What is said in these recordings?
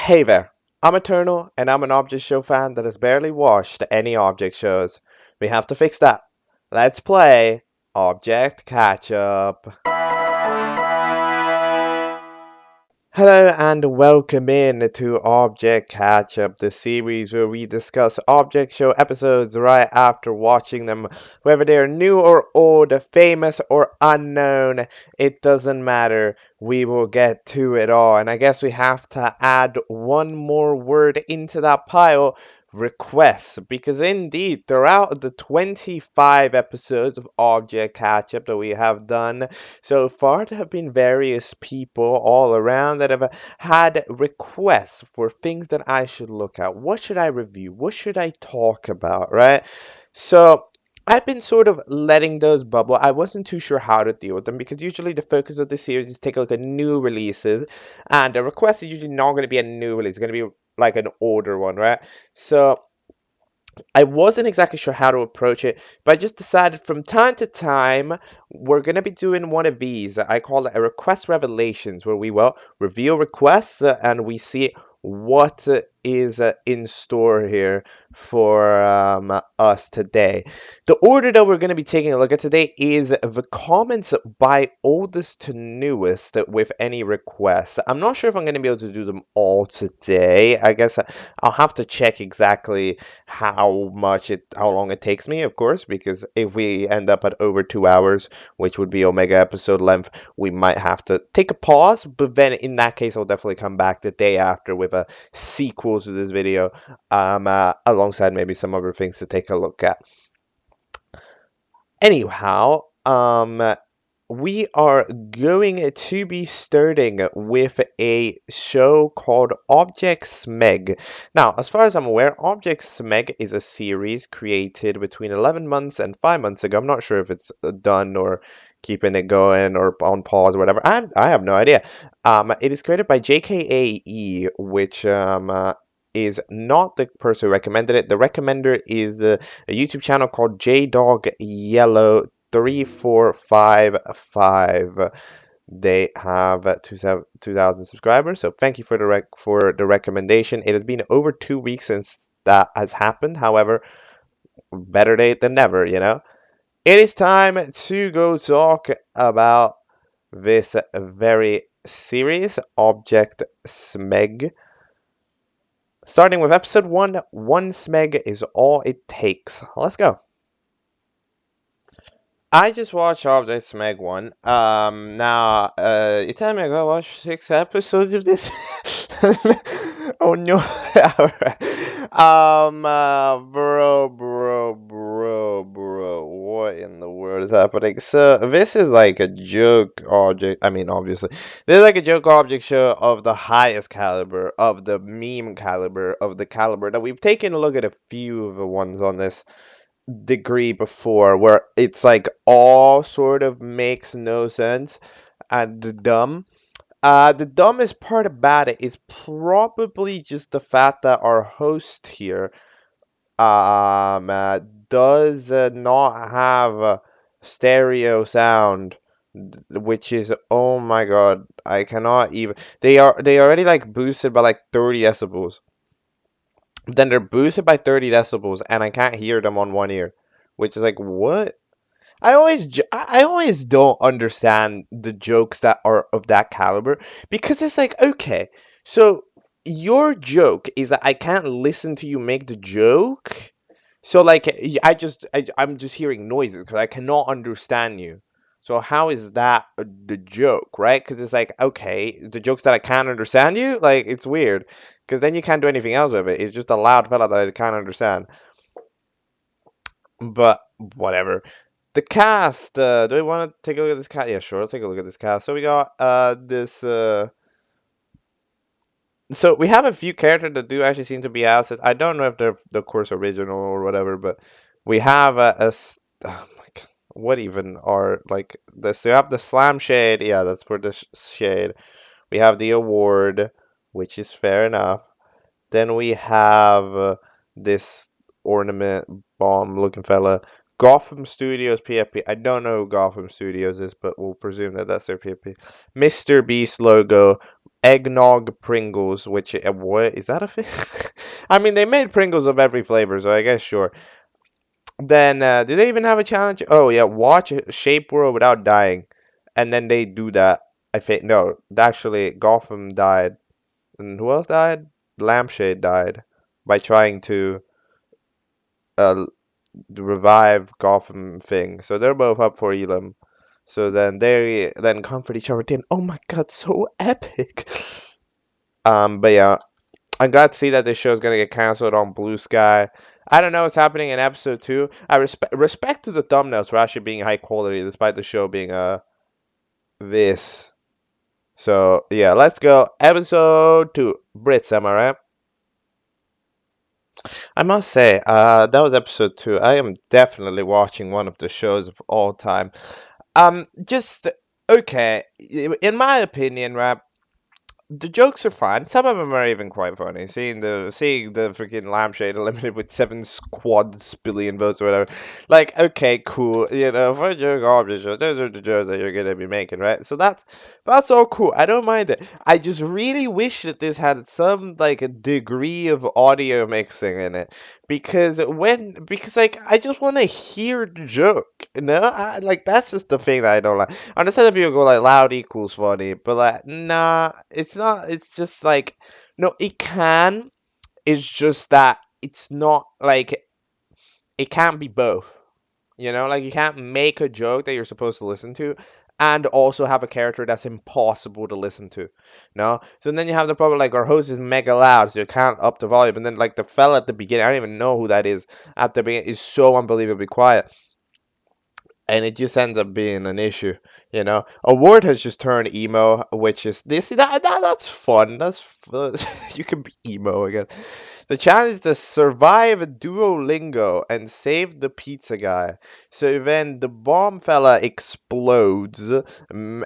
Hey there, I'm Eternal, and I'm an object show fan that has barely watched any object shows. We have to fix that. Let's play Object Catchup. Hello and welcome in to Object Catchup, the series where we discuss object show episodes right after watching them, whether they are new or old, famous or unknown, it doesn't matter. We will get to it all, and I guess we have to add one more word into that pile. Requests, because indeed throughout the 25 episodes of Object Catchup that we have done so far, there have been various people all around that have had requests for things that I should look at. What should I review? What should I talk about, right? So I've been sort of letting those bubble. I wasn't too sure how to deal with them because usually the focus of the series is take a look at new releases, and the request is usually not going to be a new release. It's going to be like an older one, right? So I wasn't exactly sure how to approach it, but I just decided from time to time we're going to be doing one of these. I call it a request revelations, where we will reveal requests and we see what is in store here for us today. The order that we're going to be taking a look at today is the comments by oldest to newest with any requests. I'm not sure if I'm going to be able to do them all today. I guess I'll have to check exactly how long it takes me, of course, because if we end up at over 2 hours, which would be Omega episode length, we might have to take a pause. But then in that case, I'll definitely come back the day after with a sequel to this video, alongside maybe some other things to take a look at. Anyhow, we are going to be starting with a show called Object Smeg. Now, as far as I'm aware, Object Smeg is a series created between 11 months and 5 months ago. I'm not sure if it's done or keeping it going or on pause or whatever. I have no idea. It is created by JKAE, which is not the person who recommended it. The recommender is a YouTube channel called JDog Yellow 3455. They have 2,000 subscribers, so thank you for the recommendation. It has been over 2 weeks since that has happened. However, better late than never, you know. It is time to go talk about this very series, Object Smeg. Starting with episode 1, one Smeg is all it takes. Let's go. I just watched Object Smeg 1. Now, you tell me I gotta watch 6 episodes of this? Oh no. Alright. Bro, what in the world is happening? So, this is like a joke object. I mean, obviously. This is like a joke object show of the highest caliber, of the meme caliber, of the caliber that we've taken a look at a few of the ones on this degree before, where it's like all sort of makes no sense and dumb. The dumbest part about it is probably just the fact that our host here does not have stereo sound, which is, oh my god, I cannot even. They already like boosted by like 30 decibels. Then they're boosted by 30 decibels, and I can't hear them on one ear, which is like, what? I always don't understand the jokes that are of that caliber, because it's like, okay, so your joke is that I can't listen to you make the joke, so like I'm just hearing noises because I cannot understand you. So how is that the joke, right? Because it's like, okay, the joke's that I can't understand you, like it's weird, because then you can't do anything else with it. It's just a loud fella that I can't understand. But whatever. The cast. Do we want to take a look at this cast? Yeah, sure. Let's take a look at this cast. So we got this. So we have a few characters that do actually seem to be assets. I don't know if they're the course original or whatever, but we have oh my god, what even are like this? So we have the slam shade. Yeah, that's for the shade. We have the award, which is fair enough. Then we have this ornament bomb looking fella Gotham Studios PFP. I don't know who Gotham Studios is, but we'll presume that that's their PFP. Mr. Beast logo. Eggnog Pringles, which what is that a thing? I mean, they made Pringles of every flavor, so I guess sure. Then do they even have a challenge? Oh yeah, watch Shape World without dying, and then they do that. I think no, actually Gotham died, and who else died? Lampshade died by trying to uh revive Gotham thing. So they're both up for Elam. So then they then comfort each other. Then oh my god, so epic. But yeah, I'm glad to see that this show is gonna get canceled on Blue Sky. I don't know what's happening in episode 2. I respect to the thumbnails for actually being high quality, despite the show being this. So yeah, let's go episode 2. Brits, am I right? I must say, that was episode 2. I am definitely watching one of the shows of all time. Just okay. In my opinion, right? The jokes are fine. Some of them are even quite funny. Seeing the freaking lampshade eliminated with 7 quadrillion votes or whatever. Like, okay, cool. You know, for a joke object show, those are the jokes that you're gonna be making, right? So that's all cool. I don't mind it. I just really wish that this had some like a degree of audio mixing in it. Because like I just want to hear the joke, you know? Like that's just the thing that I don't like. I understand that people go like loud equals funny, but like nah, it's not. It's just like no, it can. It's just that it's not like it can't be both. You know, like you can't make a joke that you're supposed to listen to and also have a character that's impossible to listen to. No? So then you have the problem like our host is mega loud, so you can't up the volume. And then like the fella at the beginning, I don't even know who that is at the beginning, is so unbelievably quiet. And it just ends up being an issue, you know. Award has just turned emo, which is this that's fun. That's fun. You can be emo again. The challenge is to survive Duolingo and save the pizza guy. So when the bomb fella explodes,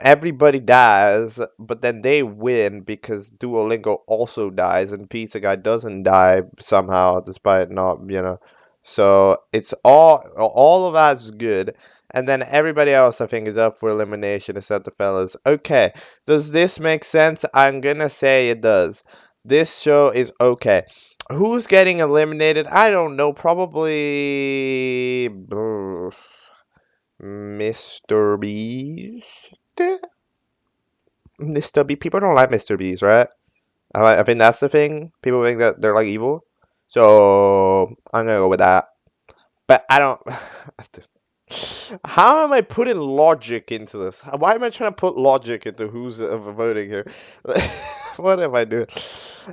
everybody dies, but then they win because Duolingo also dies and pizza guy doesn't die somehow, despite not, you know. So it's all of that's good. And then everybody else, I think, is up for elimination except the fellas. Okay, does this make sense? I'm gonna say it does. This show is okay. Who's getting eliminated? I don't know. Probably Mr. Beast. Mr. B. People don't like Mr. Beast, right? I think that's the thing. People think that they're like evil. So I'm gonna go with that. But I don't. How am I putting logic into this? Why am I trying to put logic into who's voting here? What am I doing?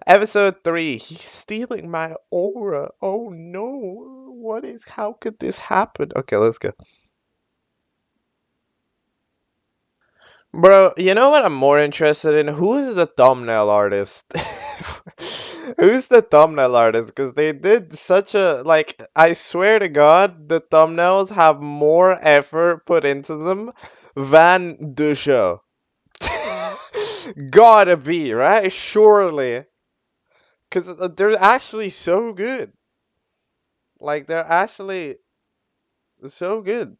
Episode 3. He's stealing my aura. Oh no. What is. How could this happen? Okay, let's go. Bro, you know what I'm more interested in? Who is the thumbnail artist? Who's the thumbnail artist? Because they did such a, like, I swear to God, the thumbnails have more effort put into them than the show. Gotta be, right? Surely. Because they're actually so good. Like, they're actually so good.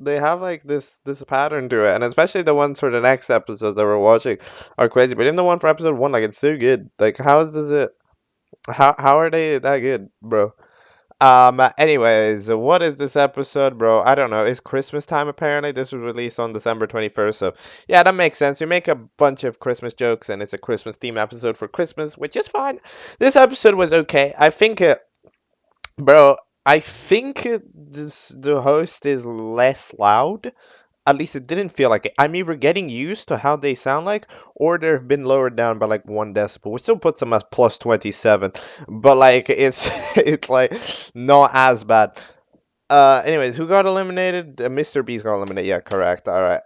They have like this pattern to it, and especially the ones for the next episodes that we're watching are crazy. But even the one for episode 1, like it's so good. Like how does it? How are they that good, bro? Anyways, what is this episode, bro? I don't know. It's Christmas time apparently. This was released on December 21st, so yeah, that makes sense. We make a bunch of Christmas jokes, and it's a Christmas theme episode for Christmas, which is fine. This episode was okay. I think bro, I think the host is less loud. At least it didn't feel like it. I'm either getting used to how they sound like, or they've been lowered down by like 1 decibel, which still puts them at plus 27. But like it's it's like not as bad. Anyways, who got eliminated? Mr. Beast got eliminated. Yeah, correct. All right.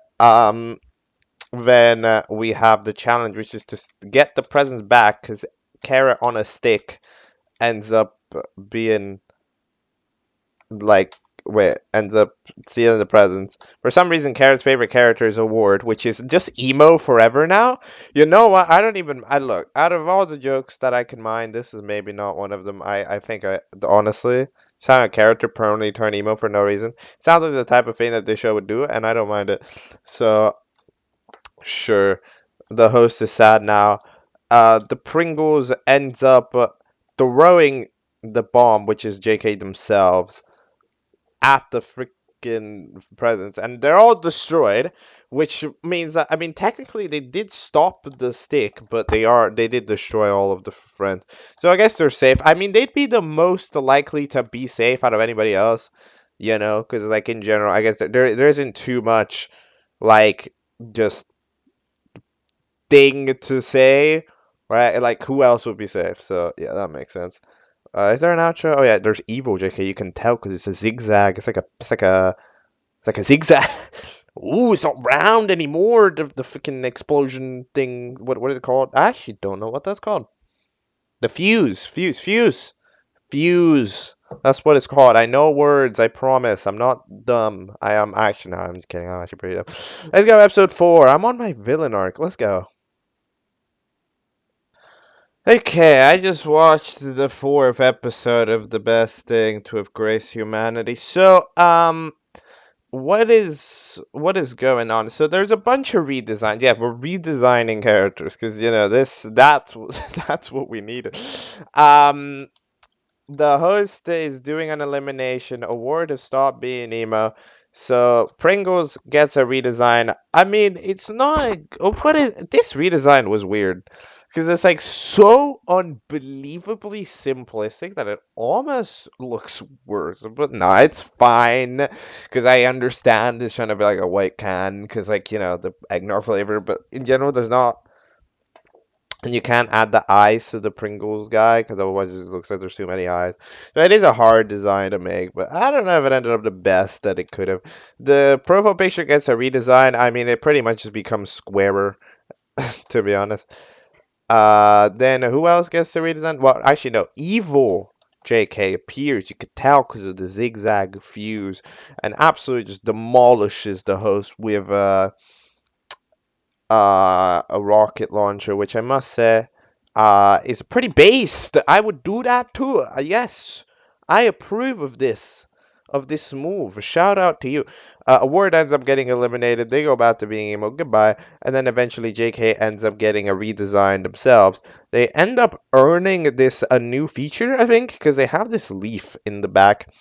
Then we have the challenge, which is to get the presents back, because carrot on a stick ends up being like ends up stealing the presents. For some reason, Carrot's favorite character is Award, which is just emo forever now. You know what? I look, out of all the jokes that I can mind, this is maybe not one of them. I think honestly, Sound a character permanently turn emo for no reason. Sounds like the type of thing that this show would do, and I don't mind it. So, sure. The host is sad now. The Pringles ends up throwing the bomb, which is JK themselves, at the freaking presents, and they're all destroyed, which means that, I mean, technically they did stop the stick, but they did destroy all of the friends. So I guess they're safe. I mean, they'd be the most likely to be safe out of anybody else, you know, because like in general, I guess there isn't too much like just thing to say, right? Like who else would be safe? So yeah, that makes sense. Is there an outro? Oh yeah, there's evil JK. You can tell because it's a zigzag. It's like a zigzag. Ooh, it's not round anymore. The freaking explosion thing. What is it called? I actually don't know what that's called. The fuse. That's what it's called. I know words. I promise. I'm not dumb. I am actually. No, I'm just kidding. I'm actually pretty dumb. Let's go, episode 4. I'm on my villain arc. Let's go. Okay, I just watched the 4th episode of The Best Thing to Have Graced Humanity. So, what is going on? So there's a bunch of redesigns. Yeah, we're redesigning characters because you know that's that's what we needed. Um, the host is doing an elimination. Award to stop being emo. So Pringles gets a redesign. I mean, it's not. What is this redesign was weird because it's like so unbelievably simplistic that it almost looks worse. But no, it's fine because I understand it's trying to be like a white can because like you know the eggnog flavor. But in general, there's not. And you can't add the eyes to the Pringles guy because otherwise it just looks like there's too many eyes. So it is a hard design to make, but I don't know if it ended up the best that it could have. The profile picture gets a redesign. I mean, it pretty much just becomes squarer, to be honest. Then who else gets the redesign? Well, actually, no. Evil JK appears. You could tell because of the zigzag fuse and absolutely just demolishes the host with a rocket launcher, which I must say is pretty based. I would do that too. Yes, I approve of this move. Shout out to you. Award ends up getting eliminated. They go back to being emo. Goodbye. And then eventually JK ends up getting a redesign themselves. They end up earning this a new feature, I think, because they have this leaf in the back,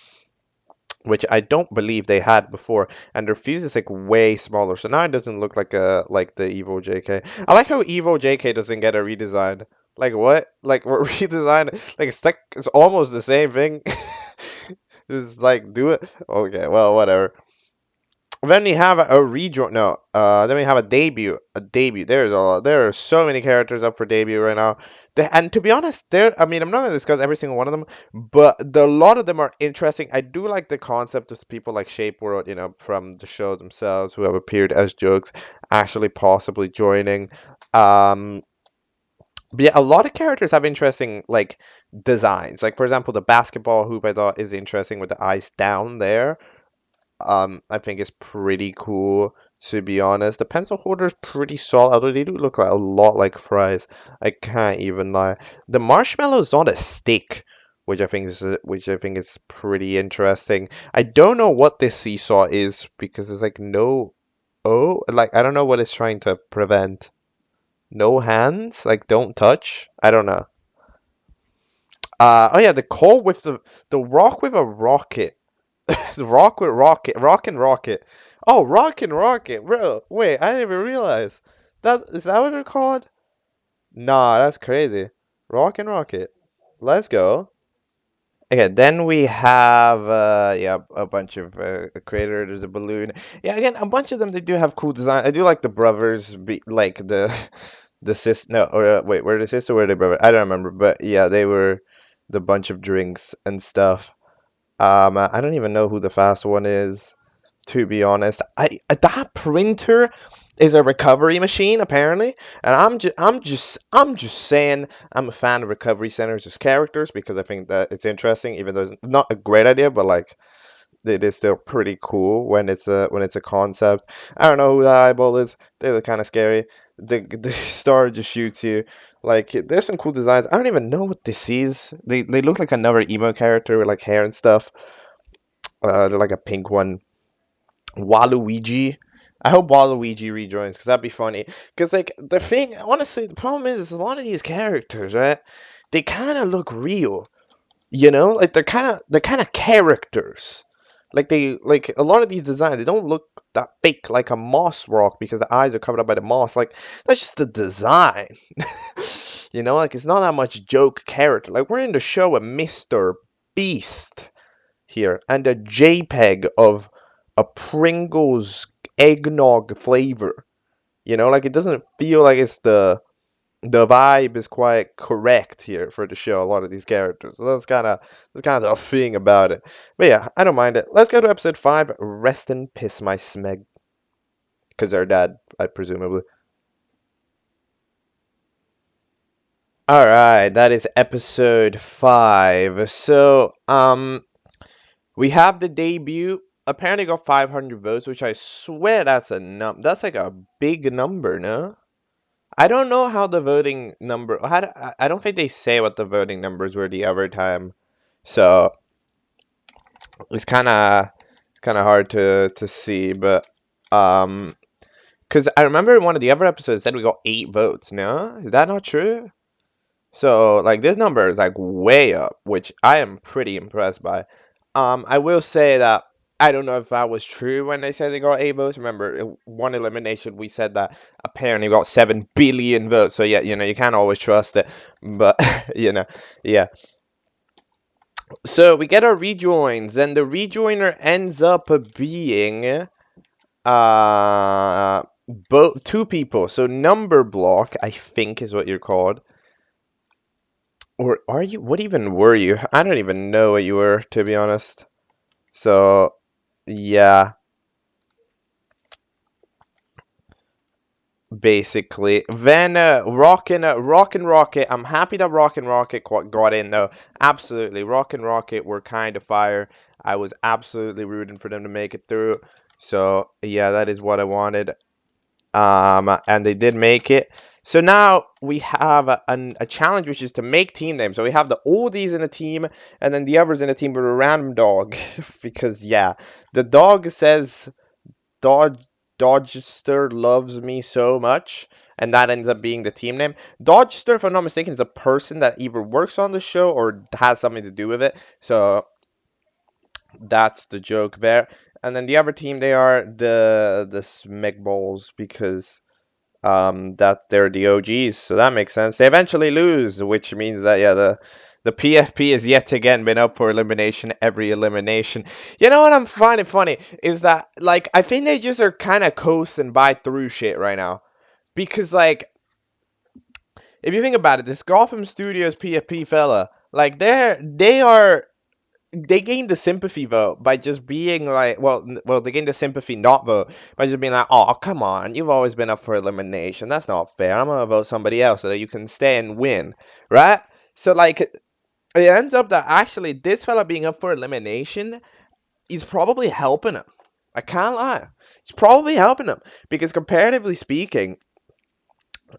which I don't believe they had before, and their fuse is like way smaller. So now it doesn't look like the Evo JK. I like how Evo JK doesn't get a redesign. Like what? Like we're redesigned. Like it's almost the same thing. Just like do it. Okay, well whatever. Then we have a rejoin. No, then we have a debut. A debut. There are so many characters up for debut right now. And to be honest, I mean, I'm not gonna discuss every single one of them, but a lot of them are interesting. I do like the concept of people like Shape World, you know, from the show themselves, who have appeared as jokes, actually possibly joining. But yeah, a lot of characters have interesting like designs. Like for example, the basketball hoop I thought is interesting with the eyes down there. I think it's pretty cool, to be honest. The pencil holder is pretty solid, although they do look like a lot like fries. I can't even lie. The marshmallow is on a stick, which I think is pretty interesting. I don't know what this seesaw is because there's like no like I don't know what it's trying to prevent. No hands, like don't touch. I don't know. Oh yeah, the coal with the rock with a rocket. Rock and rocket. Oh, rock and rocket, bro. Wait, I didn't even realize. That is that what they're called? Nah, that's crazy. Rock and rocket. Let's go. Okay, then we have yeah, a bunch of a creator. There's a balloon. Yeah, again, a bunch of them. They do have cool design. I do like the brothers. Like the the sis. No, or wait, were the sister? Or were they brother? I don't remember. But yeah, they were the bunch of drinks and stuff. I don't even know who the fast one is, to be honest. That printer is a recovery machine apparently, and I'm just saying I'm a fan of recovery centers as characters because I think that it's interesting, even though it's not a great idea, but like it is still pretty cool when it's a concept. I don't know who that eyeball is. They look kind of scary. The star just shoots you. Like, there's some cool designs. I don't even know what this is. They look like another emo character with like hair and stuff. They're like a pink one. Waluigi. I hope Waluigi rejoins because that'd be funny. Because like the thing, honestly, the problem is a lot of these characters, right? They kind of look real, you know? Like they're kind of characters. Like a lot of these designs, they don't look that fake like a moss rock because the eyes are covered up by the moss. Like that's just the design. You know, like it's not that much joke character. Like we're in the show with Mr. Beast here and a JPEG of a Pringles eggnog flavor. You know, like it doesn't feel like it's the vibe is quite correct here for the show. A lot of these characters, so that's kind of the thing about it. But yeah, I don't mind it. Let's go to episode 5. Rest in piss, my Smeg, because they're dead, I presumably. All right, that is episode 5. So we have the debut. Apparently got 500 votes, which I swear that's like a big number, no? I don't know how the voting number. I don't think they say what the voting numbers were the other time, so it's kind of hard to see. But because I remember in one of the other episodes that we got 8 votes. No, is that not true? So like this number is like way up, which I am pretty impressed by. I will say that I don't know if that was true when they said they got 8 votes. Remember, one elimination we said that apparently got 7 billion votes. So yeah, you can't always trust it, but yeah. So we get our rejoins, and the rejoiner ends up being both 2 people. So number block, I think, is what you're called. Or are you? What even were you? I don't even know what you were, to be honest. So, yeah, basically. Then Rock and Rocket. I'm happy that Rock and Rocket got in, though. Absolutely. Rock and Rocket were kind of fire. I was absolutely rooting for them to make it through. So, yeah, that is what I wanted. And they did make it. So now we have a challenge, which is to make team names. So we have the oldies in a team, and then the others in a team with a random dog. Because, yeah, the dog says, Dodgester loves me so much, and that ends up being the team name. Dodgester, if I'm not mistaken, is a person that either works on the show or has something to do with it. So that's the joke there. And then the other team, they are the Smeg Balls, because they're the OGs, so that makes sense. They eventually lose, which means that the PFP has yet again been up for elimination every elimination. You know what I'm finding funny is that like I think they just are kind of coasting by through shit right now, because like if you think about it, this Gotham Studios PFP fella, like they gained the sympathy vote by just being like, well, they gained the sympathy not vote by just being like, oh, come on, you've always been up for elimination. That's not fair. I'm gonna vote somebody else so that you can stay and win, right? So like, it ends up that actually this fella being up for elimination is probably helping him. I can't lie. It's probably helping him because comparatively speaking,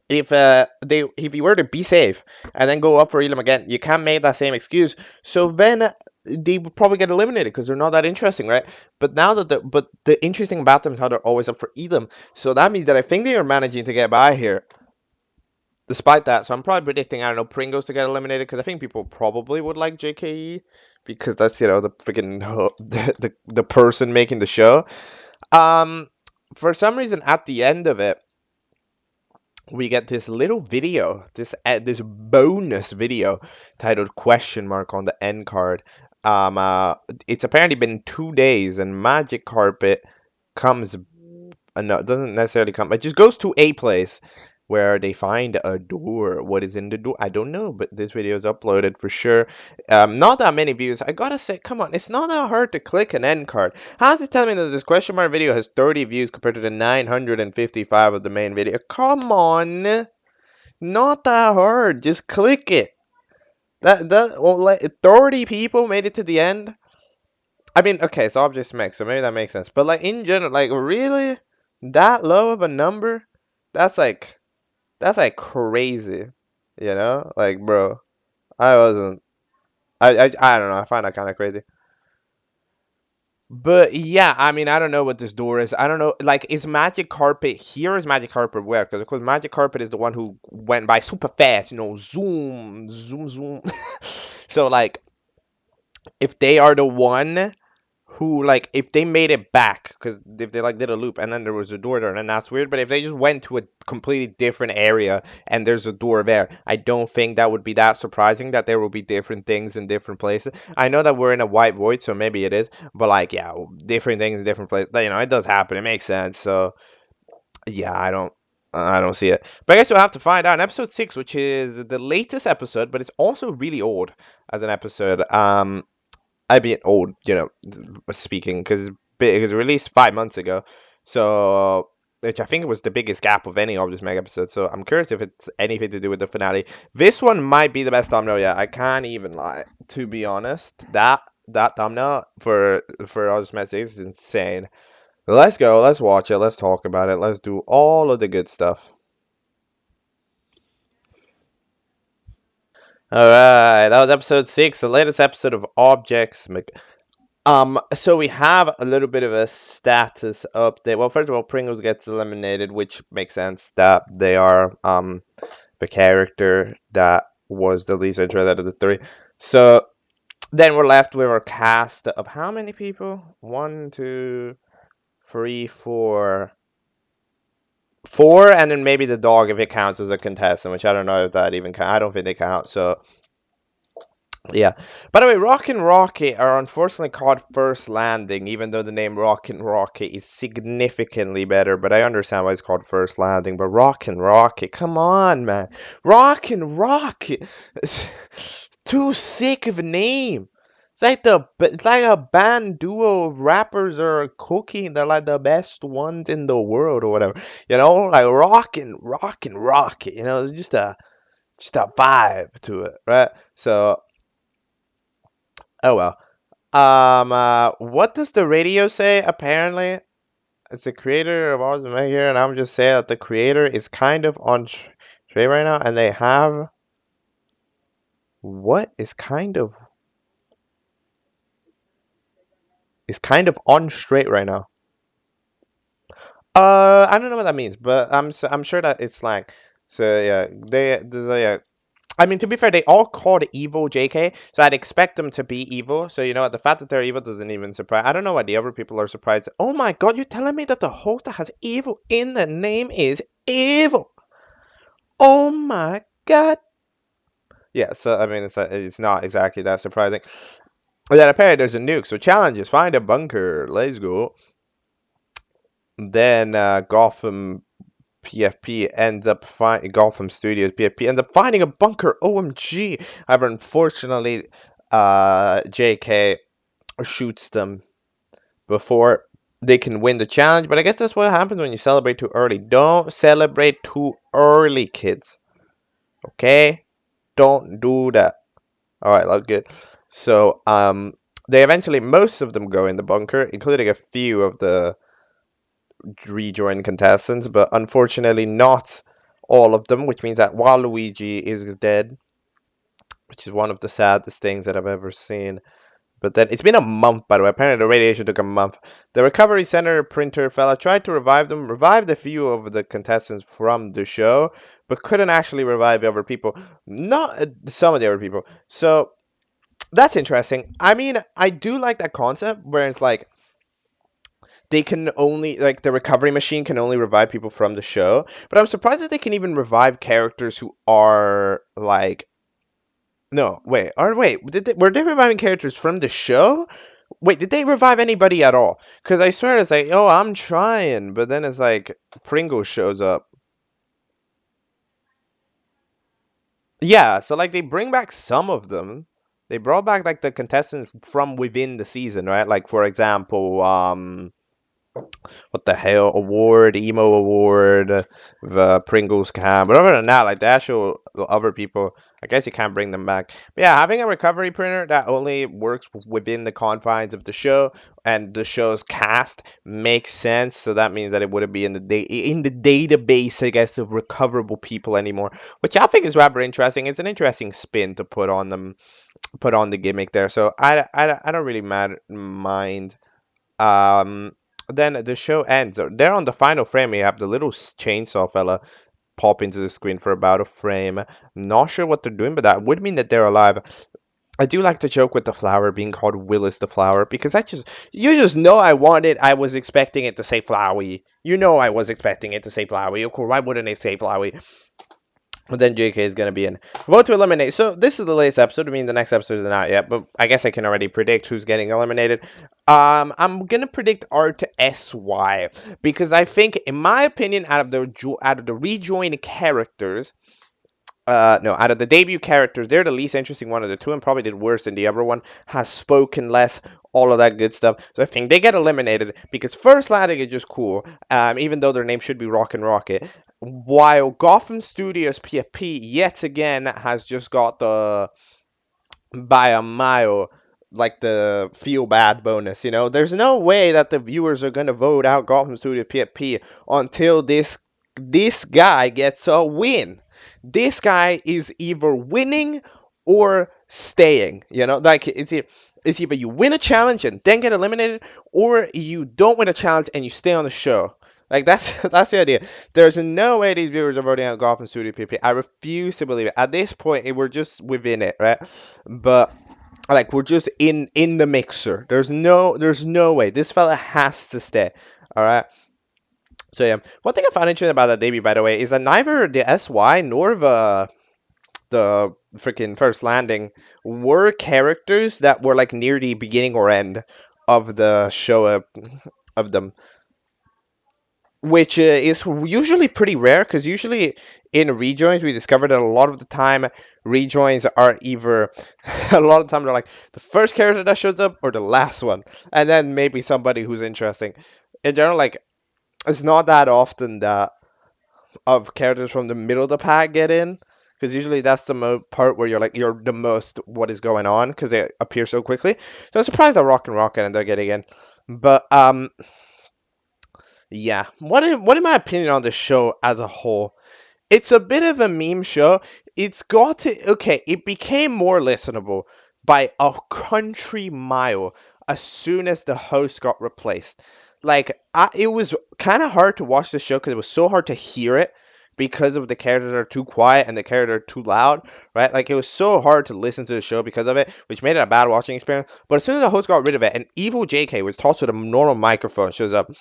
if you were to be safe and then go up for Elam again, you can't make that same excuse. So then they would probably get eliminated because they're not that interesting, right? But now that the interesting about them is how they're always up for Elam. So that means that I think they are managing to get by here. Despite that, so I'm probably predicting, I don't know, Pringles to get eliminated because I think people probably would like JKE because that's the freaking the person making the show. For some reason at the end of it, we get this little video, this bonus video titled question mark on the end card. It's apparently been 2 days, and Magic Carpet comes. No, it doesn't necessarily come. It just goes to a place where they find a door. What is in the door? I don't know, but this video is uploaded for sure. Not that many views. I gotta say, come on, it's not that hard to click an end card. How's it telling me that this question mark video has 30 views compared to the 955 of the main video? Come on, not that hard. Just click it. Like 30 people made it to the end. I mean, okay, it's Object Smeg, so maybe that makes sense. But like in general, like really, that low of a number? That's like crazy. You know, like, bro, I wasn't. I don't know. I find that kind of crazy. But yeah, I mean, I don't know what this door is. I don't know. Like, is Magic Carpet here? Or is Magic Carpet where? Because of course, Magic Carpet is the one who went by super fast. You know, zoom, zoom, zoom. So like, if they are the one who like if they made it back because if they like did a loop and then there was a door there, then that's weird. But if they just went to a completely different area and there's a door there, I don't think that would be that surprising that there will be different things in different places. I know that we're in a white void, so maybe it is, but like, yeah, different things in different places, you know, it does happen, it makes sense. So yeah, I don't see it, but I guess we'll have to find out in episode 6, which is the latest episode, but it's also really old as an episode. I mean, old, you know, speaking, because it was released 5 months ago. So, which I think was the biggest gap of any of this mega episode. So I'm curious if it's anything to do with the finale. This one might be the best thumbnail yet. I can't even lie, to be honest. That thumbnail for Object Catchup is insane. Let's go. Let's watch it. Let's talk about it. Let's do all of the good stuff. All right, that was episode 6, the latest episode of Objects. So we have a little bit of a status update. Well, first of all, Pringles gets eliminated, which makes sense that they are the character that was the least interested out of the three. So then we're left with our cast of how many people? 1, 2, 3, 4. 4, and then maybe the dog if it counts as a contestant, which I don't know if that even counts. I don't think they count. So yeah. By the way, Rock and Rocket are unfortunately called First Landing, even though the name Rock and Rocket is significantly better. But I understand why it's called First Landing. But Rock and Rocket, come on, man. Rock and Rocket. Too sick of a name. It's like a band duo of rappers or cooking. They're like the best ones in the world or whatever. You know, like Rock and Rocket. You know, it's just a vibe to it, right? So, oh well. What does the radio say? Apparently, it's the creator of all the Meg here, and I'm just saying that the creator is kind of on straight right now, and they have what is kind of on straight right now. I don't know what that means, but I'm sure that it's slang. So yeah, yeah. I mean, to be fair, they all called evil JK, so I'd expect them to be evil. So, you know what? The fact that they're evil doesn't even surprise. I don't know why the other people are surprised. Oh my god, you're telling me that the host that has evil in the name is evil? Oh my god. Yeah, so, I mean, it's not exactly that surprising. But then apparently there's a nuke, so challenges. Find a bunker. Let's go. Then Gotham PFP ends up finding Gotham Studios PFP ends up finding a bunker. OMG! However, unfortunately, JK shoots them before they can win the challenge. But I guess that's what happens when you celebrate too early. Don't celebrate too early, kids. Okay? Don't do that. All right, that's good. So, they eventually most of them go in the bunker, including a few of the rejoin contestants, but unfortunately not all of them, which means that Waluigi is dead, which is one of the saddest things that I've ever seen. But then it's been a month, by the way. Apparently the radiation took a month. The recovery center printer fella tried to revive them, revived a few of the contestants from the show, but couldn't actually revive other people. Not some of the other people. So that's interesting. I mean, I do like that concept where it's like they can only like the recovery machine can only revive people from the show, but I'm surprised that they can even revive characters who are like no wait were they reviving characters from the show? Wait, did they revive anybody at all? Because I swear it's like, oh, I'm trying, but then it's like Pringle shows up. Yeah, so like they bring back some of them. They brought back like the contestants from within the season, right? Like for example, what the hell award, emo award, the Pringles cam. But other than that, like the actual other people, I guess you can't bring them back. But yeah, having a recovery printer that only works within the confines of the show and the show's cast makes sense. So that means that it wouldn't be in the database, I guess, of recoverable people anymore, which I think is rather interesting. It's an interesting spin to put on them, put on the gimmick there. So I don't really mind. Um, then the show ends. There on the final frame, you have the little chainsaw fella pop into the screen for about a frame. Not sure what they're doing, but that would mean that they're alive. I do like the joke with the flower being called Willis the Flower, because you just know I was expecting it to say Flowey. You know I was expecting it to say Flowey. Of course, why wouldn't it say Flowey? But then JK is going to be in. Vote to eliminate. So this is the latest episode. I mean, the next episode is not yet, but I guess I can already predict who's getting eliminated. I'm going to predict R to SY, because I think, in my opinion, out of the rejoin characters, no, out of the debut characters, they're the least interesting one of the two, and probably did worse than the other one. Has spoken less, all of that good stuff. So I think they get eliminated because First Landing is just cool, even though their name should be Rock and Rocket. While Gotham Studios PFP yet again has just got the by a mile, like the feel bad bonus. You know, there's no way that the viewers are gonna vote out Gotham Studios PFP until this guy gets a win. This guy is either winning or staying. You know, like it's either you win a challenge and then get eliminated, or you don't win a challenge and you stay on the show. Like that's the idea. There's no way these viewers are voting out Gotham Studio PP. I refuse to believe it. At this point, we're just within it, right? But like we're just in the mixer. There's no way. This fella has to stay. All right. So yeah, one thing I found interesting about that debut, by the way, is that neither the SY nor the freaking First Landing were characters that were like near the beginning or end of the show of them, which is usually pretty rare, because usually in rejoins we discovered that a lot of the time rejoins are either a lot of the time they're like the first character that shows up or the last one, and then maybe somebody who's interesting. In general, like it's not that often that of characters from the middle of the pack get in, because usually that's the part where you're the most what is going on, because they appear so quickly. So I'm surprised that Rock and Rocket and they're getting in, but yeah. What in my opinion on the show as a whole? It's a bit of a meme show. It's got to okay. It became more listenable by a country mile as soon as the host got replaced. Like it was kind of hard to watch the show because it was so hard to hear it because of the characters that are too quiet and the characters are too loud, right? Like it was so hard to listen to the show because of it, which made it a bad watching experience. But as soon as the host got rid of it, and evil JK was tossed with a normal microphone shows up,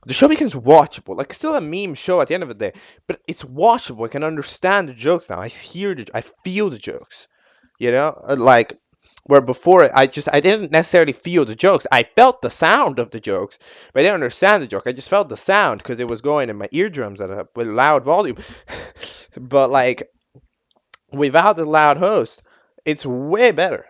the show becomes watchable. Like, still a meme show at the end of the day, but it's watchable. I can understand the jokes now. I feel the jokes. You know, like where before I didn't necessarily feel the jokes. I felt the sound of the jokes, but I didn't understand the joke. I just felt the sound because it was going in my eardrums at a loud volume. But like without the loud host, it's way better.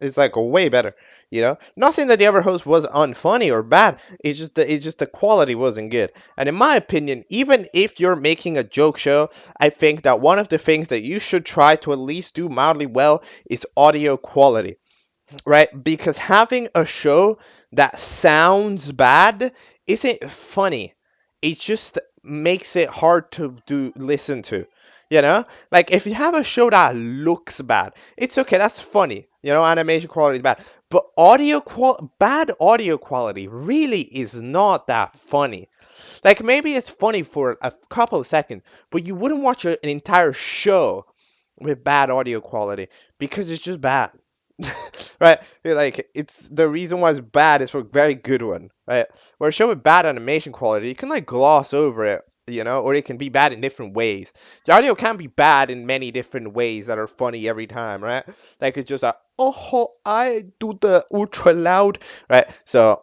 It's like way better, you know. Not saying that the other host was unfunny or bad. It's just the quality wasn't good. And in my opinion, even if you're making a joke show, I think that one of the things that you should try to at least do mildly well is audio quality, right? Because having a show that sounds bad isn't funny. It just makes it hard to listen to. You know, like if you have a show that looks bad, it's okay. That's funny. You know, animation quality is bad, but bad audio quality really is not that funny. Like maybe it's funny for a couple of seconds, but you wouldn't watch an entire show with bad audio quality because it's just bad. Right? Like it's the reason why it's bad is for a very good one, right? Where a show with bad animation quality, you can like gloss over it, you know, or it can be bad in different ways. The audio can be bad in many different ways that are funny every time, right? Like it's just a oh I do the ultra loud, right? So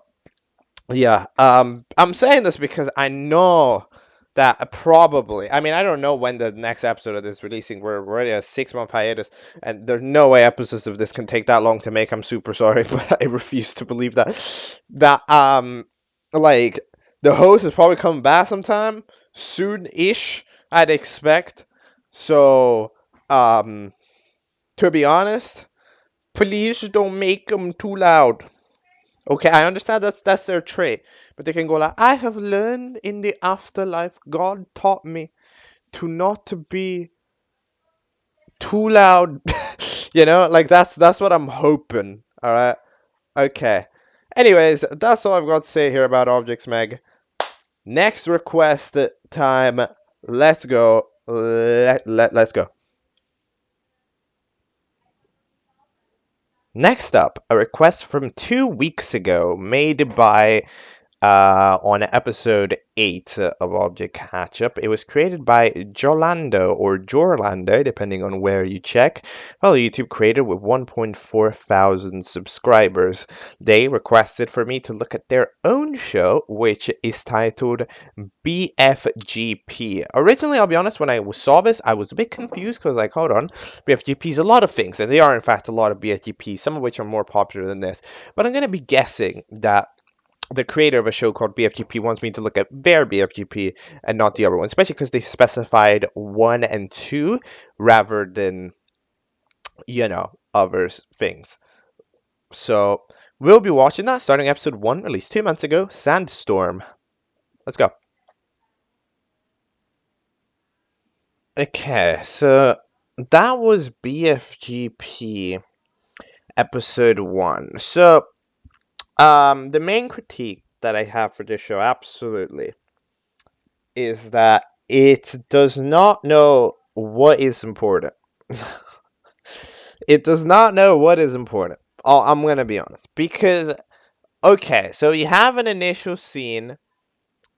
yeah, I'm saying this because I know that probably, I mean, I don't know when the next episode of this is releasing. We're already a 6-month hiatus, and there's no way episodes of this can take that long to make. I'm super sorry, but I refuse to believe that like the host is probably coming back sometime soon-ish, I'd expect. So to be honest, please don't make them too loud. Okay, I understand that's their trait, but they can go like, I have learned in the afterlife, God taught me to not to be too loud. You know, like that's what I'm hoping. All right. Okay. Anyways, that's all I've got to say here about Object Smeg. Next request time. Let's go. Let's go. Next up, a request from 2 weeks ago made by on episode 8 of Object Catchup. It was created by Jolando or Jorlando, depending on where you check. Well, a YouTube creator with 1.4 thousand subscribers. They requested for me to look at their own show, which is titled BFGP. Originally, I'll be honest, when I saw this, I was a bit confused because, like, hold on, BFGP is a lot of things, and they are, in fact, a lot of BFGP, some of which are more popular than this. But I'm going to be guessing that the creator of a show called BFGP wants me to look at their BFGP and not the other one, especially because they specified 1 and 2 rather than, you know, other things. So we'll be watching that starting episode 1, released 2 months ago, Sandstorm. Let's go. Okay, so that was BFGP episode 1. So the main critique that I have for this show, absolutely, is that it does not know what is important. It does not know what is important. Oh, I'm gonna be honest. Because, okay, so you have an initial scene,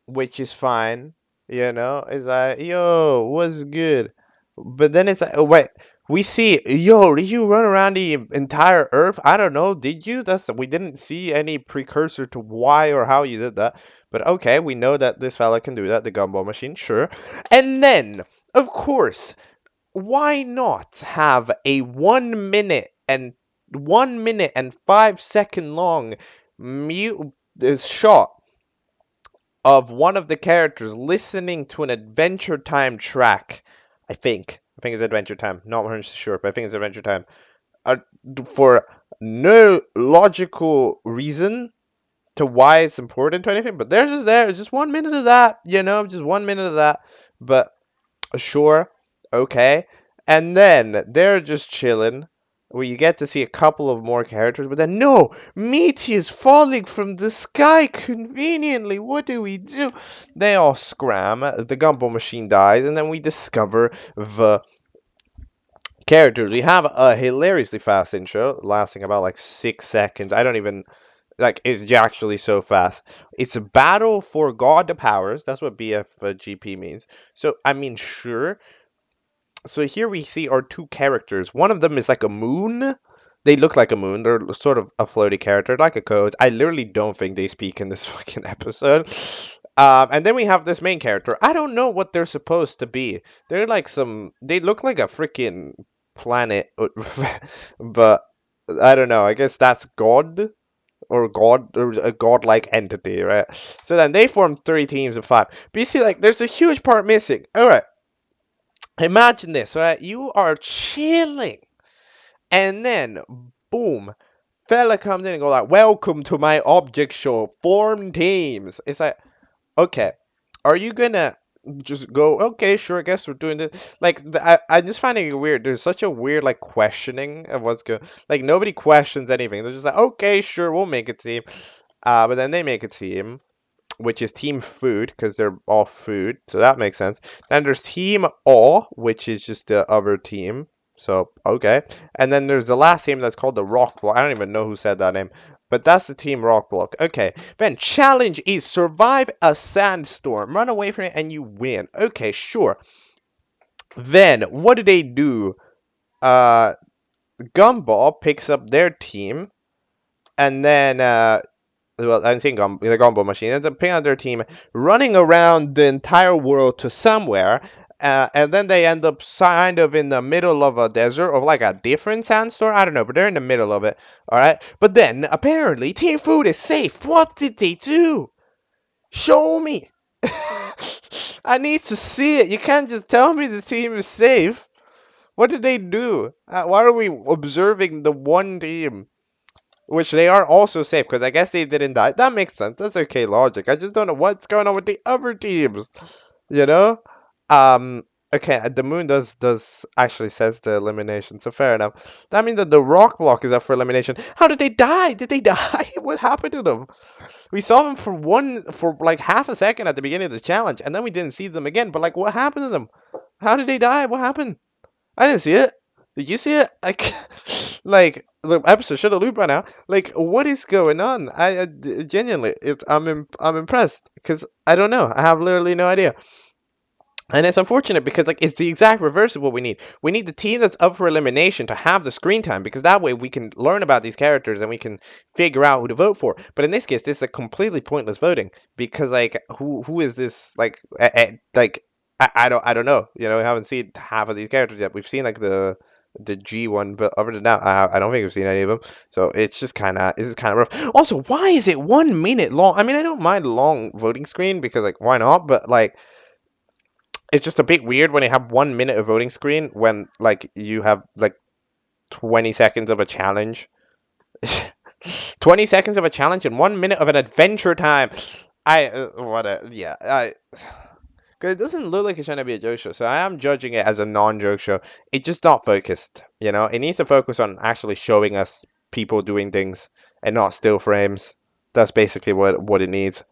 which is fine. You know, it's like, yo, what's good? But then it's like, oh, wait. We see, yo, did you run around the entire Earth? I don't know, did you? We didn't see any precursor to why or how you did that. But okay, we know that this fella can do that, the gumball machine, sure. And then, of course, why not have a 1 minute and 5 second long shot of one of the characters listening to an Adventure Time track? I think it's Adventure Time. Not 100% sure, but I think it's Adventure Time. For no logical reason to why it's important to anything, but there's just 1 minute of that, you know, just 1 minute of that. But sure, okay. And then they're just chilling. Where you get to see a couple of more characters, but then no, meteors falling from the sky conveniently. What do we do? They all scram. The gumball machine dies, and then we discover the characters. We have a hilariously fast intro, lasting about like 6 seconds. I don't even like. It's actually so fast. It's a battle for God powers. That's what BFGP means. So I mean, sure. So here we see our two characters. One of them is like a moon. They look like a moon. They're sort of a floaty character, like a code. I literally don't think they speak in this fucking episode. And then we have this main character. I don't know what they're supposed to be. They're like they look like a freaking planet. But I don't know. I guess that's God. Or a godlike entity, right? So then they form 3 teams of 5. But you see, like, there's a huge part missing. Alright. Imagine this, right? You are chilling, and then, boom, fella comes in and go like, welcome to my object show, form teams. It's like, okay, are you gonna just go, okay, sure, I guess we're doing this. Like, I just finding it weird. There's such a weird, like, questioning of what's going. Like, nobody questions anything. They're just like, okay, sure, we'll make a team. But then they make a team, which is Team Food, because they're all food, so that makes sense. Then there's Team All, which is just the other team, so, okay. And then there's the last team that's called the Rock Block. I don't even know who said that name, but that's the Team Rock Block. Okay, then challenge is survive a sandstorm. Run away from it and you win. Okay, sure. Then, what do they do? Gumball picks up their team, and then, well, I think the Gumball machine ends up picking up their team, running around the entire world to somewhere, and then they end up kind of in the middle of a desert of like a different sandstorm. I don't know, but they're in the middle of it. All right, but then apparently Team Food is safe. What did they do? Show me. I need to see it. You can't just tell me the team is safe. What did they do? Why are we observing the one team? Which they are also safe, because I guess they didn't die. That makes sense. That's okay logic. I just don't know what's going on with the other teams. You know? Okay, the moon does actually says the elimination, so fair enough. That means that the rock block is up for elimination. How did they die? Did they die? What happened to them? We saw them for like half a second at the beginning of the challenge, and then we didn't see them again. But like, what happened to them? How did they die? What happened? I didn't see it. Did you see it? Like the episode should have looped by now. Like, what is going on? Genuinely, I'm impressed because I don't know. I have literally no idea. And it's unfortunate because like it's the exact reverse of what we need. We need the team that's up for elimination to have the screen time, because that way we can learn about these characters and we can figure out who to vote for. But in this case, this is a completely pointless voting, because like who is this like I don't know. You know, we haven't seen half of these characters yet. We've seen like the G one, but other than that, I don't think we've seen any of them. So it's just kind of rough. Also, why is it 1 minute long? I mean, I don't mind a long voting screen because like why not? But like, it's just a bit weird when you have 1 minute of voting screen when like you have like 20 seconds of a challenge. 20 seconds of a challenge and 1 minute of an adventure time. Because it doesn't look like it's trying to be a joke show, so I am judging it as a non-joke show. It's just not focused, you know? It needs to focus on actually showing us people doing things and not still frames. That's basically what it needs.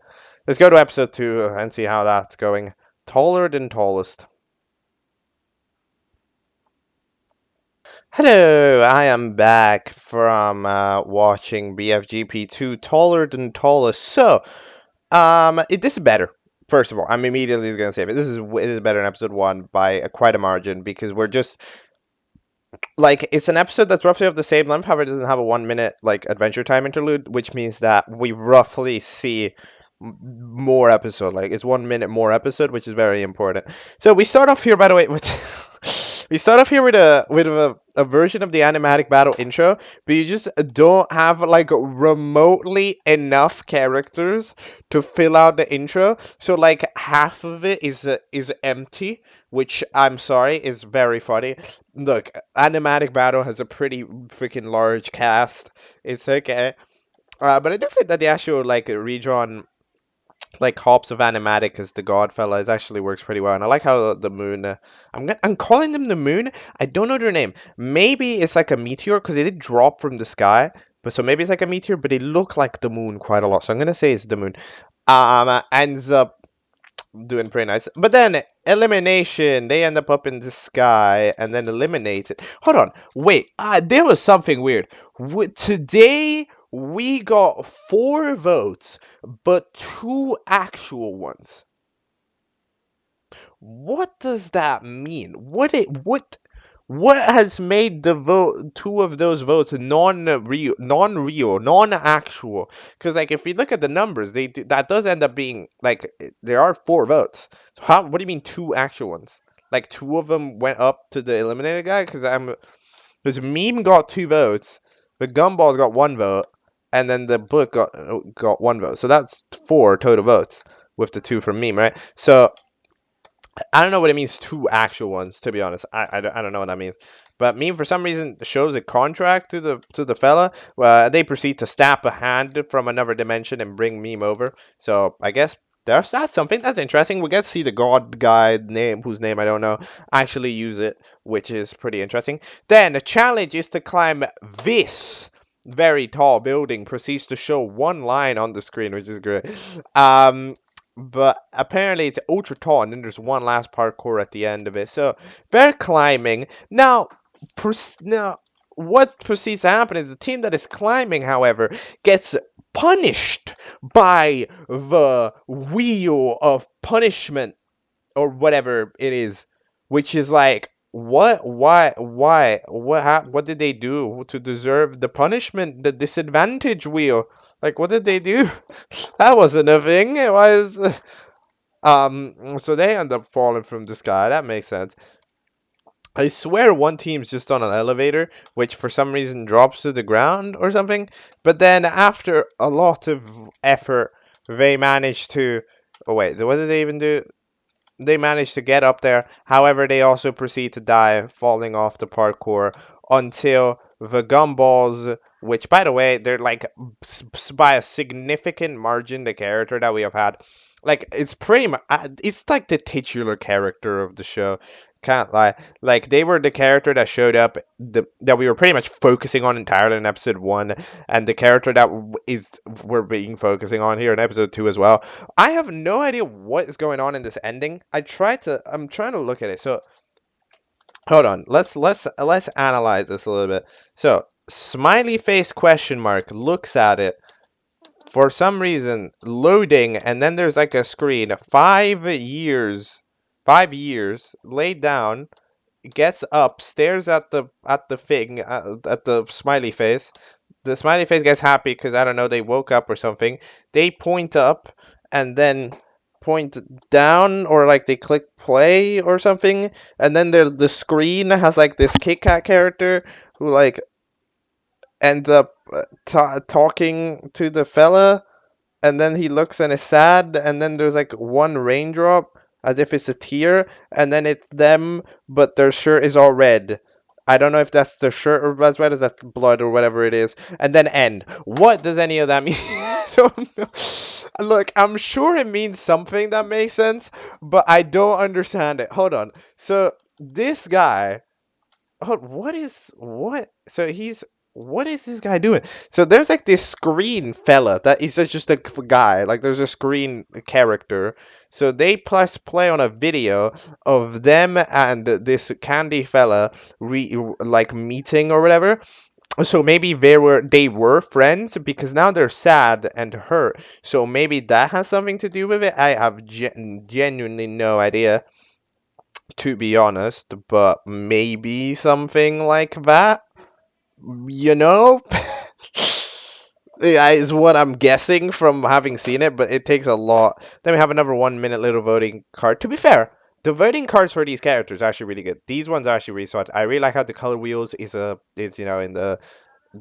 Let's go to episode 2 and see how that's going. Taller than tallest. Hello, I am back from watching BFGP 2 Taller Than Tallest. So, this is better. First of all, I'm immediately going to say it. This is better than episode 1 by quite a margin, because we're just like, it's an episode that's roughly of the same length. However, it doesn't have a 1 minute like adventure time interlude, which means that we roughly see more episode. Like, it's 1 minute more episode, which is very important. So we start off here, by the way, with we start off here with a version of the animatic battle intro, but you just don't have like remotely enough characters to fill out the intro. So like half of it is empty, which I'm sorry is very funny. Look, animatic battle has a pretty freaking large cast. It's okay. But I do think that the actual like redrawn like hops of animatic as the Godfella is actually works pretty well, and I like how the moon. I'm calling them the moon. I don't know their name. Maybe it's like a meteor because they did drop from the sky, but so maybe it's like a meteor, but they look like the moon quite a lot. So I'm gonna say it's the moon. Ends up doing pretty nice, but then elimination. They end up in the sky and then eliminated. Hold on, wait. There was something weird. Today we got 4 votes, but 2 actual ones. What does that mean? What has made the 2 of those votes non-real, non-actual? Because like if you look at the numbers, that does end up being like there are 4 votes. So what do you mean 2 actual ones? Like 2 of them went up to the eliminated guy? Because meme got 2 votes, the gumballs got 1 vote, and then the book got 1 vote. So that's 4 total votes with the 2 from meme, right? So I don't know what it means, 2 actual ones, to be honest. I don't know what that means. But meme for some reason shows a contract to the fella. They proceed to snap a hand from another dimension and bring meme over. So I guess that's something that's interesting. We get to see the god guy name, whose name I don't know, actually use it, which is pretty interesting. Then the challenge is to climb this very tall building. Proceeds to show 1 line on the screen, which is great. But apparently it's ultra tall, and then there's 1 last parkour at the end of it. So they're climbing. Now, what proceeds to happen is the team that is climbing, however, gets punished by the wheel of punishment, or whatever it is, which is like, what did they do to deserve the punishment? The disadvantage wheel. Like, what did they do? That wasn't a thing. It was. So they end up falling from the sky. That makes sense. I swear one team's just on an elevator, which for some reason drops to the ground or something. But then after a lot of effort, they manage to. Oh wait, what did they even do? they manage to get up there. However, they also proceed to die, falling off the parkour until the gumballs, which by the way, they're like by a significant margin the character that we have had. Like it's pretty much, it's like the titular character of the show. Can't lie. Like they were the character that showed up, that we were pretty much focusing on entirely in episode 1, and the character that we're being focusing on here in episode 2 as well. I have no idea what is going on in this ending. I'm trying to look at it. So hold on. Let's analyze this a little bit. So smiley face question mark looks at it for some reason, loading, and then there's like a screen. 5 years, 5 years laid down, gets up, stares at the thing, at the smiley face. The smiley face gets happy because I don't know, they woke up or something. They point up and then point down, or like they click play or something, and then the screen has like this Kit Kat character who like ends up talking to the fella, and then he looks and is sad, and then there's like one raindrop as if it's a tear, and then it's them, but their shirt is all red. I don't know if that's the shirt or as red as that's blood or whatever it is. And then end. What does any of that mean? I don't know. Look, I'm sure it means something that makes sense, but I don't understand it. Hold on. So this guy, what? So what is this guy doing? So there's like this screen fella that is just a guy. Like there's a screen character. So they press play on a video of them and this candy fella like meeting or whatever. So maybe they were friends, because now they're sad and hurt. So maybe that has something to do with it. I have genuinely no idea, to be honest, but maybe something like that, you know? Yeah, is what I'm guessing from having seen it, but it takes a lot. Then we have another 1 minute little voting card. To be fair, the voting cards for these characters are actually really good. These ones are actually really smart. I really like how the color wheels is in the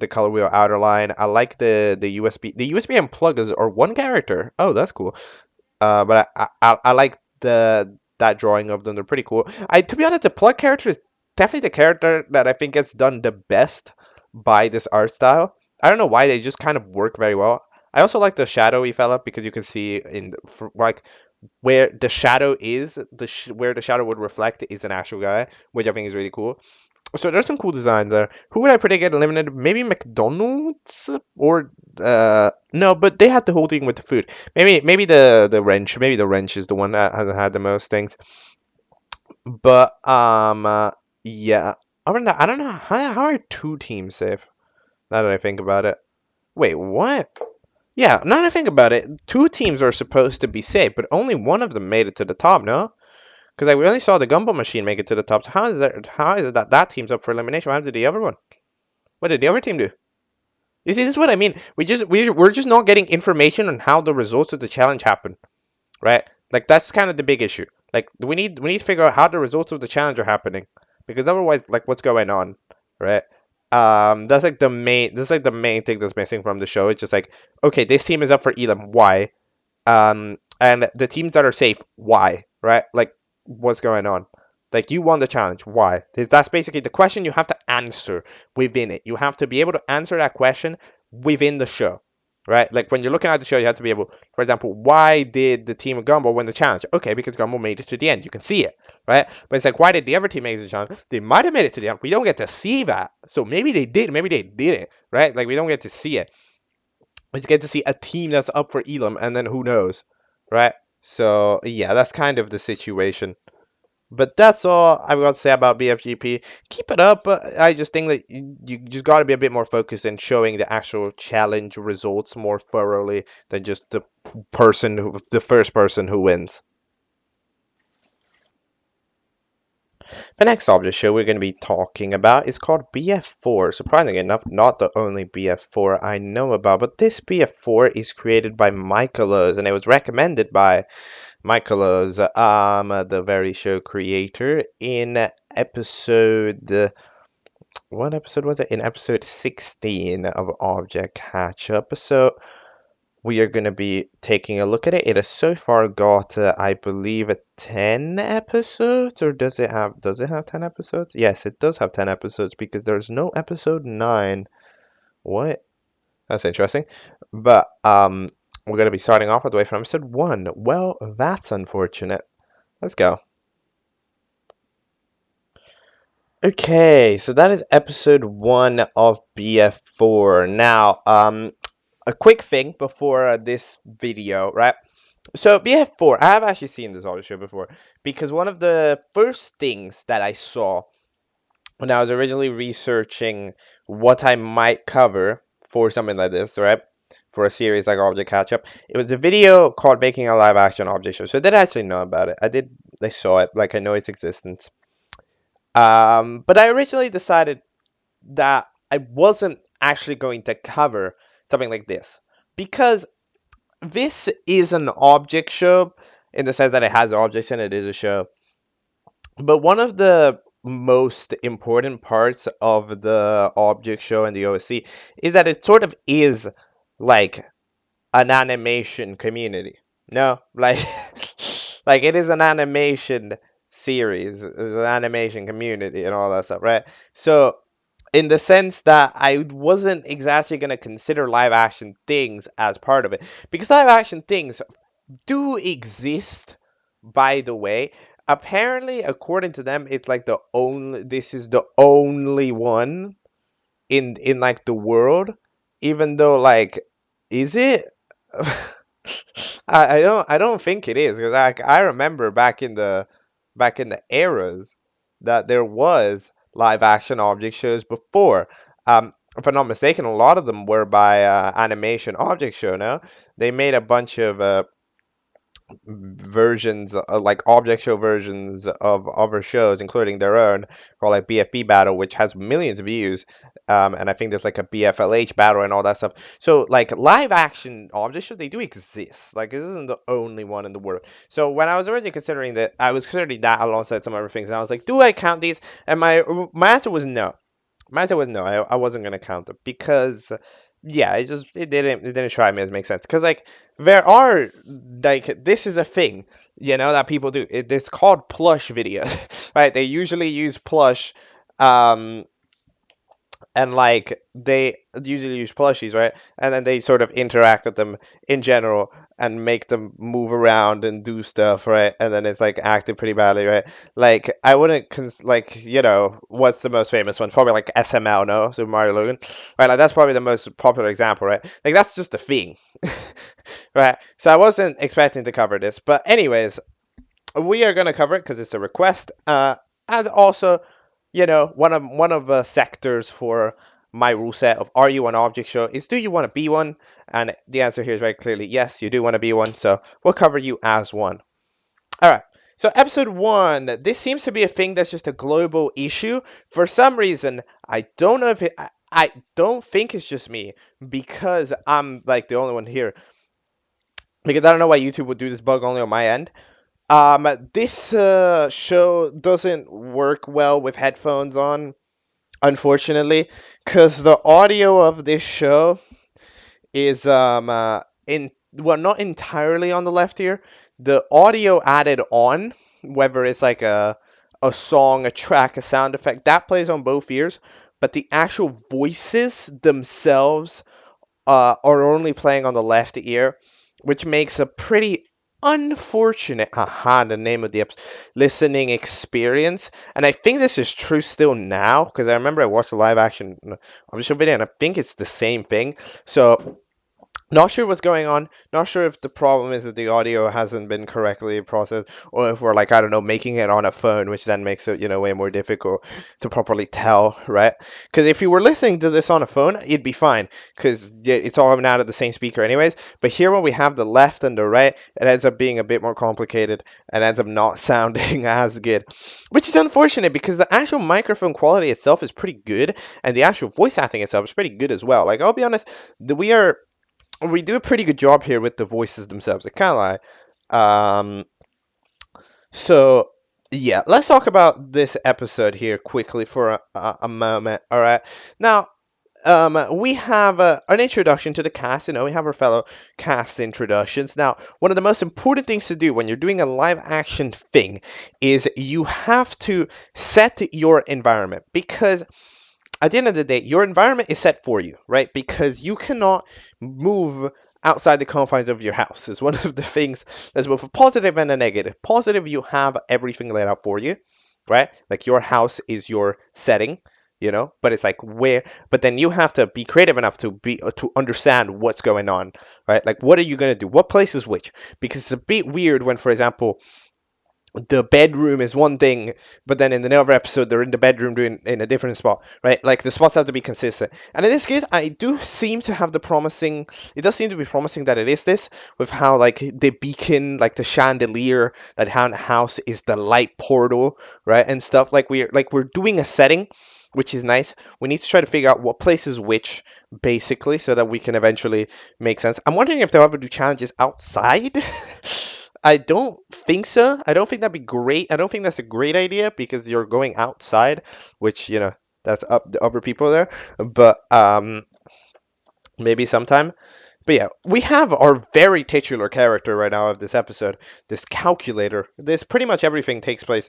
color wheel outer line. I like the USB. The USB and plug are one character. Oh, that's cool. But I like that drawing of them. They're pretty cool. To be honest, the plug character is definitely the character that I think gets done the best by this art style. I don't know why, they just kind of work very well. I also like the shadowy fella, because you can see like where the shadow is, where the shadow would reflect is an actual guy, which I think is really cool. So there's some cool designs there. Who would I predict get eliminated? Maybe McDonald's, or no, but they had the whole thing with the food. Maybe the wrench. Maybe the wrench is the one that has had the most things. But yeah. I don't know how are 2 teams safe. Now that I think about it. Wait, what? Yeah, now that I think about it, 2 teams are supposed to be safe, but only one of them made it to the top, no? Because we only saw the gumball machine make it to the top. So how is it that team's up for elimination? What happened to the other one? What did the other team do? You see, this is what I mean. We're just not getting information on how the results of the challenge happen, right? Like that's kind of the big issue. Like we need to figure out how the results of the challenge are happening, because otherwise, like what's going on, right? That's like the main thing that's missing from the show. It's just like, okay, this team is up for Elam. Why? And the teams that are safe, why? Right? Like, what's going on? Like, you won the challenge. Why? That's basically the question you have to answer within it. You have to be able to answer that question within the show. Right? Like, when you're looking at the show, you have to be able, for example, why did the team of Gumball win the challenge? Okay, because Gumball made it to the end. You can see it. Right? But it's like, why did the other team make the challenge? They might have made it to the end. We don't get to see that. So maybe they did. Maybe they didn't. Right? Like, we don't get to see it. We just get to see a team that's up for Elam, and then who knows, right? So yeah, that's kind of the situation. But that's all I've got to say about BFGP. Keep it up. I just think that you just got to be a bit more focused in showing the actual challenge results more thoroughly than just the first person who wins. The next object show we're going to be talking about is called BF4. Surprisingly enough, not the only BF4 I know about, but this BF4 is created by MikoszuPL, and it was recommended by MikoszuPL, the very show creator, in episode... what episode was it? In episode 16 of Object Catchup. So, we are going to be taking a look at it. It has so far got, I believe, 10 episodes, or does it have 10 episodes? Yes, it does have 10 episodes because there's no episode 9. What? That's interesting. But we're going to be starting off with the way from episode 1. Well, that's unfortunate. Let's go. Okay, so that is episode 1 of BF4. Now, a quick thing before this video, right? So BF4, I have actually seen this audio show before because one of the first things that I saw when I was originally researching what I might cover for something like this, right? For a series like Object Catchup, it was a video called "Making a Live Action Object Show." So I did actually know about it. I saw it, like I know its existence. But I originally decided that I wasn't actually going to cover something like this because this is an object show in the sense that it has objects and it is a show. But one of the most important parts of the object show and the OSC is that it sort of is like an animation community. No, like like it is an animation series, it's an animation community and all that stuff, right? So in the sense that I wasn't exactly going to consider live action things as part of it because live action things do exist, by the way. Apparently, according to them, it's like this is the only one in like the world, even though like, is it? I don't think it is because I remember back in the eras that there was live action object shows before. If I'm not mistaken, a lot of them were by Animation Object Show. No, they made a bunch of versions, like object show versions of other shows, including their own, called like BFB Battle, which has millions of views. And I think there's like a BFLH battle and all that stuff. So like live action object shows, they do exist. Like it isn't the only one in the world. So when I was originally considering that, I was considering that alongside some other things, and I was like, do I count these? And my answer was no. My answer was no. I wasn't gonna count it because yeah, it didn't try me to make sense because like there are like this is a thing, that people do. It's called plush videos, right? They usually use plush, um and like they usually use plushies, right? And then they sort of interact with them in general and make them move around and do stuff, right? And then it's like acted pretty badly, right? Like I wouldn't like, what's the most famous one? Probably like SML, no? Super Mario Logan, right? Like that's probably the most popular example, right? Like that's just a thing. Right? So I wasn't expecting to cover this, but anyways, we are going to cover it because it's a request, and also, one of the sectors for my rule set of "Are you an object show?" is "Do you want to be one?" And the answer here is very clearly yes, you do want to be one. So we'll cover you as one. All right. So episode 1, this seems to be a thing that's just a global issue. For some reason, I don't know if I don't think it's just me because I'm like the only one here. Because I don't know why YouTube would do this bug only on my end. This show doesn't work well with headphones on, unfortunately, because the audio of this show is in well, not entirely on the left ear. The audio added on, whether it's like a song, a track, a sound effect, that plays on both ears, but the actual voices themselves are only playing on the left ear, which makes a pretty unfortunate, the name of the listening experience. And I think this is true still now, because I remember I watched a live action audio video, and I think it's the same thing. So not sure what's going on. Not sure if the problem is that the audio hasn't been correctly processed, or if we're like, I don't know, making it on a phone, which then makes it, way more difficult to properly tell, right? Because if you were listening to this on a phone, it'd be fine, because it's all coming out of the same speaker anyways. But here, when we have the left and the right, it ends up being a bit more complicated and ends up not sounding as good, which is unfortunate because the actual microphone quality itself is pretty good, and the actual voice acting itself is pretty good as well. Like, I'll be honest, we do a pretty good job here with the voices themselves. I can't lie. So yeah, let's talk about this episode here quickly for a moment. All right. Now, we have an introduction to the cast. You know, we have our fellow cast introductions. Now, one of the most important things to do when you're doing a live action thing is you have to set your environment, because at the end of the day, your environment is set for you, right? Because you cannot move outside the confines of your house. Is one of the things that's both a positive and a negative. Positive, you have everything laid out for you, right? Like your house is your setting, you know, but it's like where, but then you have to be creative enough to understand what's going on, right? Like what are you going to do? What place is which? Because it's a bit weird when, for example, the bedroom is one thing, but then in another episode they're in the bedroom doing in a different spot, right? Like the spots have to be consistent. And in this case, I do seem to have the promising. It does seem to be promising that it is this, with how like the beacon, like the chandelier that house is the light portal, right, and stuff. We're doing a setting, which is nice. We need to try to figure out what place is which, basically, so that we can eventually make sense. I'm wondering if they'll ever do challenges outside. I don't think so. I don't think that'd be great. I don't think that's a great idea, because you're going outside, which, you know, that's up the other people there. But maybe sometime. But yeah, we have our very titular character right now of this episode, this calculator. This pretty much everything takes place.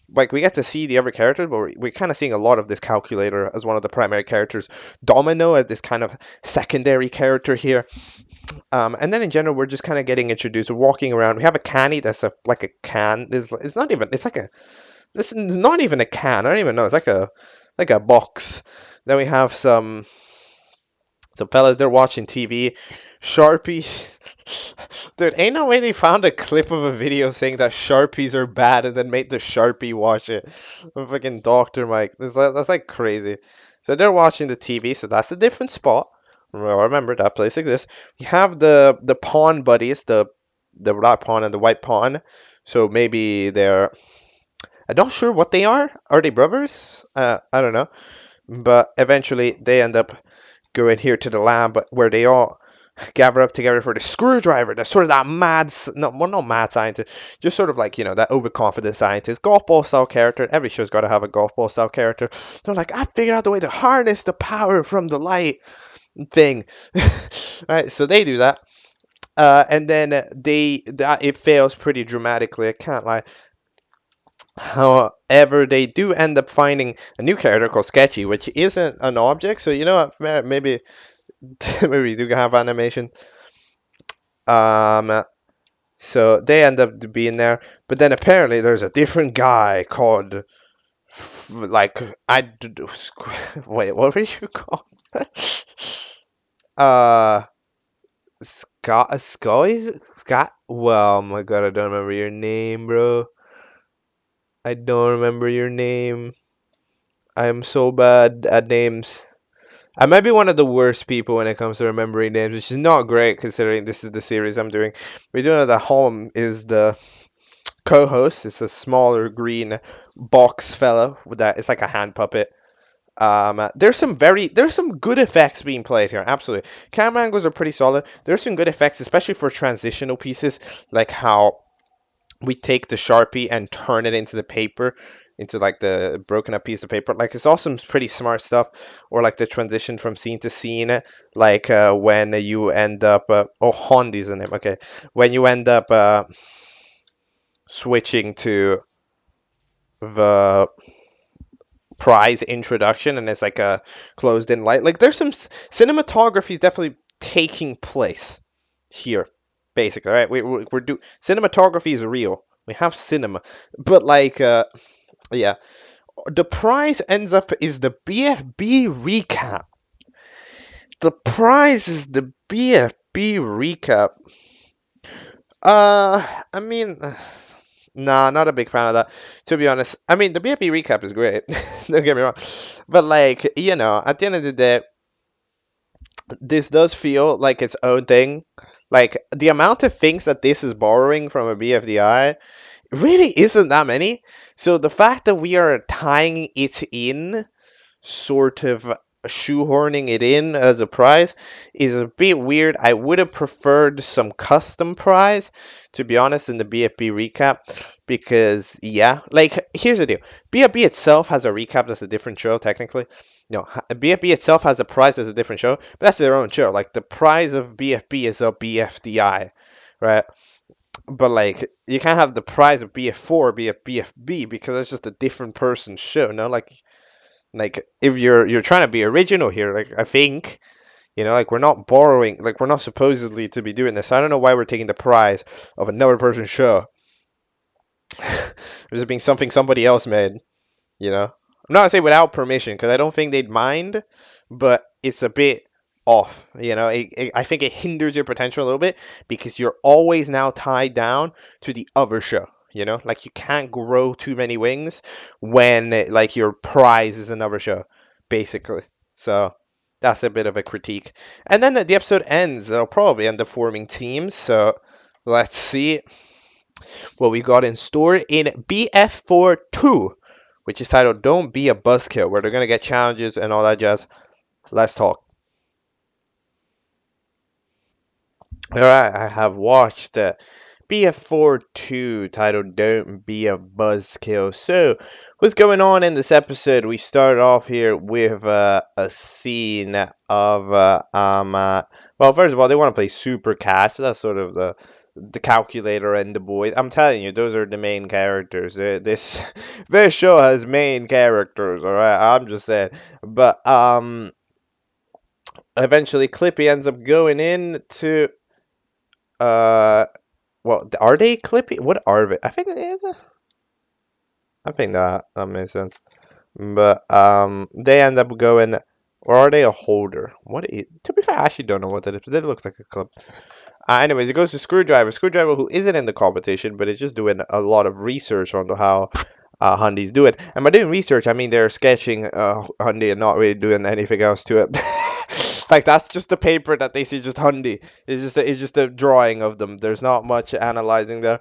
Like, we get to see the other characters, but we're kind of seeing a lot of this calculator as one of the primary characters. Domino as this kind of secondary character here. And then in general, we're just kind of getting introduced. We're walking around. We have a canny that's like a can. It's not even. It's like a. This is not even a can. I don't even know. It's like a box. Then we have some fellas. They're watching TV. Sharpie. Dude, ain't no way they found a clip of a video saying that Sharpies are bad and then made the Sharpie watch it. Fucking Dr. Mike. That's like crazy. So they're watching the TV. So that's a different spot. Remember, that place exists. We have the pawn buddies, the black pawn and the white pawn. So maybe they're. I'm not sure what they are. Are they brothers? I don't know. But eventually they end up going here to the lab where they all gather up together for the screwdriver. That's sort of that not mad scientist, just sort of like, you know, that overconfident scientist, golf ball style character. Every show's got to have a golf ball style character. They're like, I figured out the way to harness the power from the light thing. Right, so they do that, and then it fails pretty dramatically. I can't lie. However, they do end up finding a new character called Sketchy, which isn't an object. So you know what? Maybe maybe do have animation. So they end up being there, but then apparently there's a different guy called wait, what were you called? Scott. Well, my God, I don't remember your name, bro. I don't remember your name. I am so bad at names. I might be one of the worst people when it comes to remembering names, which is not great considering this is the series I'm doing. We do know that Holm is the co-host. It's a smaller green box fellow with that. It's like a hand puppet. There's some good effects being played here. Absolutely, camera angles are pretty solid. There's some good effects, especially for transitional pieces, like how we take the Sharpie and turn it into the paper, into like the broken up piece of paper. Like, it's awesome, pretty smart stuff. Or like the transition from scene to scene, like when you end up Hondi's the name. Okay, when you end up switching to the prize introduction and it's like a closed in light. Like, there's some cinematography is definitely taking place here, basically, right? We're do cinematography is real. We have cinema, but like yeah, the prize ends up is the BFB recap. The prize is the BFB recap. I mean, nah, not a big fan of that, to be honest. I mean, the BFB recap is great. Don't get me wrong. But, like, you know, at the end of the day, this does feel like its own thing. Like, the amount of things that this is borrowing from a BFDI really isn't that many. So the fact that we are tying it in, sort of shoehorning it in as a prize, is a bit weird. I would have preferred some custom prize, to be honest, in the BFB recap, because yeah, like, here's the deal. BFB itself has a recap that's a different show technically, BFB itself has a prize as a different show, but that's their own show. Like the prize of BFB is a BFDI, right? But like you can't have the prize of BF4 be a BFB because it's just a different person's show. No, like if you're trying to be original here, like I think like we're not borrowing, like we're not supposedly to be doing this. I don't know why we're taking the prize of another person's show. There's being something somebody else made. I'm not gonna say without permission because I don't think they'd mind, but it's a bit off. I think it hinders your potential a little bit because you're always now tied down to the other show. Like you can't grow too many wings when like your prize is another show, basically. So that's a bit of a critique. And then the episode ends. They'll probably end up forming teams. So let's see what we got in store in BF4 2, which is titled Don't Be a Buzzkill, where they're going to get challenges and all that jazz. Let's talk. Alright, I have watched BF4 2 titled Don't Be a Buzzkill. So, what's going on in this episode? We started off here with a scene of, well, first of all, they want to play Super Catch. That's sort of the calculator and the boys. I'm telling you, those are the main characters. This show has main characters, alright? I'm just saying. But, eventually Clippy ends up going in to, well, are they Clippy? What are they? I think that makes sense. But they end up going, or are they a holder? To be fair, I actually don't know what that is, but it looks like a clip. Anyways, it goes to Screwdriver. Screwdriver, who isn't in the competition, but is just doing a lot of research on how Hundy's do it. And by doing research, I mean they're sketching Hundy and not really doing anything else to it. Like that's just the paper that they see, just Hundy. It's just a drawing of them. There's not much analyzing there.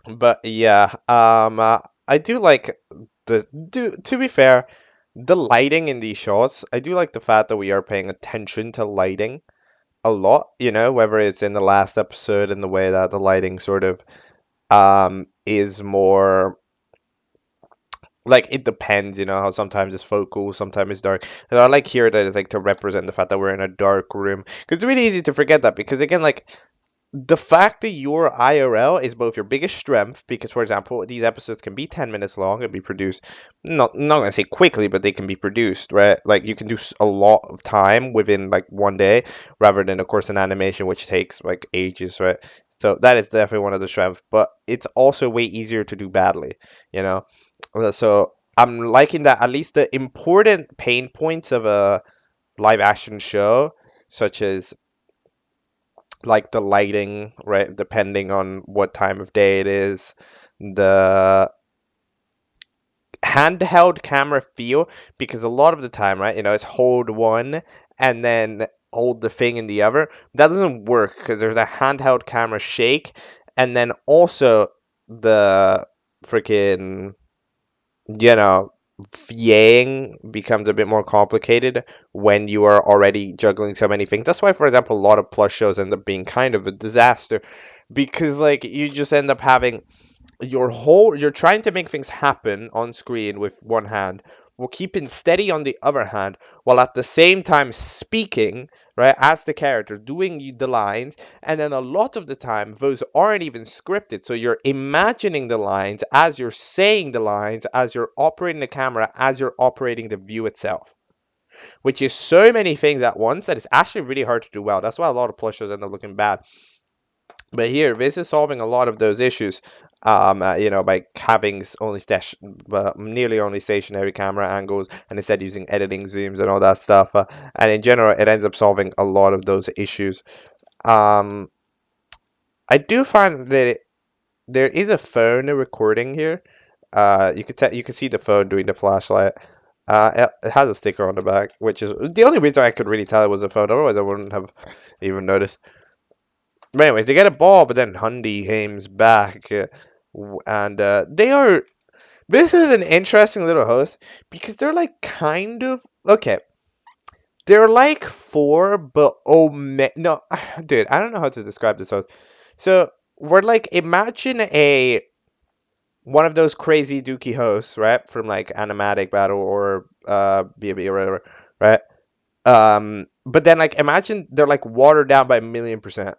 But yeah, I do like to be fair, the lighting in these shots. I do like the fact that we are paying attention to lighting a lot. Whether it's in the last episode in the way that the lighting sort of is more. Like it depends, how sometimes it's focal, sometimes it's dark. And I like here that it's like to represent the fact that we're in a dark room. Because it's really easy to forget that because again, like the fact that your IRL is both your biggest strength, because for example, these episodes can be 10 minutes long and be produced, not gonna say quickly, but they can be produced, right? Like you can do a lot of time within like one day, rather than of course an animation which takes like ages, right? So that is definitely one of the strengths, but it's also way easier to do badly, So I'm liking that at least the important pain points of a live action show, such as like the lighting, right? Depending on what time of day it is, the handheld camera feel, because a lot of the time, right, it's hold one and then hold the thing in the other. That doesn't work because there's a handheld camera shake, and then also the freaking, VAing becomes a bit more complicated when you are already juggling so many things. That's why, for example, a lot of plus shows end up being kind of a disaster because, like, you just end up having you're trying to make things happen on screen with one hand while keeping steady on the other hand, while at the same time speaking, right, as the character, doing the lines, and then a lot of the time those aren't even scripted, so you're imagining the lines as you're saying the lines, as you're operating the camera, as you're operating the view itself, which is so many things at once that it's actually really hard to do well. That's why a lot of plus shows end up looking bad. But here, this is solving a lot of those issues, by having nearly only stationary camera angles, and instead using editing zooms and all that stuff. And in general, it ends up solving a lot of those issues. I do find that there is a phone recording here. You could see the phone doing the flashlight. It has a sticker on the back, which is the only reason I could really tell it was a phone. Otherwise, I wouldn't have even noticed. But anyways, they get a ball, but then Hundy aims back, and they are. This is an interesting little host because they're like kind of okay. They're like four, but no, dude, I don't know how to describe this host. So we're like imagine a one of those crazy dookie hosts, right, from like Animatic Battle or BFGP or whatever, right? But then like imagine they're like watered down by 1,000,000%,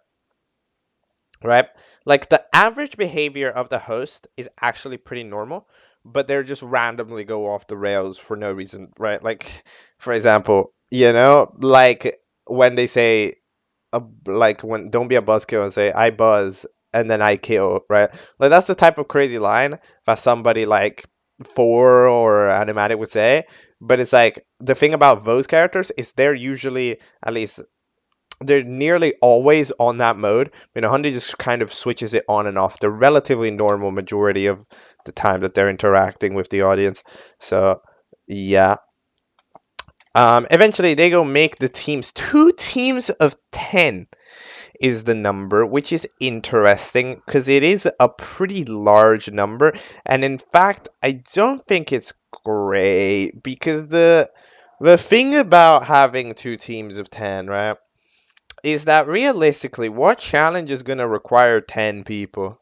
right? Like the average behavior of the host is actually pretty normal, but they're just randomly go off the rails for no reason, right? Like, for example, like when they say, like when don't be a buzzkill and say I buzz and then I kill, right? Like that's the type of crazy line that somebody like four or Animatic would say. But it's like the thing about those characters is they're usually, at least they're nearly always on that mode. I mean, Hyundai just kind of switches it on and off. The relatively normal majority of the time that they're interacting with the audience. So, yeah. Eventually, they go make the teams. 2 teams of 10 is the number, which is interesting because it is a pretty large number. And in fact, I don't think it's great because the thing about having 2 teams of 10, right, is that realistically, what challenge is going to require 10 people?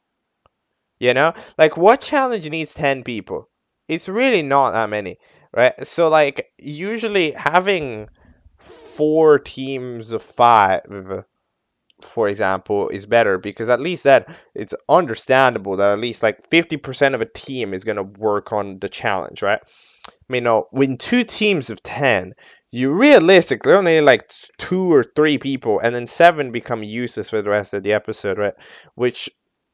Like what challenge needs 10 people? It's really not that many, right? So, like, usually having 4 teams of 5, for example, is better because at least that it's understandable that at least like 50% of a team is going to work on the challenge, right? I mean, no, when 2 teams of 10, you realistically only need like 2 or 3 people, and then 7 become useless for the rest of the episode, right? Which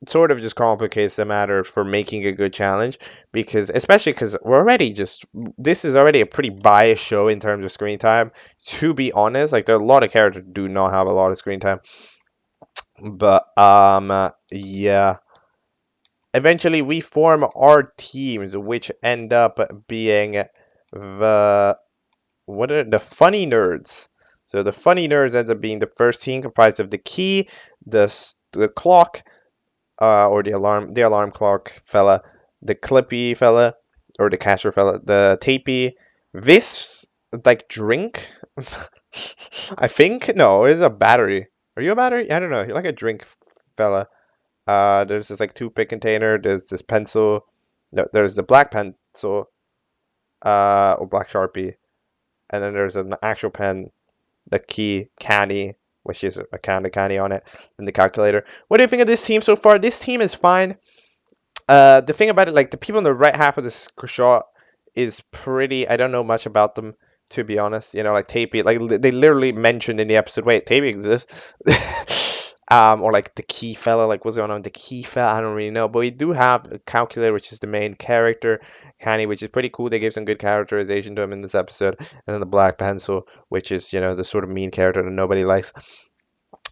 sort of just complicates the matter for making a good challenge, because especially because this is already a pretty biased show in terms of screen time. To be honest, like there are a lot of characters who do not have a lot of screen time, but yeah. Eventually, we form our teams, which end up being the the funny nerds. So the funny nerds ends up being the first team, comprised of the key, the clock, or the alarm clock fella, the clippy fella, or the catcher fella, the tapey, this like drink. I think no, it's a battery. Are you a battery? I don't know. You're like a drink fella. There's this like toothpick container. There's this pencil. No, there's the black pencil. Or black sharpie, and then there's an actual pen, the key candy, which is a kind of candy on it, and the calculator. What do you think of this team so far? This team is fine. The thing about it, like the people in the right half of this shot is pretty. I don't know much about them, to be honest. Like Tapey, like they literally mentioned in the episode, wait, Tapey exists. Or like the key fella, like what's going on with the key fella? I don't really know, but we do have a calculator, which is the main character, Canny, which is pretty cool. They gave some good characterization to him in this episode, and then the black pencil, which is the sort of mean character that nobody likes.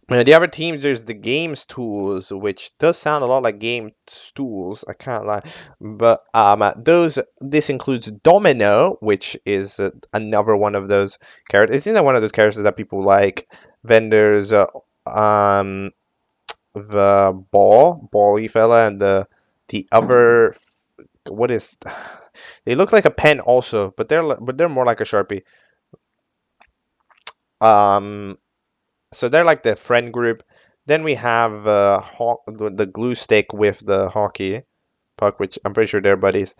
The other teams, there's the games tools, which does sound a lot like game stools. I can't lie, but this includes Domino, which is another one of those characters. Isn't that one of those characters that people like? Vendors, the bally fella, and the other, what is? They look like a pen also, but they're more like a Sharpie. So they're like the friend group. Then we have the glue stick with the hockey puck, which I'm pretty sure they're buddies.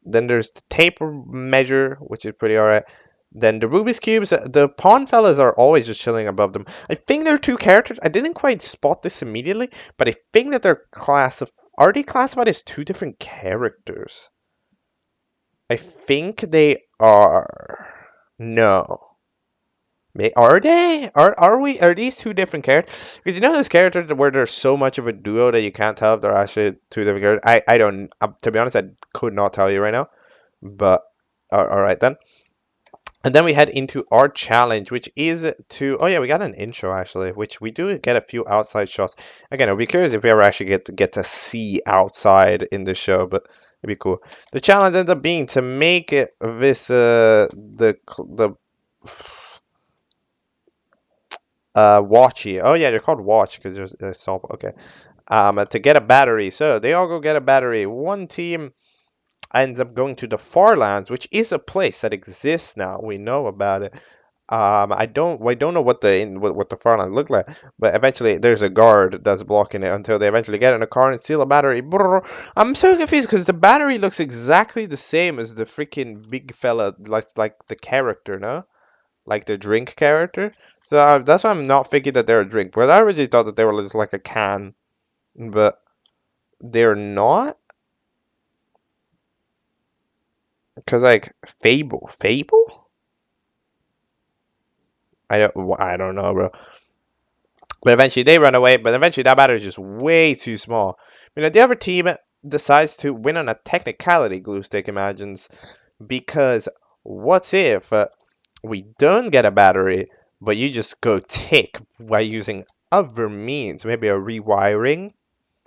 Then there's the tape measure, which is pretty alright. Then the Rubik's Cubes, the pawn fellas are always just chilling above them. I think they're 2 characters. I didn't quite spot this immediately, but I think that they're already classified as 2 different characters. I think they are. No. Are they? Are these 2 different characters? Because those characters where there's so much of a duo that you can't tell if they're actually 2 different characters. I don't. To be honest, I could not tell you right now. But all right then. And then we head into our challenge, which is to... Oh yeah, we got an intro actually, which we do get a few outside shots. Again, I'll be curious if we ever actually get to see outside in the show, but it'd be cool. The challenge ends up being to make this the watchy. Oh yeah, they're called watch because there's salt. Okay. To get a battery. So they all go get a battery. One team ends up going to the Farlands, which is a place that exists now. We know about it. I don't know what the front line look like, but eventually there's a guard that's blocking it until they eventually get in a car and steal a battery. Brrr. I'm so confused because the battery looks exactly the same as the freaking big fella, like the character, no? Like the drink character. So that's why I'm not thinking that they're a drink. But I originally thought that they were just like a can, but they're not. Cause like Fable. I don't know, bro. But eventually they run away. But eventually that battery is just way too small. I mean, the other team decides to win on a technicality. Glue Stick imagines, because what if we don't get a battery, but you just go tick by using other means, maybe a rewiring.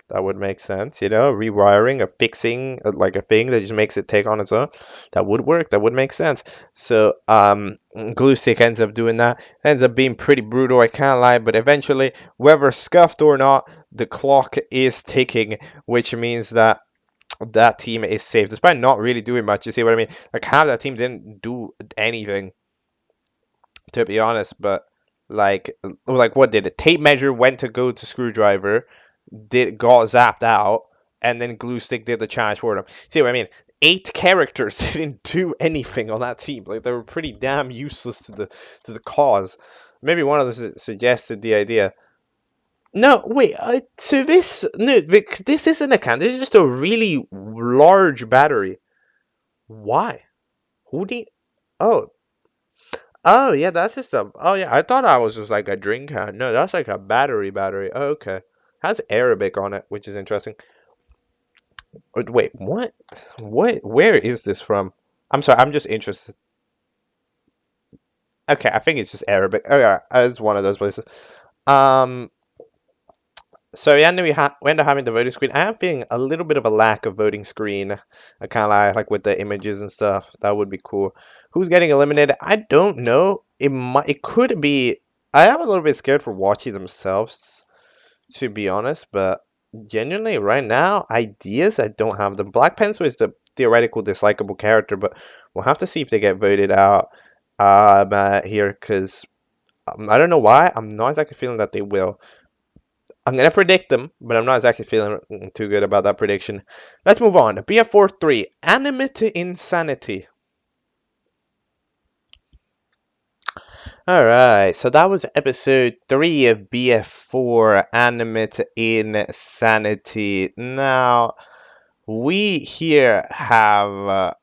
That would make sense, you know, rewiring, a fixing, like a thing that just makes it take on its own. That would work. That would make sense. So, Glue Stick ends up doing that. Ends up being pretty brutal. I can't lie, but eventually, whether scuffed or not, the clock is ticking, which means that that team is safe, despite not really doing much. You see what I mean? Like half that team didn't do anything, to be honest. But like what did it? Tape measure went to go to screwdriver, got zapped out, and then Glue Stick did the charge for them. See what I mean? 8 characters didn't do anything on that team. Like they were pretty damn useless to the cause. Maybe one of them suggested the idea. No, wait. So this no, this isn't a can. This is just a really large battery. Why? Who do? Oh, oh yeah, that's just a. Oh yeah, I thought I was just like a drink can. No, that's like a battery. Oh, okay, has Arabic on it, which is interesting. Wait, what? What? Where is this from? I'm sorry, I'm just interested. Okay, I think it's just Arabic. Oh yeah, it's one of those places. Um, So yeah, we end up having the voting screen. I am feeling a little bit of a lack of voting screen. I kind of like with the images and stuff. That would be cool. Who's getting eliminated? I don't know. It could be. I am a little bit scared for watching themselves, to be honest. But genuinely, right now, ideas I don't have them. Black Pencil is the theoretical dislikable character, but we'll have to see if they get voted out here because I don't know why. I'm not exactly feeling that they will. I'm going to predict them, but I'm not exactly feeling too good about that prediction. Let's move on. BF4 3, Animate Insanity. Alright, so that was episode 3 of BF4, Animate Insanity. Now, we here have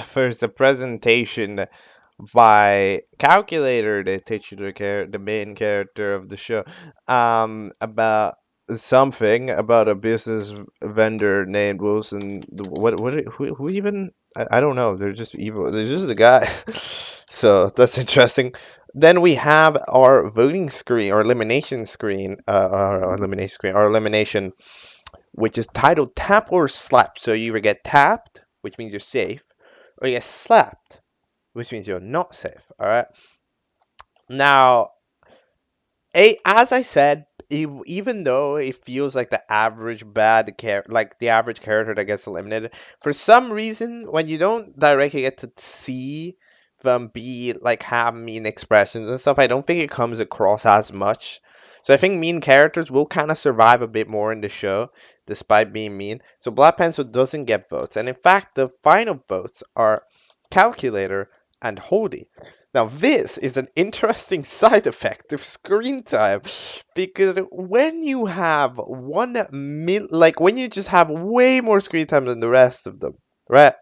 first a presentation by Calculator, the titular the main character of the show, about something about a business vendor named Wilson. Who even? I don't know. They're just evil. They're just the guy. So that's interesting. Then we have our voting screen, our elimination screen, our elimination, which is titled Tap or Slap. So you either get tapped, which means you're safe, or you get slapped, which means you're not safe. All right. Now, as I said, even though it feels like the average like the average character that gets eliminated, for some reason, when you don't directly get to see them have mean expressions and stuff, I don't think it comes across as much. So I think mean characters will kind of survive a bit more in the show, despite being mean. So Black Pencil doesn't get votes, and in fact, the final votes are Calculator and Holdy. Now, this is an interesting side effect of screen time because when you have when you just have way more screen time than the rest of them, right?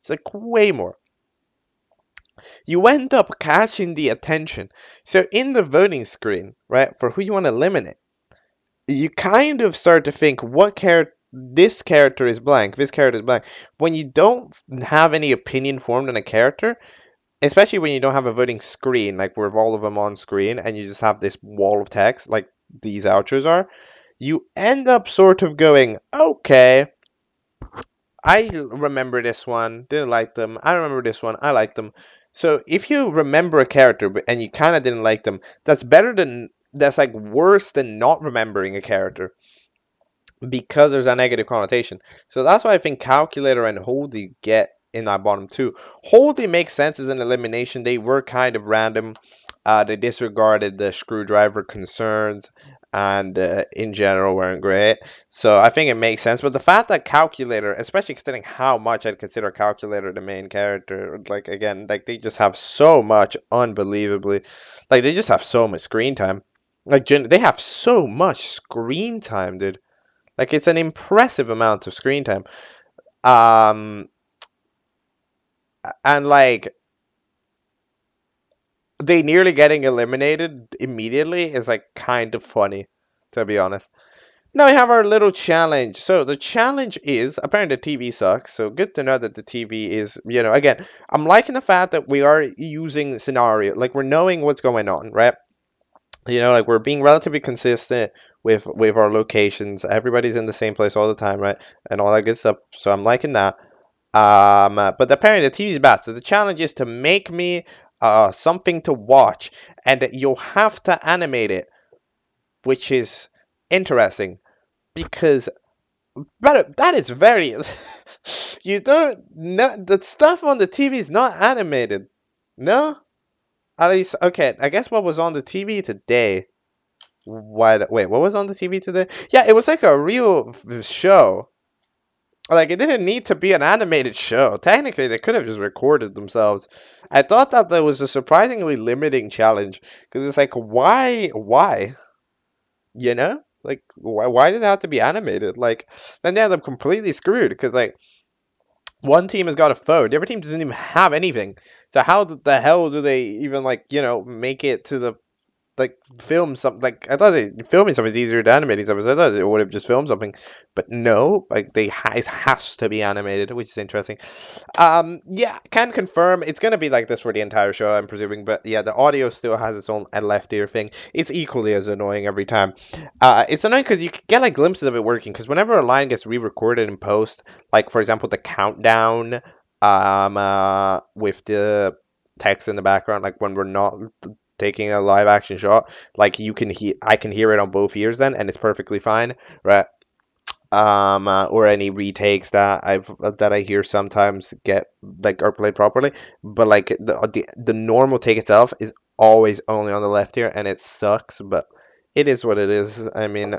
It's like way more. You end up catching the attention. So, in the voting screen, right, for who you want to eliminate, you kind of start to think this character is blank, this character is blank. When you don't have any opinion formed on a character, especially when you don't have a voting screen, like with all of them on screen, and you just have this wall of text, like these outros are, you end up sort of going, okay, I remember this one, didn't like them. I remember this one, I like them. So if you remember a character and you kind of didn't like them, that's like worse than not remembering a character because there's a negative connotation. So that's why I think Calculator and Holdy get in that bottom two. Holding makes sense as an elimination. They were kind of random. They disregarded the screwdriver concerns and in general weren't great. So I think it makes sense. But the fact that Calculator, especially considering how much I'd consider Calculator the main character, like again, like they just have so much unbelievably, like they just have so much screen time. Like they have so much screen time, dude. Like it's an impressive amount of screen time. And like they nearly getting eliminated immediately is like kind of funny, to be honest. Now we have our little challenge. So the challenge is apparently the TV sucks. So good to know that the TV is, again, I'm liking the fact that we are using scenario, like we're knowing what's going on, right? Like we're being relatively consistent with our locations. Everybody's in the same place all the time, right? And all that good stuff. So I'm liking that. But apparently the TV is bad. So the challenge is to make me something to watch, and you'll have to animate it, which is interesting because that is very. You don't know the stuff on the TV is not animated. No, at least okay. I guess what was on the TV today. Wait, what was on the TV today? Yeah, it was like a real show. Like, it didn't need to be an animated show. Technically, they could have just recorded themselves. I thought that there was a surprisingly limiting challenge. Because it's like, why? Why? You know? Like, why did it have to be animated? Like, then they end up completely screwed. Because, like, one team has got a phone. The other team doesn't even have anything. So how the hell do they even, like, make it to the like film something? Like I thought filming something is easier than animating something. So I thought it would have just filmed something, but no, like it has to be animated, which is interesting. Yeah, can confirm it's gonna be like this for the entire show, I'm presuming. But yeah, the audio still has its own left ear thing. It's equally as annoying every time. It's annoying because you can get like glimpses of it working. Because whenever a line gets re-recorded in post, like for example the countdown, with the text in the background, like when we're not taking a live action shot, like I can hear it on both ears then, and it's perfectly fine, right? Or any retakes that I hear sometimes get like are played properly, but like the normal take itself is always only on the left ear, and it sucks, but it is what it is. I mean,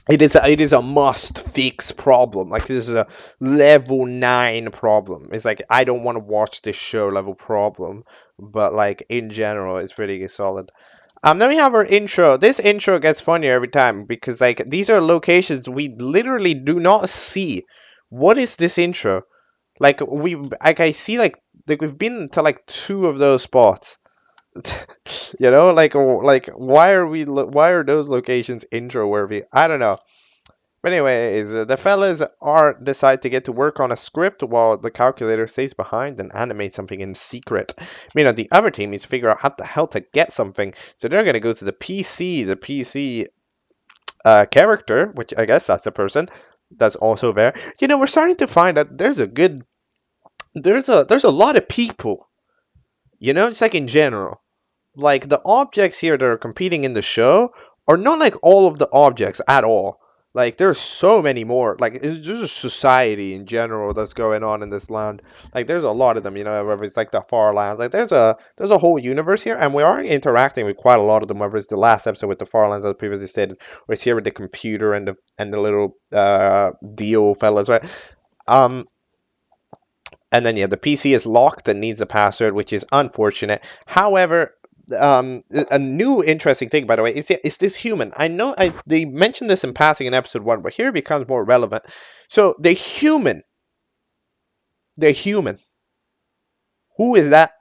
it is a must fix problem. Like this is a level 9 problem. It's like I don't want to watch this show level problem, but like in general, it's pretty solid. Then we have our intro. This intro gets funnier every time because like these are locations we literally do not see. What is this intro? I see like we've been to like 2 of those spots. Like why are those locations intro worthy? I don't know. But anyways, the fellas are decide to get to work on a script while the calculator stays behind and animates something in secret. Meanwhile, the other team needs to figure out how the hell to get something, so they're gonna go to the PC character, which I guess that's a person that's also there. We're starting to find that there's a lot of people. Just like in general, like the objects here that are competing in the show are not like all of the objects at all. Like there's so many more. Like it's just society in general that's going on in this land. Like there's a lot of them, whether it's like the far lands. Like there's a whole universe here, and we are interacting with quite a lot of them. Whether it's the last episode with the far lands, as previously stated, or it's here with the computer and the little Dio fellas, right? Um, and then yeah, the PC is locked and needs a password, which is unfortunate. However, a new interesting thing, by the way, is this human. I know they mentioned this in passing in episode 1, but here it becomes more relevant. So the human, who is that?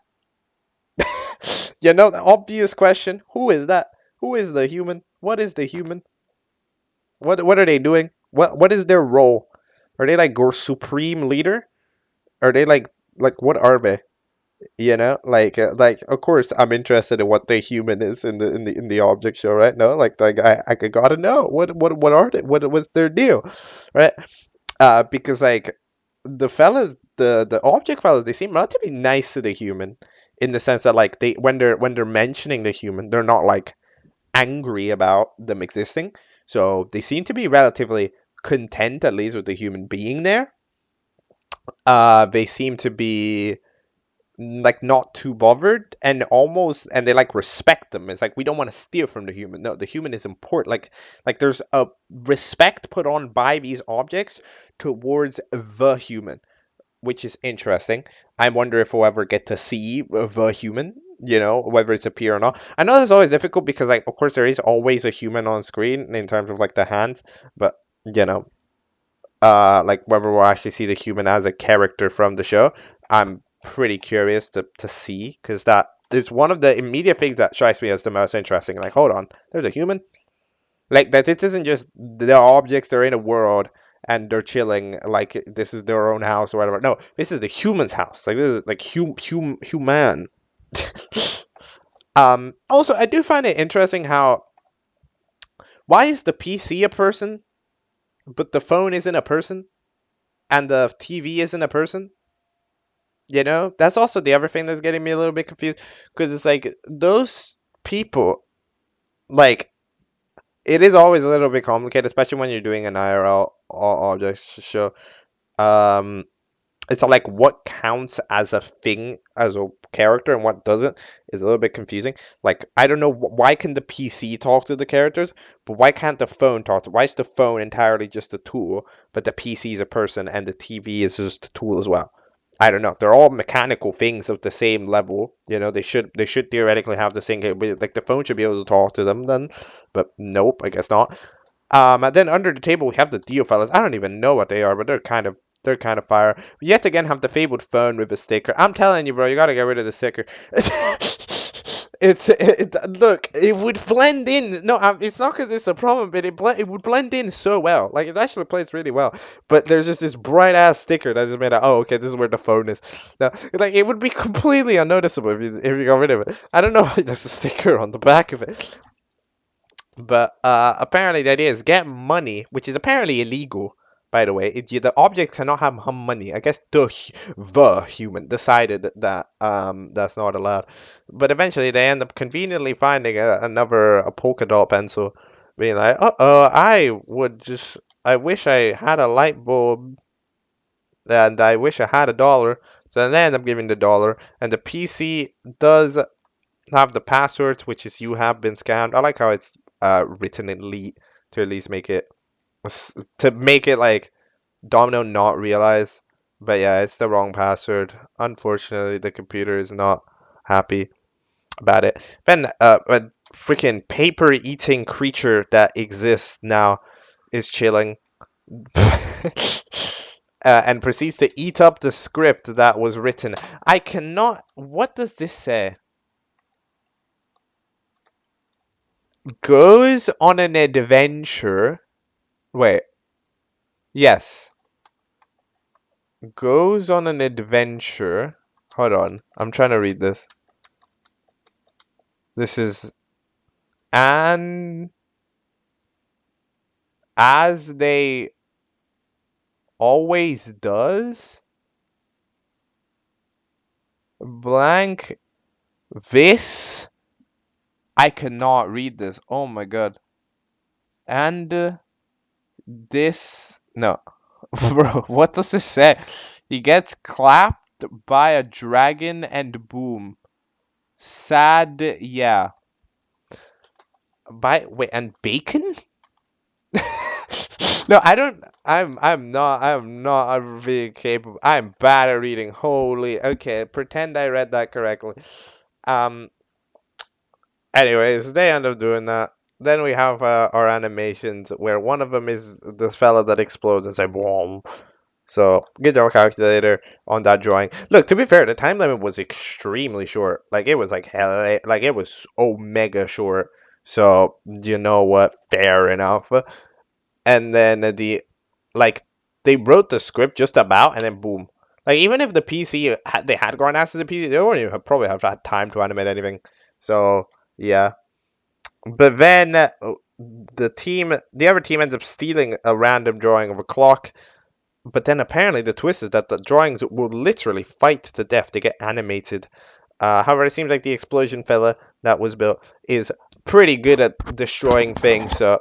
The obvious question: who is that? Who is the human? What is the human? What are they doing? What is their role? Are they like our supreme leader? Are they like what are they? Like of course I'm interested in what the human is in the object show, right? No, like I gotta know what are they, what's their deal, right? Because like the object fellas, they seem relatively nice to the human, in the sense that like they when they're mentioning the human, they're not like angry about them existing. So they seem to be relatively content, at least with the human being there. They seem to be like not too bothered and almost, and they like respect them. It's like, we don't want to steal from the human. No, the human is important. Like there's a respect put on by these objects towards the human, which is interesting. I wonder if we'll ever get to see the human, whether it's appear or not. I know it's always difficult because, like, of course there is always a human on screen in terms of like the hands, but you know like whether we'll actually see the human as a character from the show, I'm pretty curious to see, because that is one of the immediate things that strikes me as the most interesting. Like, hold on, there's a human? Like, that it isn't just the objects, they're in a world and they're chilling, like this is their own house or whatever. No, this is the human's house. Like, this is like human. Also, I do find it interesting how, why is the PC a person, but the phone isn't a person, and the TV isn't a person? That's also the other thing that's getting me a little bit confused, because it's like those people, like, it is always a little bit complicated, especially when you're doing an IRL object show. It's like what counts as a thing, as a character, and what doesn't is a little bit confusing. Like, I don't know, why can the PC talk to the characters, but why can't the phone talk to? Why is the phone entirely just a tool, but the PC is a person and the TV is just a tool as well? I don't know. They're all mechanical things of the same level. They should theoretically have the same capability. Like, the phone should be able to talk to them then, but nope, I guess not. And then under the table we have the Dio fellas. I don't even know what they are, but they're kind of fire. We yet again have the fabled phone with a sticker. I'm telling you, bro, you gotta get rid of the sticker. Look, it would blend in. No, it's not because it's a problem, but it would blend in so well. Like, it actually plays really well. But there's just this bright ass sticker that is made out. Oh, okay, this is where the phone is. Now, like, it would be completely unnoticeable if you got rid of it. I don't know why there's a sticker on the back of it. But apparently the idea is get money, which is apparently illegal, by the way. The object cannot have money. I guess the human decided that that's not allowed. But eventually they end up conveniently finding another polka dot pencil, being like, I wish I had a light bulb, and I wish I had $1. So they end up giving the $1, and the PC does have the passwords, which is, you have been scammed. I like how it's written in leet to at least make it like Domino not realize. But yeah, it's the wrong password. Unfortunately, the computer is not happy about it. Then a freaking paper eating creature that exists now is chilling. And proceeds to eat up the script that was written. I cannot. What does this say? Goes on an adventure. Wait. Yes. Goes on an adventure. Hold on. I'm trying to read this. This is. And as they always does. Blank. This. I cannot read this. Oh my god. And this. No. Bro, what does this say? He gets clapped by a dragon and boom. Sad, yeah. Wait, and bacon? No, I don't. I'm not really capable. I'm bad at reading. Holy. Okay, pretend I read that correctly. Anyways, they end up doing that. Then we have our animations where one of them is this fella that explodes and say boom. So, good job, calculator, on that drawing. Look, to be fair, the time limit was extremely short. Like, it was like hell, like it was mega short. So, you know what? Fair enough. And then they wrote the script just about, and then boom. Like, even if the PC they had gone after the PC, they wouldn't even probably have had time to animate anything. So, yeah. But then the other team ends up stealing a random drawing of a clock. But then apparently the twist is that the drawings will literally fight to death. They get animated. However, it seems like the explosion fella that was built is pretty good at destroying things. So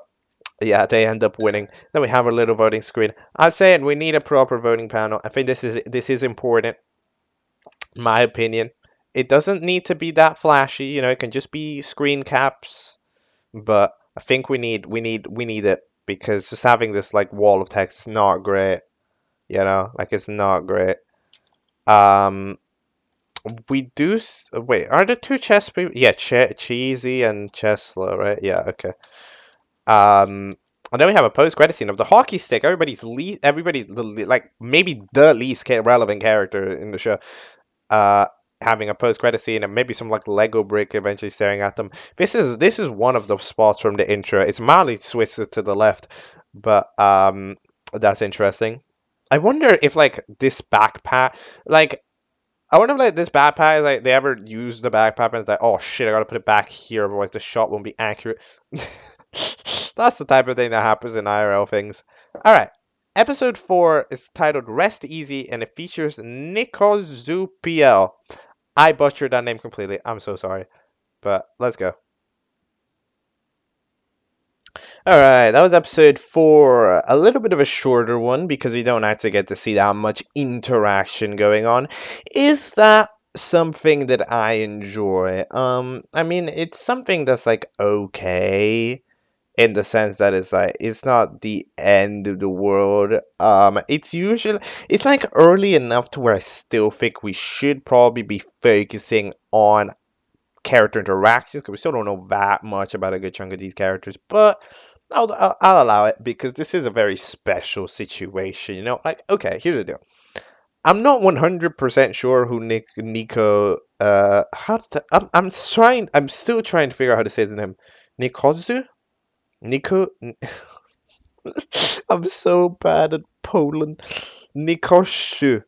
Yeah, they end up winning. Then we have our little voting screen. I'm saying we need a proper voting panel. I think this is important, in my opinion. It doesn't need to be that flashy, you know, it can just be screen caps, but I think we need it because just having this like wall of text is not great, you know, like it's not great. Um we do wait, are the two chess people? Yeah, Cheesy and Chesla, right? Yeah, okay. And then we have a post-credit scene of the hockey stick. Like maybe the least relevant character in the show, uh, having a post-credit scene and maybe some like Lego brick eventually staring at them. This is one of the spots from the intro. It's mildly twisted to the left, but that's interesting. I wonder if like this backpack, like I wonder if like this backpack, like they ever use the backpack and it's like, oh shit, I gotta put it back here, otherwise the shot won't be accurate. That's the type of thing that happens in IRL things. All right, episode 4 is titled "Rest Easy" and it features NikoszuPL. I butchered that name completely. I'm so sorry, but let's go. All right, that was episode 4. A little bit of a shorter one because we don't actually get to see that much interaction going on. Is that something that I enjoy? I mean, it's something that's like okay in the sense that it's like it's not the end of the world. It's like early enough to where I still think we should probably be focusing on character interactions because we still don't know that much about a good chunk of these characters, but I'll allow it because this is a very special situation. You know, like okay, here's the deal. I'm not 100% sure who Nico. I'm still trying to figure out how to say the name. Nikozu. Nico. I'm so bad at Poland. Nikoszu.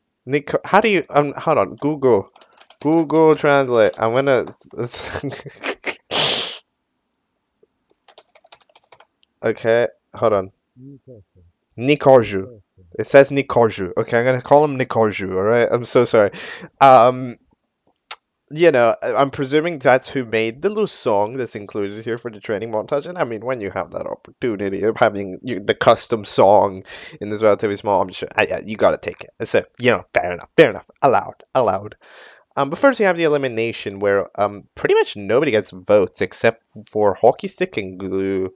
How do you? Hold on. Google Translate. I'm gonna. Okay, hold on. Nikozhu. It says Nikozhu. Okay, I'm gonna call him Nikozhu. All right. I'm so sorry. Um, I'm presuming that's who made the little song that's included here for the training montage. And I mean, when you have that opportunity of having the custom song in this relatively small object, you gotta take it. So, fair enough. Allowed. But first we have the elimination where pretty much nobody gets votes except for Hockey Stick and Glue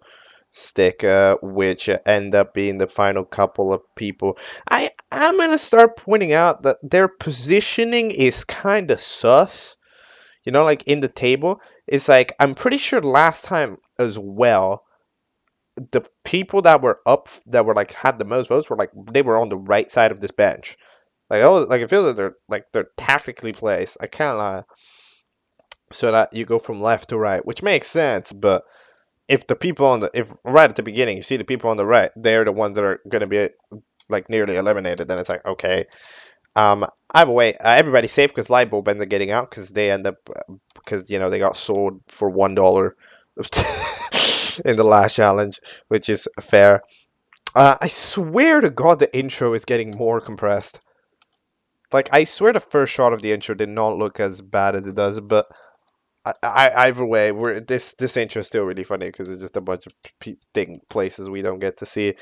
Stick, which end up being the final couple of people. I'm gonna start pointing out that their positioning is kind of sus. You know, like in the table, it's like I'm pretty sure last time as well, the people that were up that were like had the most votes were like they were on the right side of this bench. Like oh, like it feels like they're tactically placed. I can't lie. So that you go from left to right, which makes sense. But if the people if right at the beginning you see the people on the right, they're the ones that are gonna be like nearly eliminated, then it's like okay. Either way, everybody's safe because light bulb ends up getting out because they end up because they got sold for $1 in the last challenge, which is fair. I swear to God, the intro is getting more compressed. Like I swear, the first shot of the intro did not look as bad as it does, but either way, this intro is still really funny because it's just a bunch of places we don't get to see.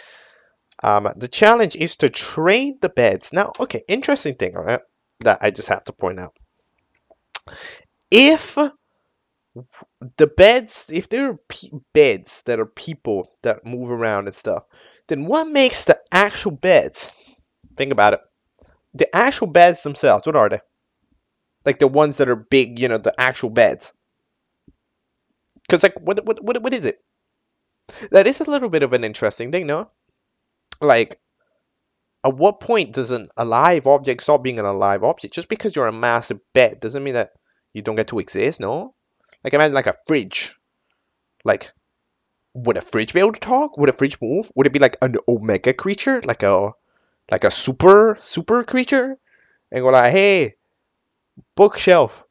The challenge is to trade the beds. Now, okay, interesting thing, all right, that I just have to point out. If the beds, if there are beds that are people that move around and stuff, then what makes the actual beds? Think about it. The actual beds themselves, what are they? Like the ones that are big, the actual beds. Because like, what is it? That is a little bit of an interesting thing, no? Like, at what point does a live object stop being an alive object? Just because you're a massive bed doesn't mean that you don't get to exist, no? Like imagine like a fridge. Like, would a fridge be able to talk? Would a fridge move? Would it be like an omega creature? Like a super creature? And go like, hey, bookshelf,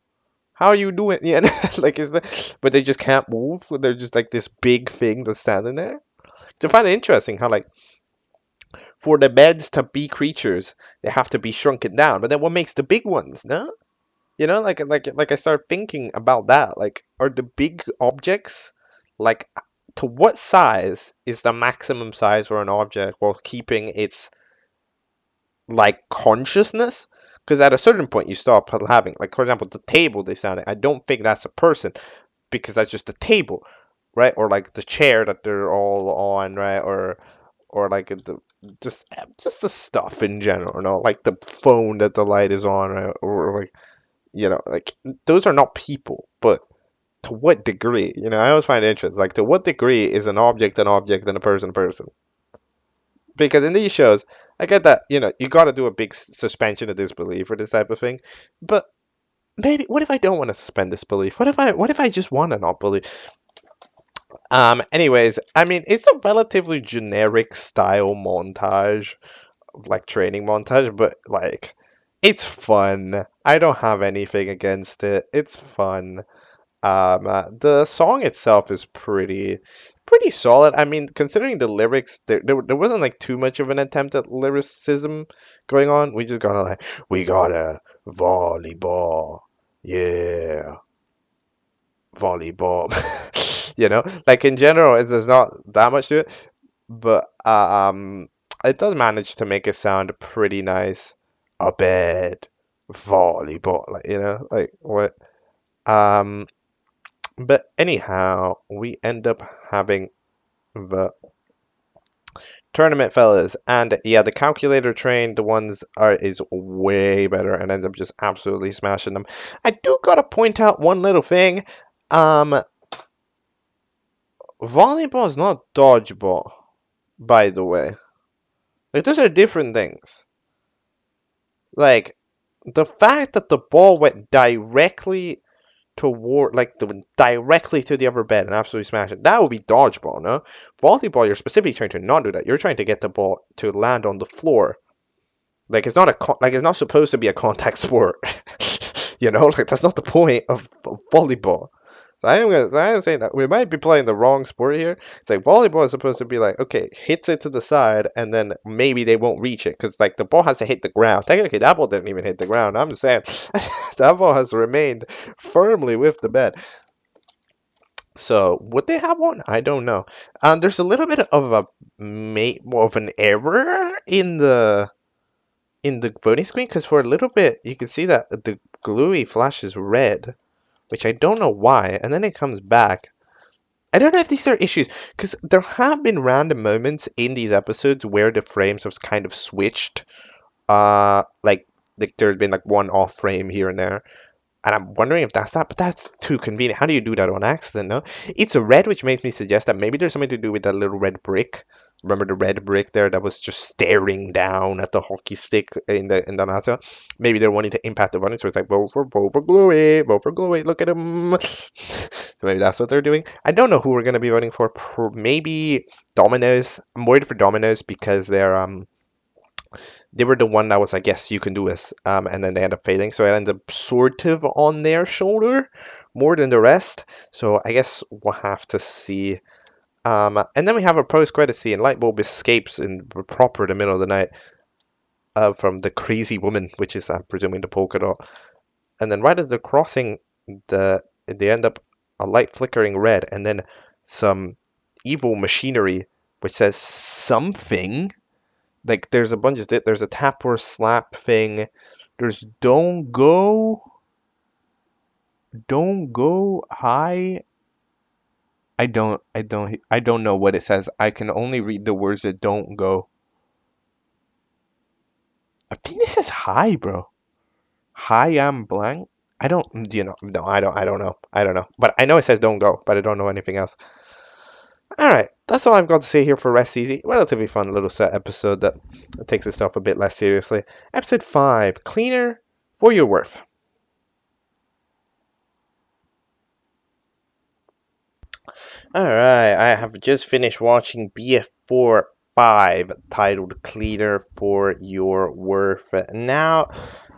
how are you doing? Yeah, like is that but they just can't move, so they're just like this big thing that's standing there. I find it interesting how like for the beds to be creatures, they have to be shrunken down. But then what makes the big ones, no? Like I start thinking about that. Like, are the big objects like to what size is the maximum size for an object while keeping its like consciousness? Because at a certain point you stop having, like, for example, the table they stand at. I don't think that's a person because that's just a table, right? Or like the chair that they're all on, right? Or like just the stuff in general, you know, like the phone that the light is on, right? Or like, you know, like those are not people, but to what degree? You know, I always find it interesting. Like, to what degree is an object, and a person a person? Because in these shows, I get that, you know, you got to do a big suspension of disbelief for this type of thing, but maybe what if I don't want to suspend disbelief? What if I just want to not believe? Anyways, I mean, it's a relatively generic style montage, like training montage, but like it's fun. I don't have anything against it. It's fun. The song itself is pretty solid. I mean, considering the lyrics, there wasn't like too much of an attempt at lyricism going on. We just gotta like, we got a volleyball, yeah, volleyball. You know, like in general, there's not that much to it, but it does manage to make it sound pretty nice. A bed, volleyball, like, you know, like what? Um, but anyhow, we end up having the tournament, fellas, and yeah, the calculator train, the ones are is way better and ends up just absolutely smashing them. I do gotta point out one little thing. Um, volleyball is not dodgeball, by the way. Like, those are different things. Like, the fact that the ball went directly toward, like, directly to the other bed and absolutely smash it, that would be dodgeball, no? Volleyball, you're specifically trying to not do that. You're trying to get the ball to land on the floor. Like, it's not like, it's not supposed to be a contact sport. You know, like, that's not the point of volleyball. So I am saying that we might be playing the wrong sport here. It's like volleyball is supposed to be like, okay, hits it to the side, and then maybe they won't reach it because like the ball has to hit the ground. Technically, that ball didn't even hit the ground. I'm just saying that ball has remained firmly with the bed. So would they have one? I don't know. There's a little bit of an error in the voting screen because for a little bit you can see that the gluey flashes red, which I don't know why, and then it comes back. I don't know if these are issues, because there have been random moments in these episodes where the frames have kind of switched. Like there's been like one off frame here and there. And I'm wondering if that's that, but that's too convenient. How do you do that on accident, no? It's a red, which makes me suggest that maybe there's something to do with that little red brick. Remember the red brick there that was just staring down at the hockey stick in the NASA? Maybe they're wanting to impact the running, so it's like vote for Gluey, vote for Gluey, look at him. So maybe that's what they're doing. I don't know who we're gonna be voting for. Maybe Domino's. I'm worried for Domino's because they were the one that was, I guess you can do this, and then they end up failing, so it ends up sort of on their shoulder more than the rest. So I guess we'll have to see. And then we have a post-credit scene. Lightbulb escapes in proper the middle of the night from the crazy woman, which is, I'm presuming, the polka dot. And then right as they're crossing, they end up a light flickering red, and then some evil machinery which says something. Like, there's a bunch of there's a tap or slap thing. There's don't go high. I don't know what it says. I can only read the words that don't go. I think this is high, bro. High am blank. I don't, no, I don't know. I don't know. But I know it says don't go, but I don't know anything else. Alright, that's all I've got to say here for Rest Easy. Relatively fun little set episode that takes itself a bit less seriously. Episode 5, Cleaner for Your Worth. Alright, I have just finished watching BF4 5, titled Cleaner for Your Worth. Now,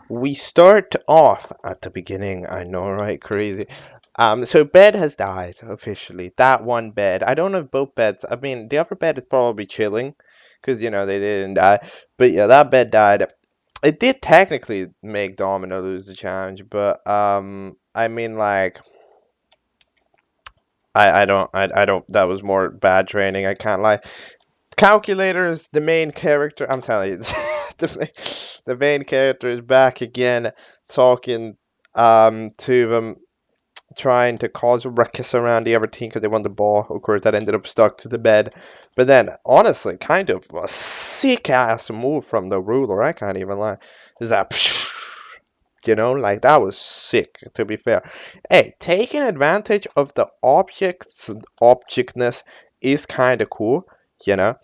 we start off at the beginning. I know, right? Crazy. So bed has died officially. That one bed. I don't know if both beds. I mean, the other bed is probably chilling, because they didn't die. But yeah, that bed died. It did technically make Domino lose the challenge, but I mean, like, I don't, that was more bad training, I can't lie. Calculator is the main character, I'm telling you, the main character is back again, talking to them, trying to cause a ruckus around the other team because they won the ball. Of course, that ended up stuck to the bed. But then, honestly, kind of a sick-ass move from the ruler, I can't even lie. Is that, you know, like, that was sick, to be fair. Hey, taking advantage of the objectness is kind of cool, you know,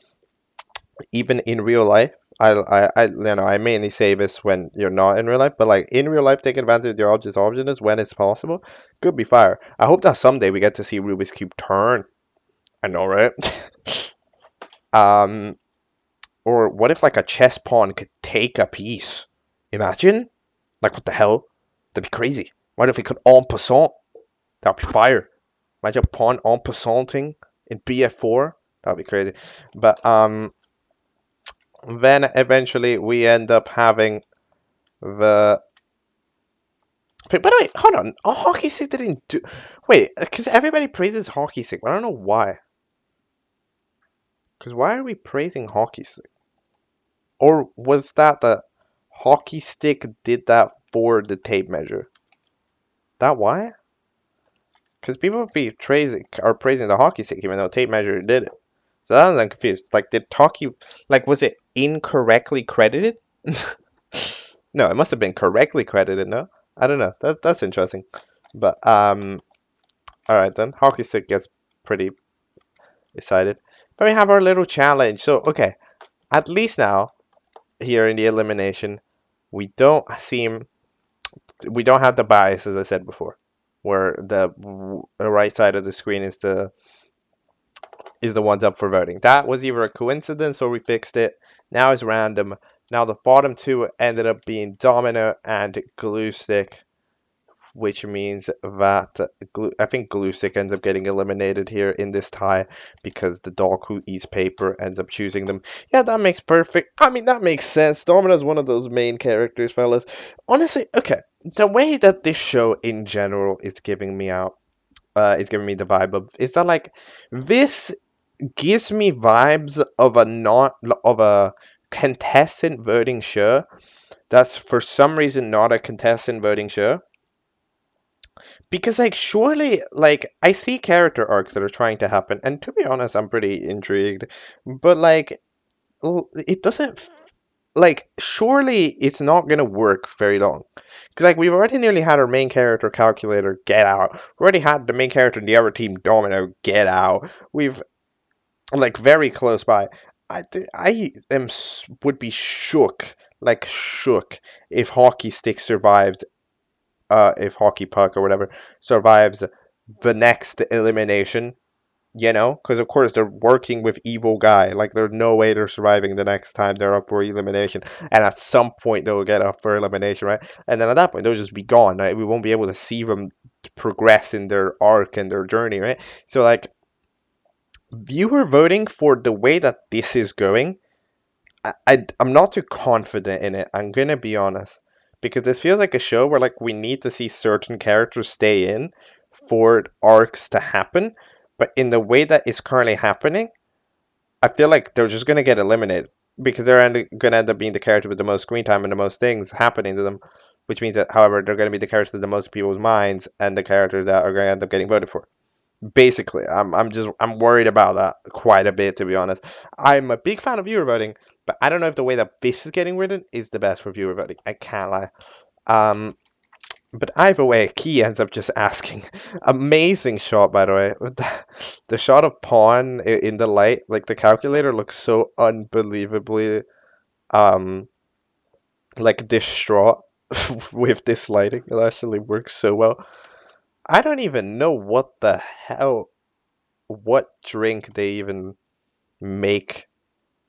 even in real life. I mainly say this when you're not in real life, but like in real life, taking advantage of your objectness when it's possible could be fire. I hope that someday we get to see Rubik's Cube turn. I know, right? um, or what if like a chess pawn could take a piece? Imagine, like what the hell? That'd be crazy. What if it could en passant? That'd be fire. Imagine a pawn en passanting in BF4. That'd be crazy. But then eventually we end up having the. By the way, hold on. Oh, hockey stick didn't do. Wait, because everybody praises hockey stick. I don't know why. Because why are we praising hockey stick? Or was that the hockey stick did that for the tape measure? That why? Because people are praising the hockey stick even though tape measure did it. So I was confused. Like, did hockey, like, was it incorrectly credited? No, it must have been correctly credited. No, I don't know. That's interesting. But all right then. Hockey stick gets pretty excited. But we have our little challenge. So okay, at least now here in the elimination, we don't have the bias as I said before, where the right side of the screen is the ones up for voting. That was either a coincidence or we fixed it. Now it's random. Now the bottom two ended up being Domino and Glue Stick, which means that I think Glue Stick ends up getting eliminated here in this tie because the dog who eats paper ends up choosing them. Yeah, that makes perfect. I mean, that makes sense. Domino's one of those main characters, fellas. Honestly, okay, the way that this show in general is giving me is giving me the vibe of, is that like this gives me vibes of a contestant voting show that's for some reason not a contestant voting show. Because like surely like I see character arcs that are trying to happen, and to be honest, I'm pretty intrigued. But like it doesn't like surely it's not gonna work very long. Because like we've already nearly had our main character calculator get out. We already had the main character in the other team Domino get out. We've like very close by. Would be shook, like shook, if Hockey Stick survived, if Hockey Puck or whatever survives the next elimination, you know, because of course they're working with Evil Guy. Like there's no way they're surviving the next time they're up for elimination, and at some point they'll get up for elimination, right? And then at that point they'll just be gone. Right? We won't be able to see them progress in their arc and their journey, right? So like viewer voting for the way that this is going, I'm not too confident in it. I'm gonna be honest, because this feels like a show where like we need to see certain characters stay in for arcs to happen, but in the way that it's currently happening, I feel like they're just gonna get eliminated because they're gonna end up being the character with the most screen time and the most things happening to them, which means that, however, they're gonna be the characters with the most people's minds and the characters that are gonna end up getting voted for. Basically, I'm worried about that quite a bit, to be honest. I'm a big fan of viewer voting, but I don't know if the way that this is getting written is the best for viewer voting. I can't lie. But either way, Key ends up just asking. Amazing shot, by the way. The shot of Pawn in the light, like the calculator looks so unbelievably like distraught with this lighting. It actually works so well. I don't even know what the hell, what drink they even make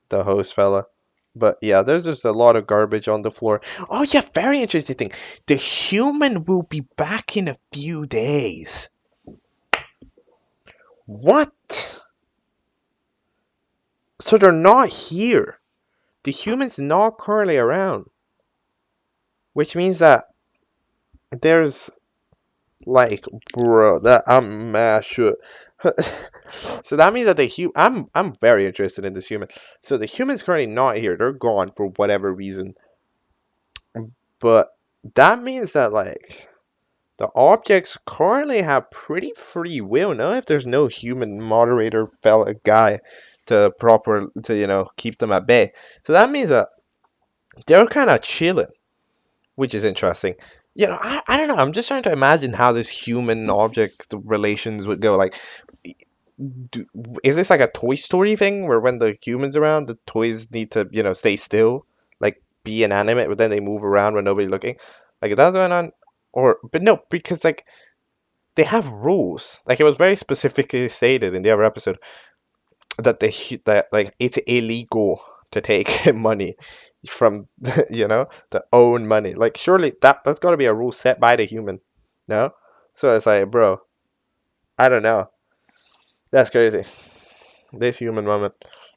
the host fella. But yeah, there's just a lot of garbage on the floor. Oh yeah, very interesting thing. The human will be back in a few days. What? So they're not here. The human's not currently around. Which means that there's like, bro, that I'm mad sure. So that means that I'm very interested in this human. So the human's currently not here. They're gone for whatever reason. But that means that like the objects currently have pretty free will, no? If there's no human moderator fella guy to keep them at bay. So that means that they're kind of chilling, which is interesting. I don't know. I'm just trying to imagine how this human object relations would go. Like, do, is this like a Toy Story thing where when the humans around, the toys need to stay still, like be inanimate, but then they move around when nobody's looking? Like, is that going on? But no, because like they have rules. Like it was very specifically stated in the other episode that that like it's illegal to take money from to own money. Like surely that's got to be a rule set by the human, no? So it's like, bro, I don't know. That's crazy. This human moment.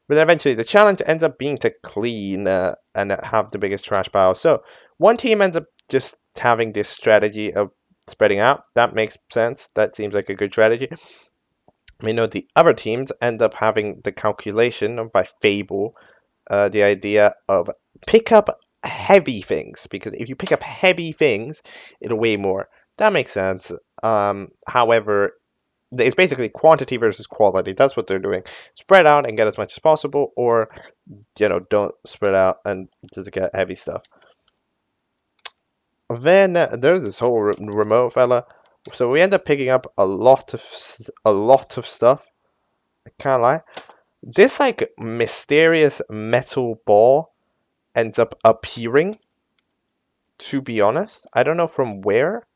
But then eventually the challenge ends up being to clean and have the biggest trash pile. So one team ends up just having this strategy of spreading out. That makes sense. That seems like a good strategy. We know the other teams end up having the calculation by Fable, the idea of pick up heavy things, because if you pick up heavy things, it'll weigh more. That makes sense. However, it's basically quantity versus quality. That's what they're doing. Spread out and get as much as possible, or don't spread out and just get heavy stuff. Then there's this whole remote fella. So we end up picking up a lot of stuff. I can't lie. This like mysterious metal ball ends up appearing. To be honest, I don't know from where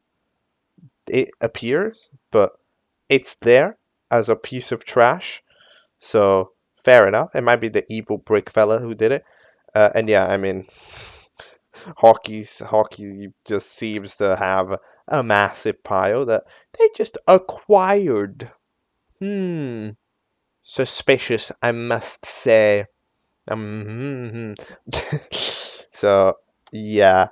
it appears, but it's there as a piece of trash. So fair enough. It might be the evil brick fella who did it. And yeah, I mean, hockey just seems to have a massive pile that they just acquired. Suspicious, I must say. So yeah,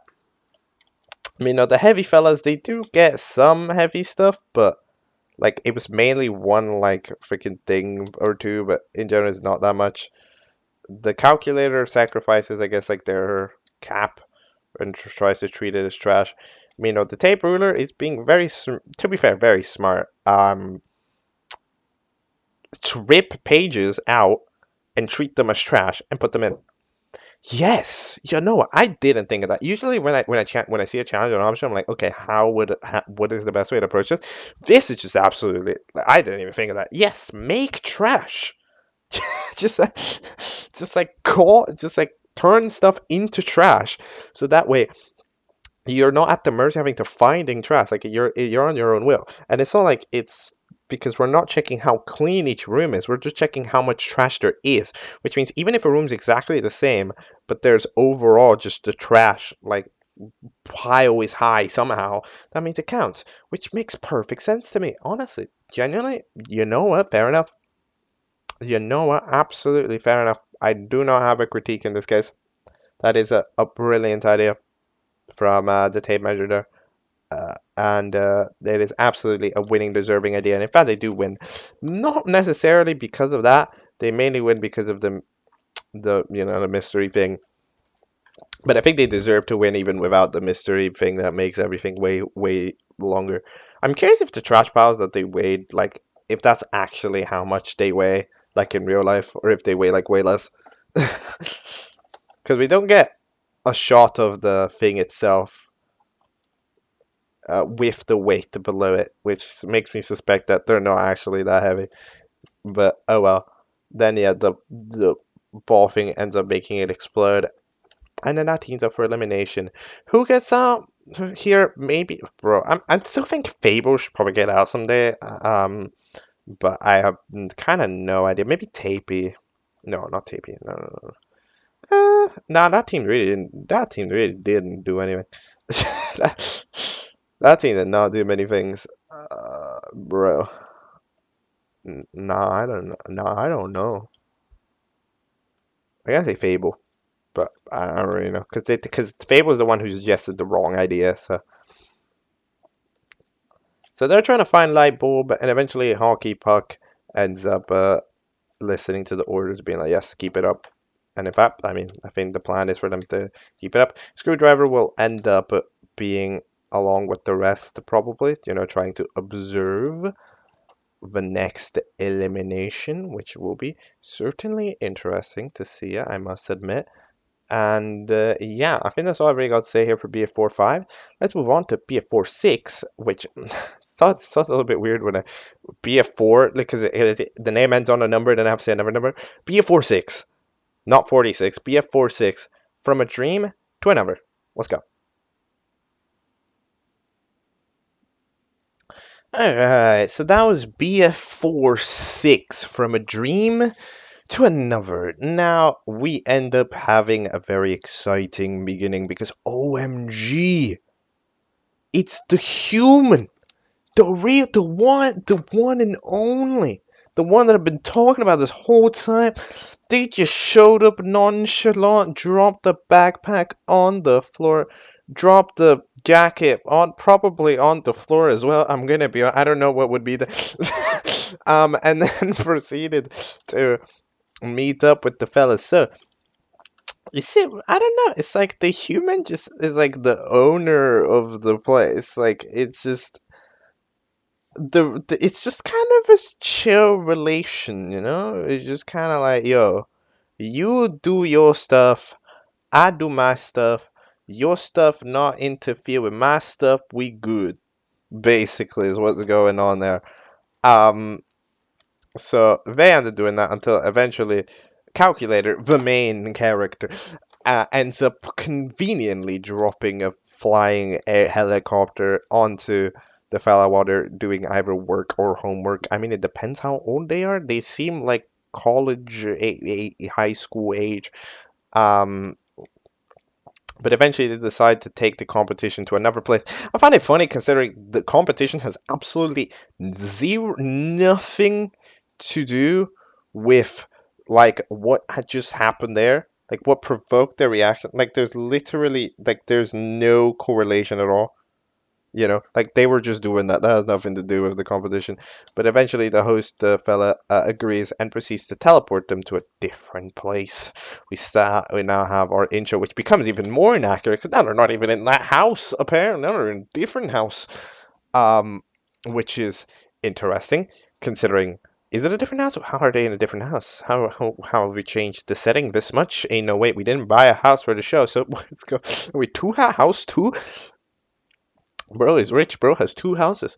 I mean, the heavy fellas, they do get some heavy stuff, but like it was mainly one like freaking thing or two, but in general, it's not that much. The calculator sacrifices, I guess, like their cap and tries to treat it as trash. I mean, the tape ruler is being to be fair, very smart. To rip pages out and treat them as trash and put them in. Yes, what? I didn't think of that. Usually, when I see a challenge or an option, I'm like, okay, what is the best way to approach this? This is just absolutely. I didn't even think of that. Yes, make trash. just like turn stuff into trash, so that way you're not at the mercy having to finding trash. Like you're on your own will, and it's not like it's because we're not checking how clean each room is. We're just checking how much trash there is, which means even if a room's exactly the same, but there's overall just the trash like pile is high somehow, that means it counts, which makes perfect sense to me. Honestly, genuinely, you know what? Fair enough. You know what? Absolutely fair enough. I do not have a critique in this case. That is a brilliant idea from the tape measure there. And it is absolutely a winning, deserving idea. And in fact, they do win. Not necessarily because of that. They mainly win because of the mystery thing. But I think they deserve to win even without the mystery thing that makes everything way, way longer. I'm curious if the trash piles that they weighed, like, if that's actually how much they weigh, like in real life, or if they weigh like way less. Because we don't get a shot of the thing itself with the weight below it, which makes me suspect that they're not actually that heavy. But oh well. Then yeah, the ball thing ends up making it explode, and then that team's up for elimination. Who gets out here? Maybe, bro. I still think Fable should probably get out someday. But I have kind of no idea. Maybe Tapey. No, not Tapey. No. Nah, that team really didn't. That team really didn't do anything. that team did not do many things, bro. Nah, I don't know. Nah, I don't know. I gotta say Fable, but I don't really know because Fable is the one who suggested the wrong idea. So they're trying to find light bulb, and eventually hockey puck ends up listening to the orders, being like, yes, keep it up. And in fact, I mean, I think the plan is for them to keep it up. Screwdriver will end up being along with the rest, probably, trying to observe the next elimination, which will be certainly interesting to see, I must admit. And yeah, I think that's all I've really got to say here for BF4-5. Let's move on to BF4-6, which it's a little bit weird when I BF4, because the name ends on a number, then I have to say another number. BF4-6, not 46, BF4-6, from a dream to another. Let's go. Alright, so that was BF4-6, from a dream to another. Now, we end up having a very exciting beginning because OMG, it's the human, the real, the one and only, the one that I've been talking about this whole time. They just showed up nonchalant, dropped the backpack on the floor, dropped the jacket probably on the floor as well. I'm gonna be, I don't know what would be the, and then proceeded to meet up with the fellas. So, you see, I don't know. It's like the human just is like the owner of the place. Like, it's just it's just kind of a chill relation, It's just kind of like, yo, you do your stuff, I do my stuff. Your stuff not interfere with my stuff. We good. Basically, is what's going on there. Um, so they end up doing that until eventually, Calculator, the main character, ends up conveniently dropping a flying helicopter onto the fella while they're doing either work or homework. I mean, it depends how old they are. They seem like college, high school age. Um, but eventually they decide to take the competition to another place. I find it funny considering the competition has absolutely nothing to do with like what had just happened there, like what provoked their reaction. Like there's literally like there's no correlation at all. Like they were just doing that. That has nothing to do with the competition. But eventually, the host fella agrees and proceeds to teleport them to a different place. We now have our intro, which becomes even more inaccurate because now they're not even in that house. Apparently, now they're in a different house, um, which is interesting considering. Is it a different house? How are they in a different house? How have we changed the setting this much? Ain't no wait, we didn't buy a house for the show, so let's go. Are we house two? Bro is rich. Bro has two houses.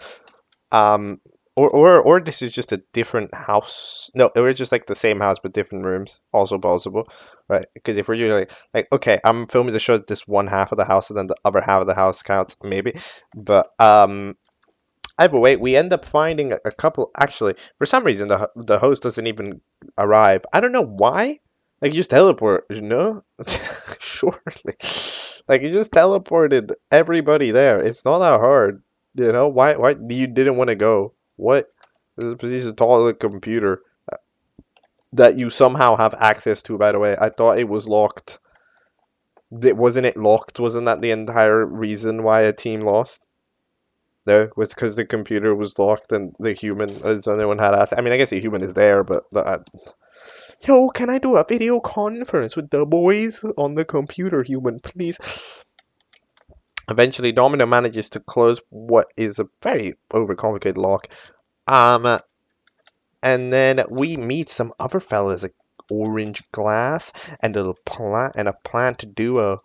Um, or this is just a different house. No, we're just like the same house but different rooms. Also possible, right? Because if we're usually like, okay, I'm filming to show this one half of the house and then the other half of the house counts, maybe. But either way, we end up finding a couple. Actually, for some reason, the host doesn't even arrive. I don't know why. Like, you just teleport, Surely. Like, you just teleported everybody there. It's not that hard, Why you didn't want to go? What? This is a piece of toilet computer that you somehow have access to, by the way. I thought it was locked. Wasn't it locked? Wasn't that the entire reason why a team lost? No, it was because the computer was locked and the human, as anyone had access. I mean, I guess the human is there, but yo, can I do a video conference with the boys on the computer, human, please? Eventually, Domino manages to close what is a very overcomplicated lock. And then we meet some other fellas, like Orange Glass and a plant duo.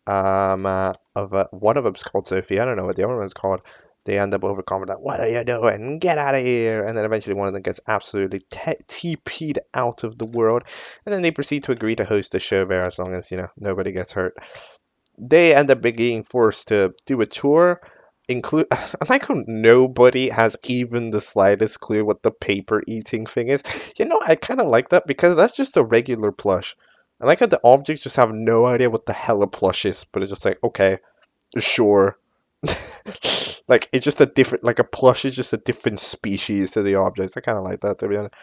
One of them's called Sophie. I don't know what the other one's called. They end up overcoming that. What are you doing? Get out of here! And then eventually one of them gets absolutely TP'd out of the world. And then they proceed to agree to host the show there as long as, nobody gets hurt. They end up being forced to do a tour. I like how nobody has even the slightest clue what the paper eating thing is. I kind of like that because that's just a regular plush. I like how the objects just have no idea what the hell a plush is, but it's just like, okay, sure. Like, it's just a different, like a plush is just a different species to the objects. I kind of like that, to be honest.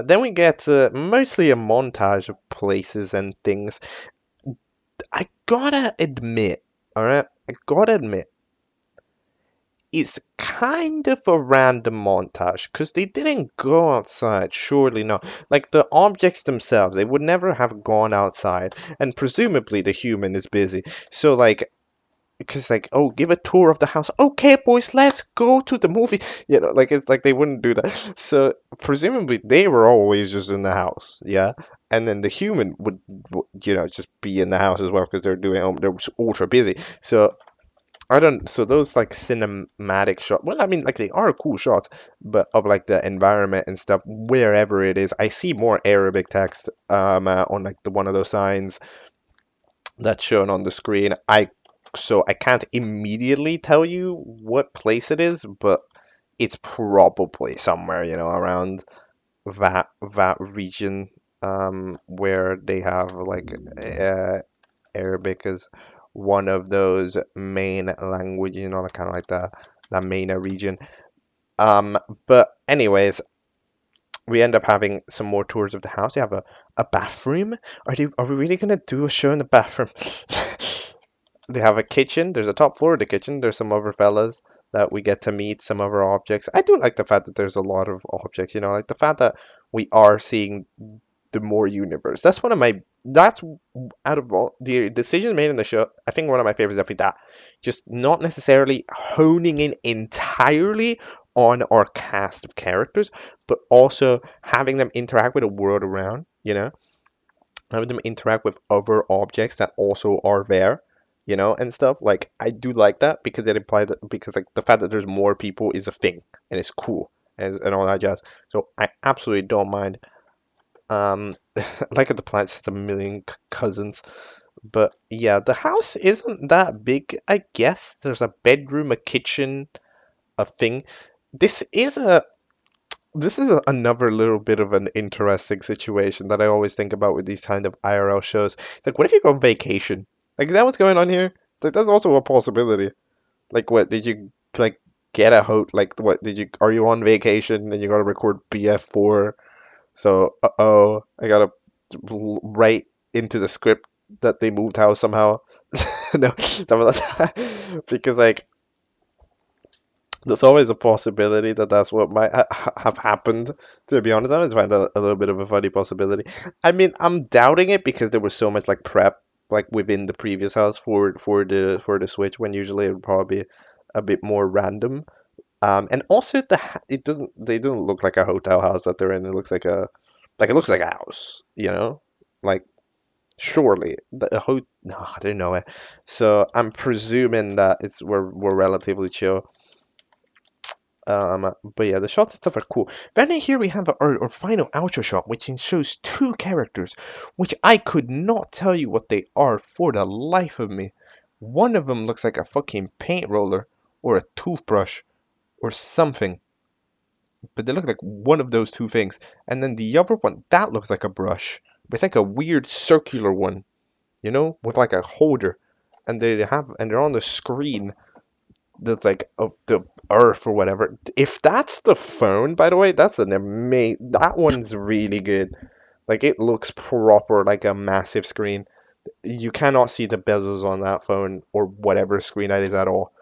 Then we get mostly a montage of places and things. I gotta admit, alright? I gotta admit, is kind of a random montage because they didn't go outside. Surely not. Like the objects themselves, they would never have gone outside, and presumably the human is busy. So like, because like, oh, give a tour of the house. Okay, boys, let's go to the movie. Like it's like they wouldn't do that. So presumably they were always just in the house, yeah. And then the human would, just be in the house as well because they're ultra busy. So I don't. So those like cinematic shots. Well, I mean, like they are cool shots, but of like the environment and stuff wherever it is. I see more Arabic text on like the one of those signs that's shown on the screen. I can't immediately tell you what place it is, but it's probably somewhere around that region where they have like Arabic as one of those main languages, like, kind of like the MENA region. But anyways, we end up having some more tours of the house. You have a bathroom. Are we really gonna do a show in the bathroom? They have a kitchen. There's a top floor of the kitchen. There's some other fellas that we get to meet, some other objects. I do like the fact that there's a lot of objects, like the fact that we are seeing the more universe. That's out of all the decisions made in the show, I think one of my favorites is definitely that. Just not necessarily honing in entirely on our cast of characters, but also having them interact with the world around, having them interact with other objects that also are there, and stuff. Like I do like that because it implies that because like the fact that there's more people is a thing and it's cool and all that jazz. So I absolutely don't mind. Like at the plants, it's a million cousins. But yeah, the house isn't that big, I guess. There's a bedroom, a kitchen, a thing. This is another little bit of an interesting situation that I always think about with these kind of IRL shows. Like, what if you go on vacation? Like, is that what's going on here? Like, that's also a possibility. Like, what did you like get a host? Like, what did you? Are you on vacation and you got to record BF4? So, I gotta write into the script that they moved house somehow. No, because like there's always a possibility that that's what might have happened. To be honest, I just find that a little bit of a funny possibility. I mean, I'm doubting it because there was so much like prep like within the previous house for the Switch when usually it would probably be a bit more random. And also they don't look like a hotel house that they're in. It looks it looks like a house, like surely no, I don't know it. So I'm presuming that we're relatively chill. But yeah, the shots and stuff are cool. Then here we have our final outro shot, which shows two characters, which I could not tell you what they are for the life of me. One of them looks like a fucking paint roller or a toothbrush or something, but they look like one of those two things. And then the other one, that looks like a brush, but it's like a weird circular one, with like a holder, and they're on the screen that's like of the earth or whatever. If that's the phone, by the way, that's an amazing. That one's really good. Like it looks proper, like a massive screen. You cannot see the bezels on that phone or whatever screen that is at all.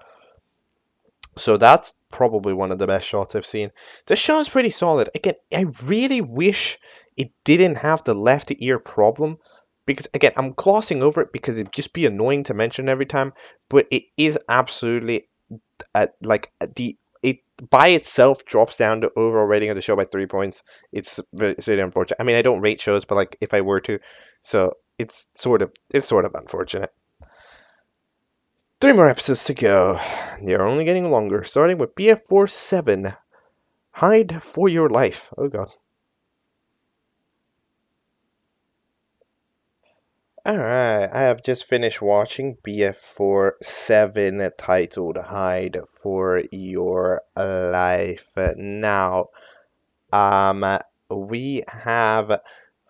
So that's probably one of the best shots I've seen. The shot's pretty solid. Again, I really wish it didn't have the left ear problem. Because again, I'm glossing over it because it'd just be annoying to mention every time. But it is absolutely it by itself drops down the overall rating of the show by 3 points. It's really unfortunate. I mean, I don't rate shows, but like if I were to, so it's sort of unfortunate. 3 more episodes to go. They're only getting longer, starting with BF47. Hide for your life. Oh god. Alright, I have just finished watching BF47 titled Hide for Your Life. Now, we have,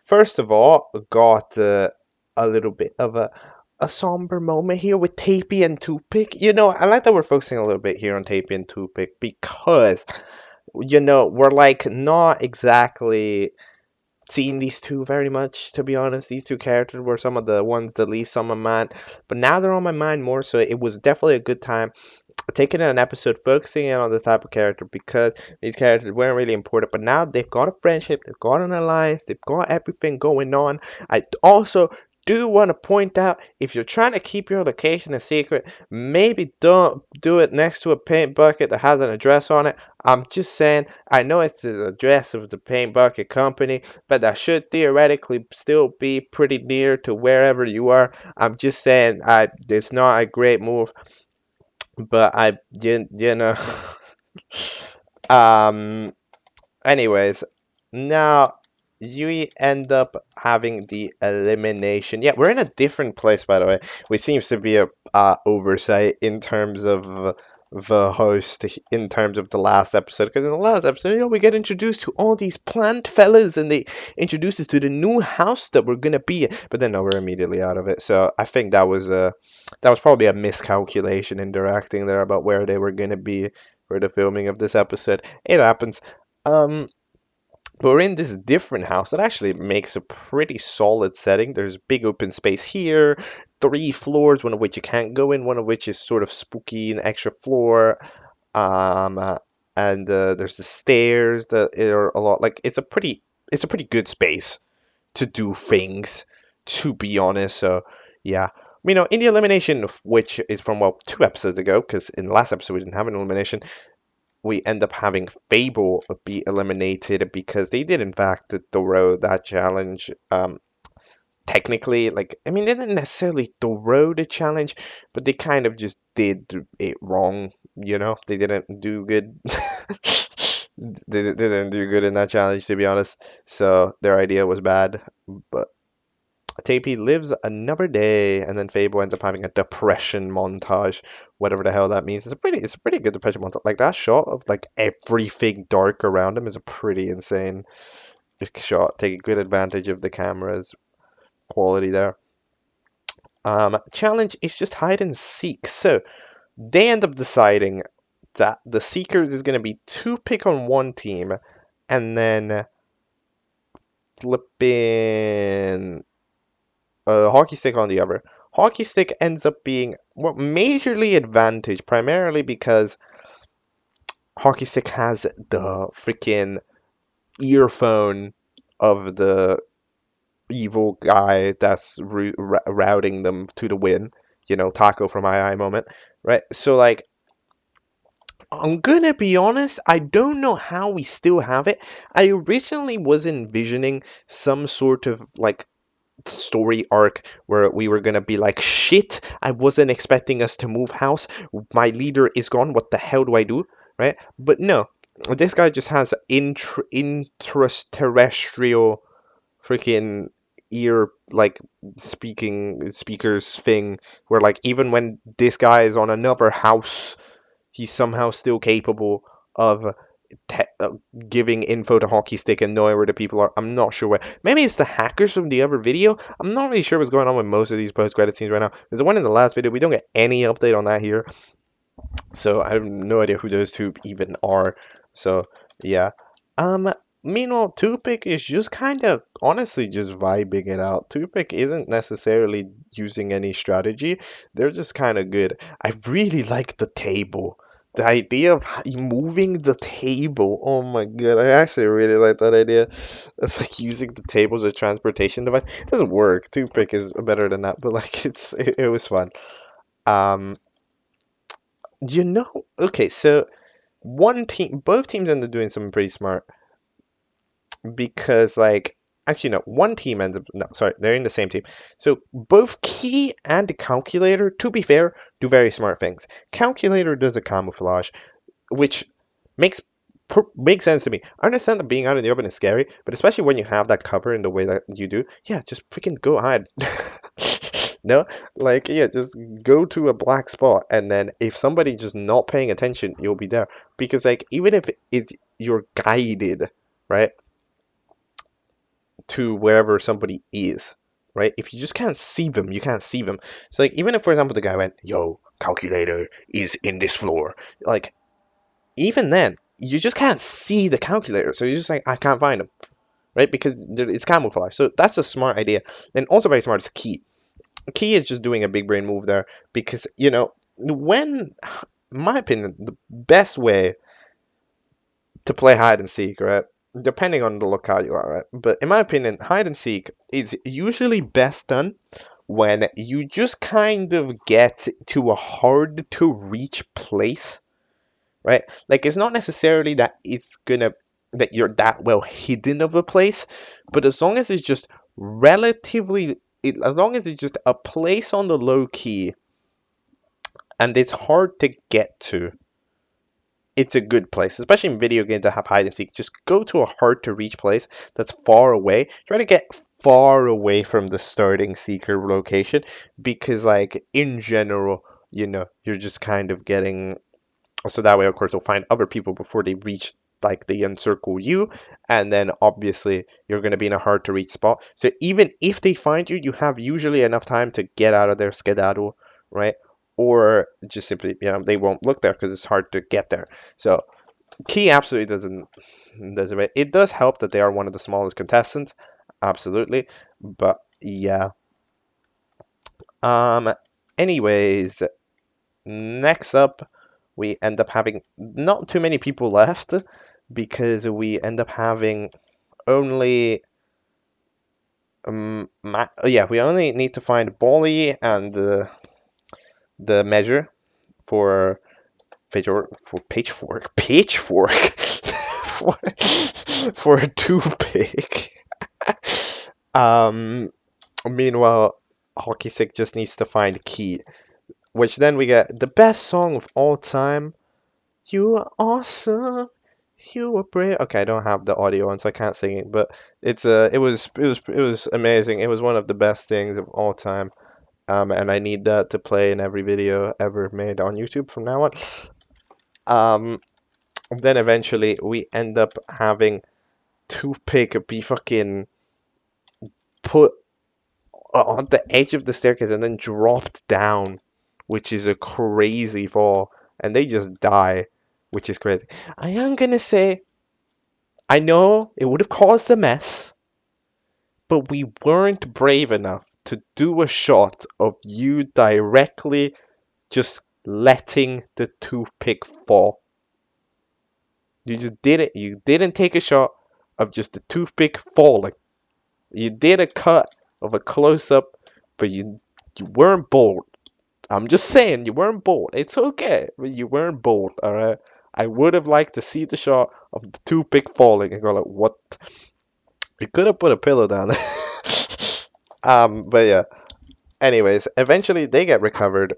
first of all, got a little bit of a somber moment here with Tapey and Toothpick. I like that we're focusing a little bit here on Tapey and Toothpick because, we're like not exactly seeing these two very much, to be honest. These two characters were some of the ones the least on my mind, but now they're on my mind more, so it was definitely a good time. taking an episode focusing in on the type of character because these characters weren't really important, but now they've got a friendship, they've got an alliance, they've got everything going on. I also do want to point out, if you're trying to keep your location a secret, maybe don't do it next to a paint bucket that has an address on it. I'm just saying, I know it's the address of the paint bucket company, but that should theoretically still be pretty near to wherever you are. I'm just saying, it's not a great move, but you know, um, anyways, now you end up having the elimination. Yeah, we're in a different place, by the way, which seems to be a oversight in terms of the host, in terms of the last episode, because in the last episode, we get introduced to all these plant fellas, and they introduce us to the new house that we're gonna be in, but then no, we're immediately out of it. So I think that was probably a miscalculation in directing there about where they were gonna be for the filming of this episode. It happens. Um, but we're in this different house that actually makes a pretty solid setting. There's big open space here, 3 floors, one of which you can't go in, one of which is sort of spooky, an extra floor. Um, uh, and there's the stairs that are a lot like it's a pretty good space to do things, to be honest. So yeah. In the elimination, which is from, well, 2 episodes ago, because in the last episode we didn't have an elimination, we end up having Fable be eliminated because they did in fact throw that challenge. Technically, like, I mean, they didn't necessarily throw the challenge, but they kind of just did it wrong. They didn't do good. They didn't do good in that challenge, to be honest. So their idea was bad, but TP lives another day, and then Fable ends up having a depression montage, whatever the hell that means. It's a pretty good depression montage. Like, that shot of like everything dark around him is a pretty insane shot. Taking good advantage of the camera's quality there. Challenge is just hide and seek. So they end up deciding that the Seekers is going to be 2 pick on one team, and then flipping hockey stick on the other. Hockey stick ends up being, well, majorly advantage, primarily because hockey stick has the freaking earphone of the evil guy that's routing them to the win. Taco from II moment, right? So, like, I'm gonna be honest, I don't know how we still have it. I originally was envisioning some sort of, like, story arc where we were gonna be like, shit, I wasn't expecting us to move house. My leader is gone. What the hell do I do? Right? But no, this guy just has interterrestrial freaking ear, like, speakers thing, where, like, even when this guy is on another house, he's somehow still capable of giving info to Hockey Stick and knowing where the people are. I'm not sure where. Maybe it's the hackers from the other video. I'm not really sure what's going on with most of these post-credit scenes right now. There's the one in the last video. We don't get any update on that here. So I have no idea who those two even are. So yeah. Meanwhile, Tupic is just kind of honestly just vibing it out. Tupic isn't necessarily using any strategy. They're just kind of good. I really like the table. The idea of moving the table. Oh my god, I actually really like that idea. It's like using the table as a transportation device. It doesn't work. Tupic is better than that, but like it was fun. Um, okay, so both teams end up doing something pretty smart because, like, actually no, one team ends up, no, sorry, they're in the same team. So both Key and the Calculator, to be fair, do very smart things. Calculator does a camouflage, which makes makes sense to me. I understand that being out in the open is scary, but especially when you have that cover in the way that you do, yeah, just freaking go hide. No, like, yeah, just go to a black spot, and then if somebody just not paying attention, you'll be there. Because, like, even if you're guided, right, to wherever somebody is, right? If you just can't see them, you can't see them. So, like, even if, for example, the guy went, "Yo, Calculator is in this floor," like, even then, you just can't see the Calculator. So you're just like, I can't find him, right? Because it's camouflage. So that's a smart idea. And also very smart is Key. Key is just doing a big brain move there because, when in my opinion, the best way to play hide and seek, right? Depending on the locale you are, right? But in my opinion, hide and seek is usually best done when you just kind of get to a hard to reach place, right? Like it's not necessarily that that you're that well hidden of a place, but as long as it's just as long as it's just a place on the low key and it's hard to get to, it's a good place, especially in video games that have hide and seek. Just go to a hard to reach place that's far away. Try to get far away from the starting seeker location because, like, in general, you're just kind of getting. So that way, of course, you'll find other people before they reach, like, they encircle you, and then obviously you're going to be in a hard to reach spot. So even if they find you, you have usually enough time to get out of there, skedaddle, right? Or just simply, they won't look there because it's hard to get there. So key absolutely doesn't. It does help that they are one of the smallest contestants, absolutely. But yeah. Anyways, next up, we end up having not too many people left because we end up having only. We only need to find Bolly and the measure for pitchfork for a toothpick. Meanwhile, Hockey Stick just needs to find Key, which then we get the best song of all time. You are awesome. You were brave. Okay, I don't have the audio on, so I can't sing it. But it was amazing. It was one of the best things of all time. And I need that to play in every video ever made on YouTube from now on. Then eventually we end up having Toothpick be fucking put on the edge of the staircase and then dropped down, which is a crazy fall, and they just die, which is crazy. I am gonna say, I know it would have caused a mess, but we weren't brave enough to do a shot of you directly just letting the toothpick fall. You just did it. You didn't take a shot of just the toothpick falling. You did a cut of a close up, but you weren't bold. I'm just saying, you weren't bold. It's okay, but you weren't bold, alright? I would have liked to see the shot of the toothpick falling and go like, what? You could have put a pillow down there. But yeah. Anyways, eventually they get recovered.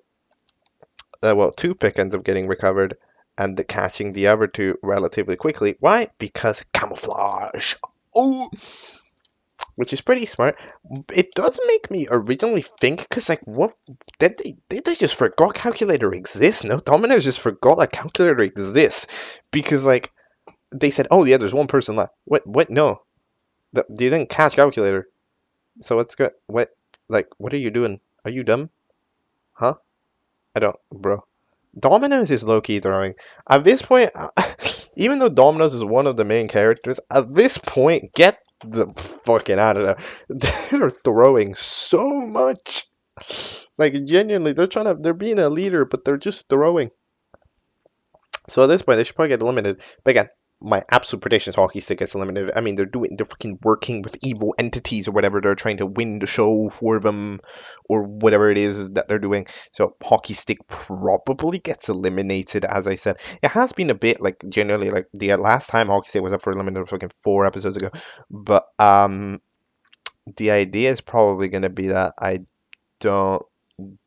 Toothpick ends up getting recovered and catching the other two relatively quickly. Why? Because camouflage. Oh! Which is pretty smart. It does make me originally think, because, like, what did they just forgot calculator exists? No, Domino's just forgot that calculator exists because, like, they said, oh yeah, there's one person left. What? No, you didn't catch calculator. So what's good? What are you doing? Are you dumb? Huh? I don't, bro. Domino's is low-key throwing. At this point, even though Domino's is one of the main characters, at this point, get the fucking out of there. They're throwing so much. Like, genuinely, they're being a leader, but they're just throwing. So at this point, they should probably get eliminated. But again, my absolute prediction is Hockey Stick gets eliminated. I mean, they're fucking working with evil entities or whatever. They're trying to win the show for them or whatever it is that they're doing. So Hockey Stick probably gets eliminated, as I said. It has been a bit, like, generally, like, the last time Hockey Stick was up for eliminated was fucking 4 episodes ago. But the idea is probably going to be that I don't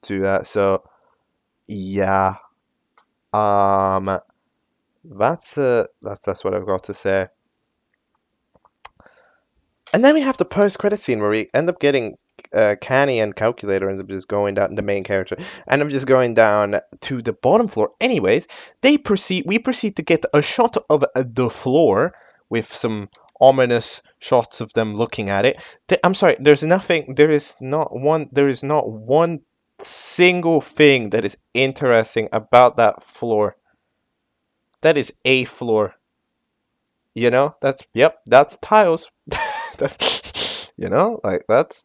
do that. So, yeah. That's what I've got to say. And then we have the post-credit scene where we end up getting Canny and Calculator end up just going down, the main character, and I'm just going down to the bottom floor. Anyways, we proceed to get a shot of the floor with some ominous shots of them looking at it. I'm sorry, there is not one single thing that is interesting about that floor. That is a floor. That's tiles. That's, like that's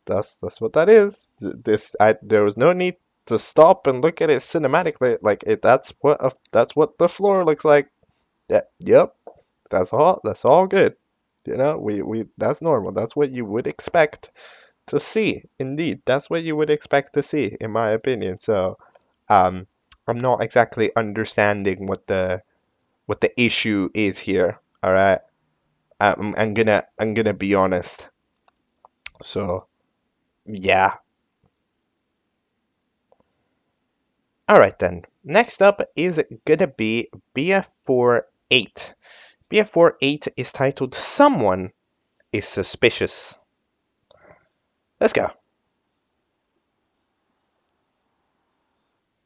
what that is. There was no need to stop and look at it cinematically. Like that's what the floor looks like. Yeah, yep, that's all. That's all good. You know, we that's normal. That's what you would expect to see. Indeed, that's what you would expect to see, in my opinion. So, um, I'm not exactly understanding what the issue is here. All right, I'm gonna be honest. So, yeah. All right then. Next up is gonna be BF4 8. BF4 8 is titled "Someone is Suspicious." Let's go.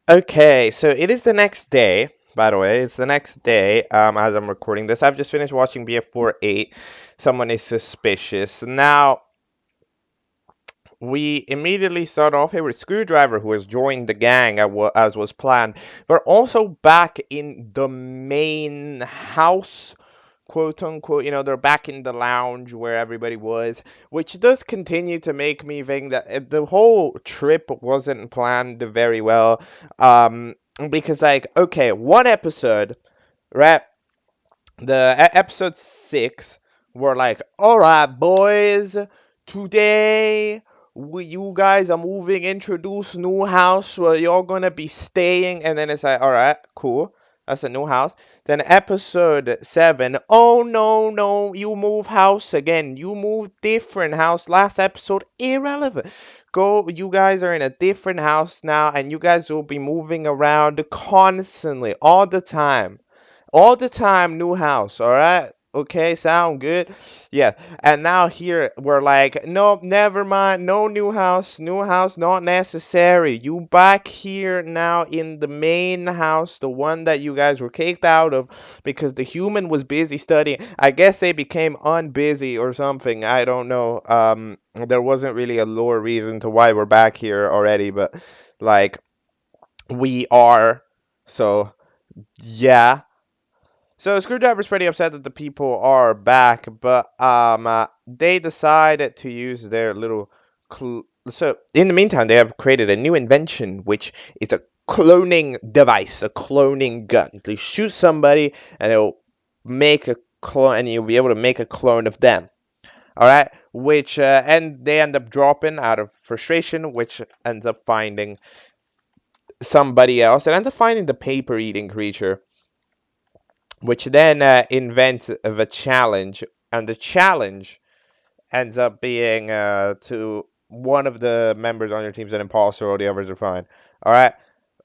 Okay, so it is the next day. By the way, it's the next day. As I'm recording this, I've just finished watching BF4 8. Someone is suspicious. Now, we immediately start off here with Screwdriver, who has joined the gang as was planned. We're also back in the main house, quote unquote. You know, they're back in the lounge where everybody was, which does continue to make me think that the whole trip wasn't planned very well. Because, like, okay, one episode, right? Episode 6, we're like, all right, boys, today you guys are moving, introduce new house where you're gonna be staying, and then it's like, all right, cool, that's a new house. Then episode 7, oh no, no, you move house again, you move different house. Last episode, irrelevant. Go, you guys are in a different house now, and you guys will be moving around constantly, all the time, new house. All right, okay, sound good. Yeah. And now here we're like, nope, never mind, no new house, new house not necessary. You back here now in the main house, the one that you guys were kicked out of because the human was busy studying. I guess they became unbusy or something, I don't know. There wasn't really a lore reason to why we're back here already, but like, we are. So yeah. So Screwdriver's pretty upset that the people are back, but they decided to use their little. So in the meantime, they have created a new invention, which is a cloning device, a cloning gun. They shoot somebody, and it'll make a clone, and you'll be able to make a clone of them. All right, which and they end up dropping out of frustration, which ends up finding somebody else, and ends up finding the paper-eating creature, which then invents the challenge, and the challenge ends up being to one of the members on your team's an imposter, or the others are fine. All right,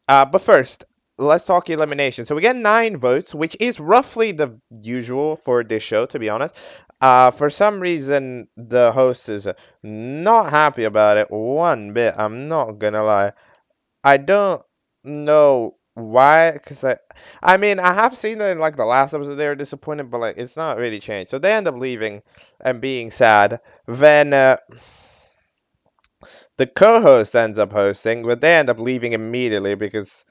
but first, let's talk elimination. So we get 9 votes, which is roughly the usual for this show, to be honest. For some reason, the host is not happy about it one bit. I'm not gonna lie. I don't know why, because I mean, I have seen that in like the last episode they were disappointed, but like it's not really changed. So they end up leaving and being sad. Then the co-host ends up hosting, but they end up leaving immediately because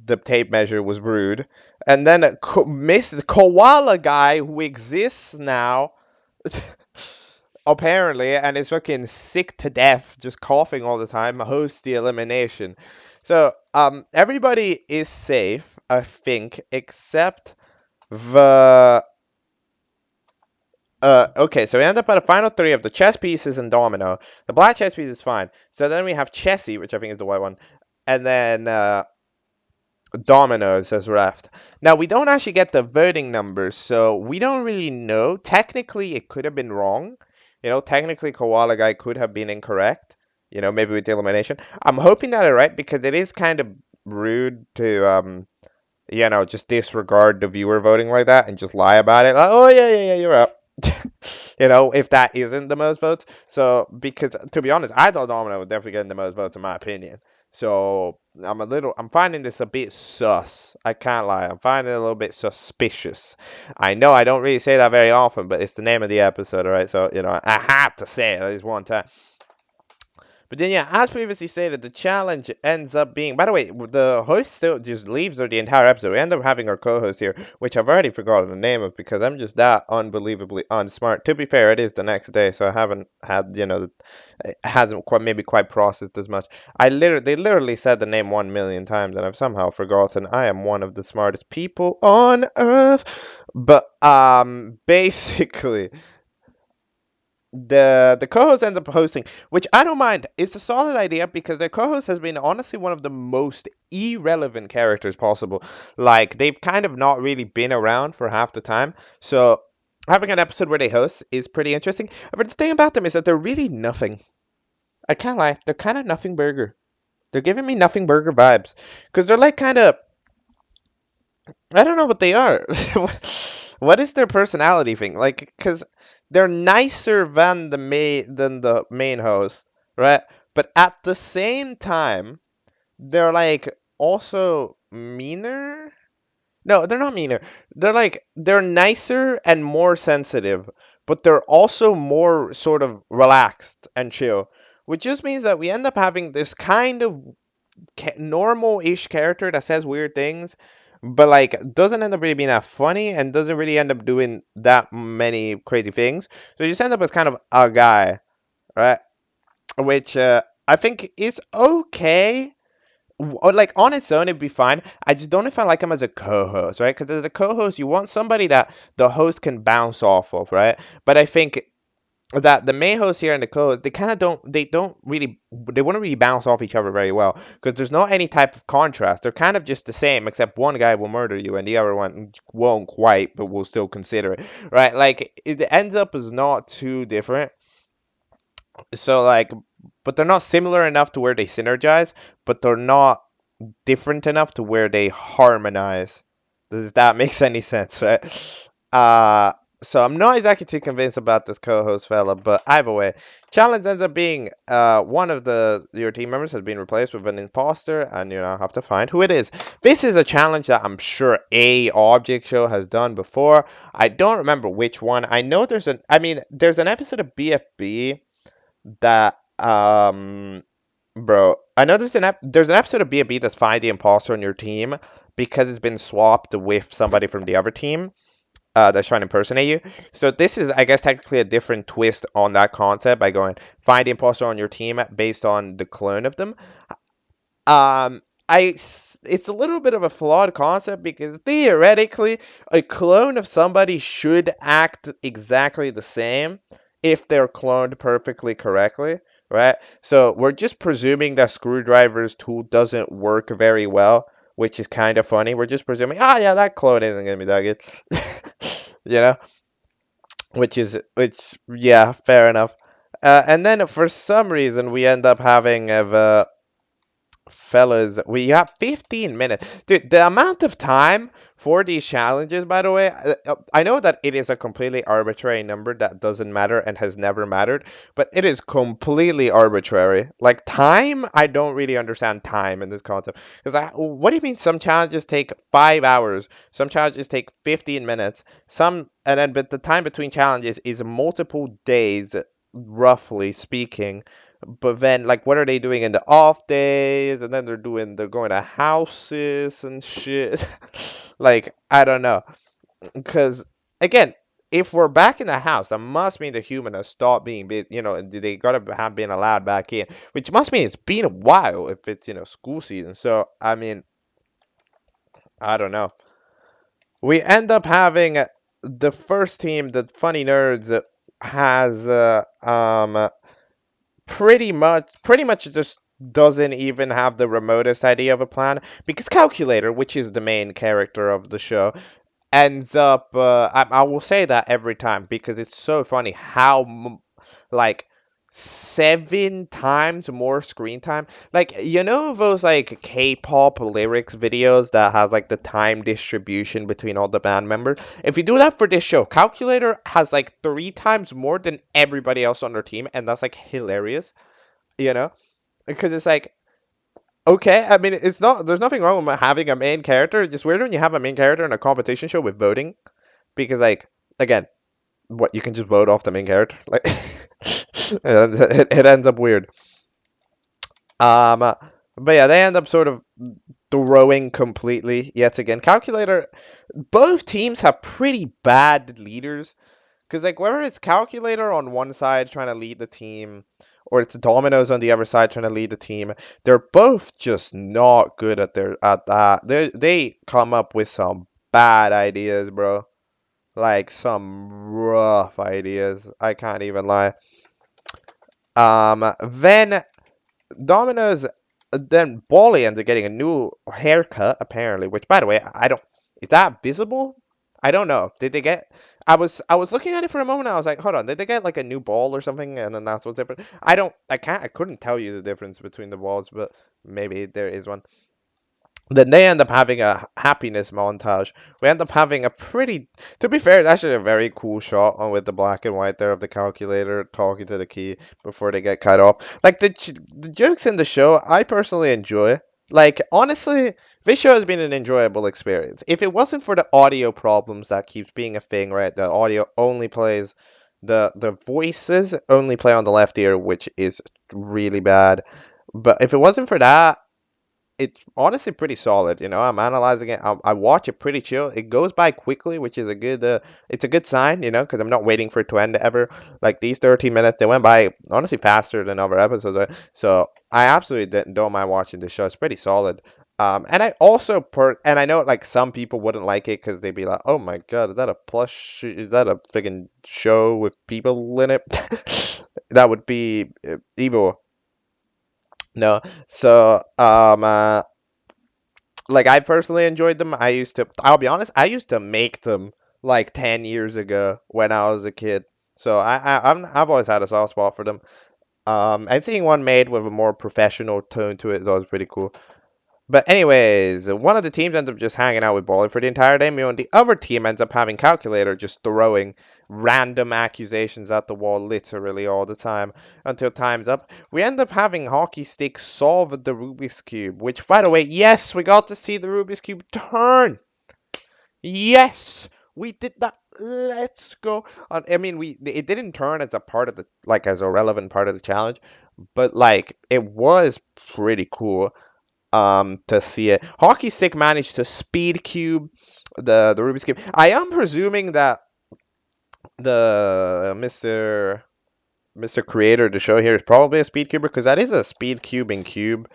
the tape measure was rude. And then Mr. Koala guy, who exists now, apparently, and is fucking sick to death, just coughing all the time, hosts the elimination. So, everybody is safe, I think, except the. Okay, so we end up at a final 3 of the chess pieces and domino. The black chess piece is fine. So then we have Chessy, which I think is the white one, and then dominoes as left. Now, we don't actually get the voting numbers, so we don't really know. Technically, it could have been wrong. You know, technically, Koala Guy could have been incorrect. You know, maybe with the elimination. I'm hoping that I'm right, because it is kind of rude to, you know, just disregard the viewer voting like that and just lie about it. Like, oh, yeah, you're up. You know, if that isn't the most votes. So, because to be honest, I thought Domino would definitely get the most votes in my opinion. So, I'm finding this a bit sus. I can't lie. I'm finding it a little bit suspicious. I know I don't really say that very often, but it's the name of the episode, alright? So, you know, I had to say it at least one time. But then, yeah, as previously stated, the challenge ends up being. By the way, the host still just leaves her the entire episode. We end up having our co-host here, which I've already forgotten the name of because I'm just that unbelievably unsmart. To be fair, it is the next day, so I haven't had, it hasn't quite maybe quite processed as much. They literally said the name 1 million times, and I've somehow forgotten. I am one of the smartest people on earth. But basically the co-host ends up hosting, which I don't mind. It's a solid idea because the co-host has been honestly one of the most irrelevant characters possible. Like they've kind of not really been around for half the time. So having an episode where they host is pretty interesting. But the thing about them is that they're really nothing. I can't lie. They're kind of nothing burger. They're giving me nothing burger vibes because they're like kind of, I don't know what they are. What is their personality thing? Like, because they're nicer than the main host, right? But at the same time, they're like also meaner. No, they're not meaner. They're nicer and more sensitive, but they're also more sort of relaxed and chill, which just means that we end up having this kind of normal-ish character that says weird things, but like doesn't end up really being that funny and doesn't really end up doing that many crazy things. So you just end up as kind of a guy, right? Which I think is okay. Like on its own, it'd be fine. I just don't know if I like him as a co-host, right? Because as a co-host, you want somebody that the host can bounce off of, right? But I think that the main host here and the co-host, they wouldn't really bounce off each other very well because there's not any type of contrast. They're kind of just the same, except one guy will murder you and the other one won't quite, but will still consider it, right? Like it ends up as not too different. So like, but they're not similar enough to where they synergize, but they're not different enough to where they harmonize. Does that make any sense, right? Uh so I'm not exactly too convinced about this co-host fella, but either way, challenge ends up being one of your team members has been replaced with an imposter, and you now have to find who it is. This is a challenge that I'm sure a object show has done before. I don't remember which one. I know there's an episode of BFB that bro, I know there's an episode of B&B that's find the imposter on your team because it's been swapped with somebody from the other team that's trying to impersonate you. So this is, I guess, technically a different twist on that concept by going find the imposter on your team based on the clone of them. It's a little bit of a flawed concept because theoretically a clone of somebody should act exactly the same if they're cloned perfectly correctly, right? So we're just presuming that Screwdriver's tool doesn't work very well, which is kind of funny. We're just presuming, yeah, that clone isn't gonna be that good, you know, yeah, fair enough. And then for some reason we end up having fellas, we have 15 minutes. Dude, the amount of time for these challenges, by the way, I know that it is a completely arbitrary number that doesn't matter and has never mattered, but it is completely arbitrary. Like, time, I don't really understand time in this concept. Because what do you mean some challenges take 5 hours? Some challenges take 15 minutes. But the time between challenges is multiple days, roughly speaking. But then, like, what are they doing in the off days? And then they're going to houses and shit. Like, I don't know. Because, again, if we're back in the house, that must mean the human has stopped being, they gotta have been allowed back in. Which must mean it's been a while if it's, school season. So, I mean, I don't know. We end up having the first team, the Funny Nerds, has, pretty much just doesn't even have the remotest idea of a plan because Calculator, which is the main character of the show, ends up I will say that every time because it's so funny how like 7 times more screen time. Like, those like K-pop lyrics videos that has like the time distribution between all the band members? If you do that for this show, Calculator has like 3 times more than everybody else on their team, and that's like hilarious, because it's like, okay, I mean, there's nothing wrong with having a main character. It's just weird when you have a main character in a competition show with voting, because like, again, what, you can just vote off the main character, like it ends up weird. Um, but yeah, they end up sort of throwing completely yet again. Calculator, both teams have pretty bad leaders. Because, like, whether it's Calculator on one side trying to lead the team, or it's Dominoes on the other side trying to lead the team, they're both just not good at that. They come up with some bad ideas, bro. Like, some rough ideas. I can't even lie. Then Domino's, then Bally ends up getting a new haircut, apparently, which, by the way, I don't, is that visible? I don't know. Did they get, I was looking at it for a moment, I was like, hold on, did they get like a new ball or something, and then that's what's different? I couldn't tell you the difference between the balls, but maybe there is one. Then they end up having a happiness montage. We end up having a pretty, to be fair, it's actually a very cool shot on with the black and white there of the calculator talking to the key before they get cut off. Like the jokes in the show, I personally enjoy. Like honestly, this show has been an enjoyable experience. If it wasn't for the audio problems that keeps being a thing, right? The audio only plays, the voices only play on the left ear, which is really bad. But if it wasn't for that, it's honestly pretty solid. I'm analyzing it. I watch it pretty chill. It goes by quickly, which is a good. It's a good sign, because I'm not waiting for it to end ever. Like these 13 minutes, they went by honestly faster than other episodes. Right? So I absolutely don't mind watching this show. It's pretty solid. And I also and I know like some people wouldn't like it because they'd be like, "Oh my god, is that a plush? Is that a friggin' show with people in it?" That would be evil. No. So, like I personally enjoyed them. I'll be honest, I used to make them like 10 years ago when I was a kid. So I've always had a soft spot for them. And seeing one made with a more professional tone to it is always pretty cool. But anyways, one of the teams ends up just hanging out with Baller for the entire day, and the other team ends up having Calculator just throwing random accusations at the wall literally all the time until time's up. We end up having Hockey Stick solve the Rubik's Cube, which, by the way, yes, we got to see the Rubik's Cube turn. Yes, we did that. Let's go. I mean, it didn't turn as a part of the, like, as a relevant part of the challenge, but, like, it was pretty cool to see it. Hockey Stick managed to speed cube the Rubik's Cube. I am presuming that the Mr. Creator of the show here is probably a speed cuber because that is a speed cubing cube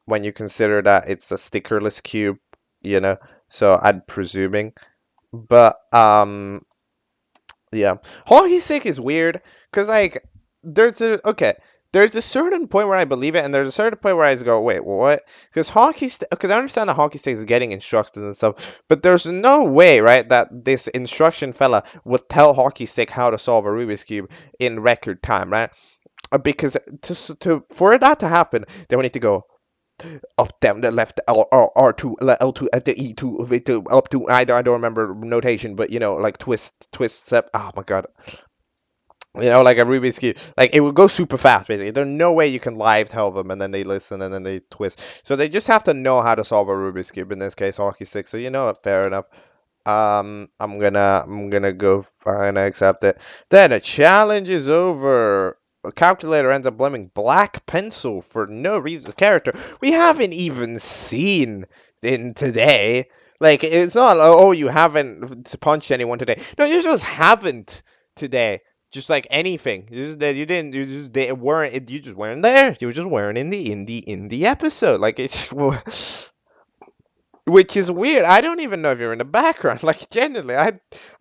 when you consider that it's a stickerless cube, you know. So I'm presuming. But yeah, hockey stick is weird because like there's a certain point where I believe it, and there's a certain point where I just go, wait, what? Because because I understand that hockey stick is getting instructions and stuff, but there's no way, right, that this instruction fella would tell hockey stick how to solve a Rubik's cube in record time, right? Because for that to happen, they would need to go up, down, the left, R2, L2, at the E2, V2, up to, I don't remember notation, but like twist, step. Oh my god. Like a Rubik's Cube. Like, it would go super fast, basically. There's no way you can live tell them, and then they listen, and then they twist. So they just have to know how to solve a Rubik's Cube, in this case, hockey stick. So, fair enough. I'm gonna go fine, I accept it. Then a challenge is over. A calculator ends up blaming Black Pencil for no reason. Character we haven't even seen in today. Like, it's not, oh, you haven't punched anyone today. No, you just haven't today. Just like anything, just that you didn't. You just they weren't. You just weren't there. You were just weren't in the episode. Like, it's which is weird. I don't even know if you're in the background. Like, genuinely,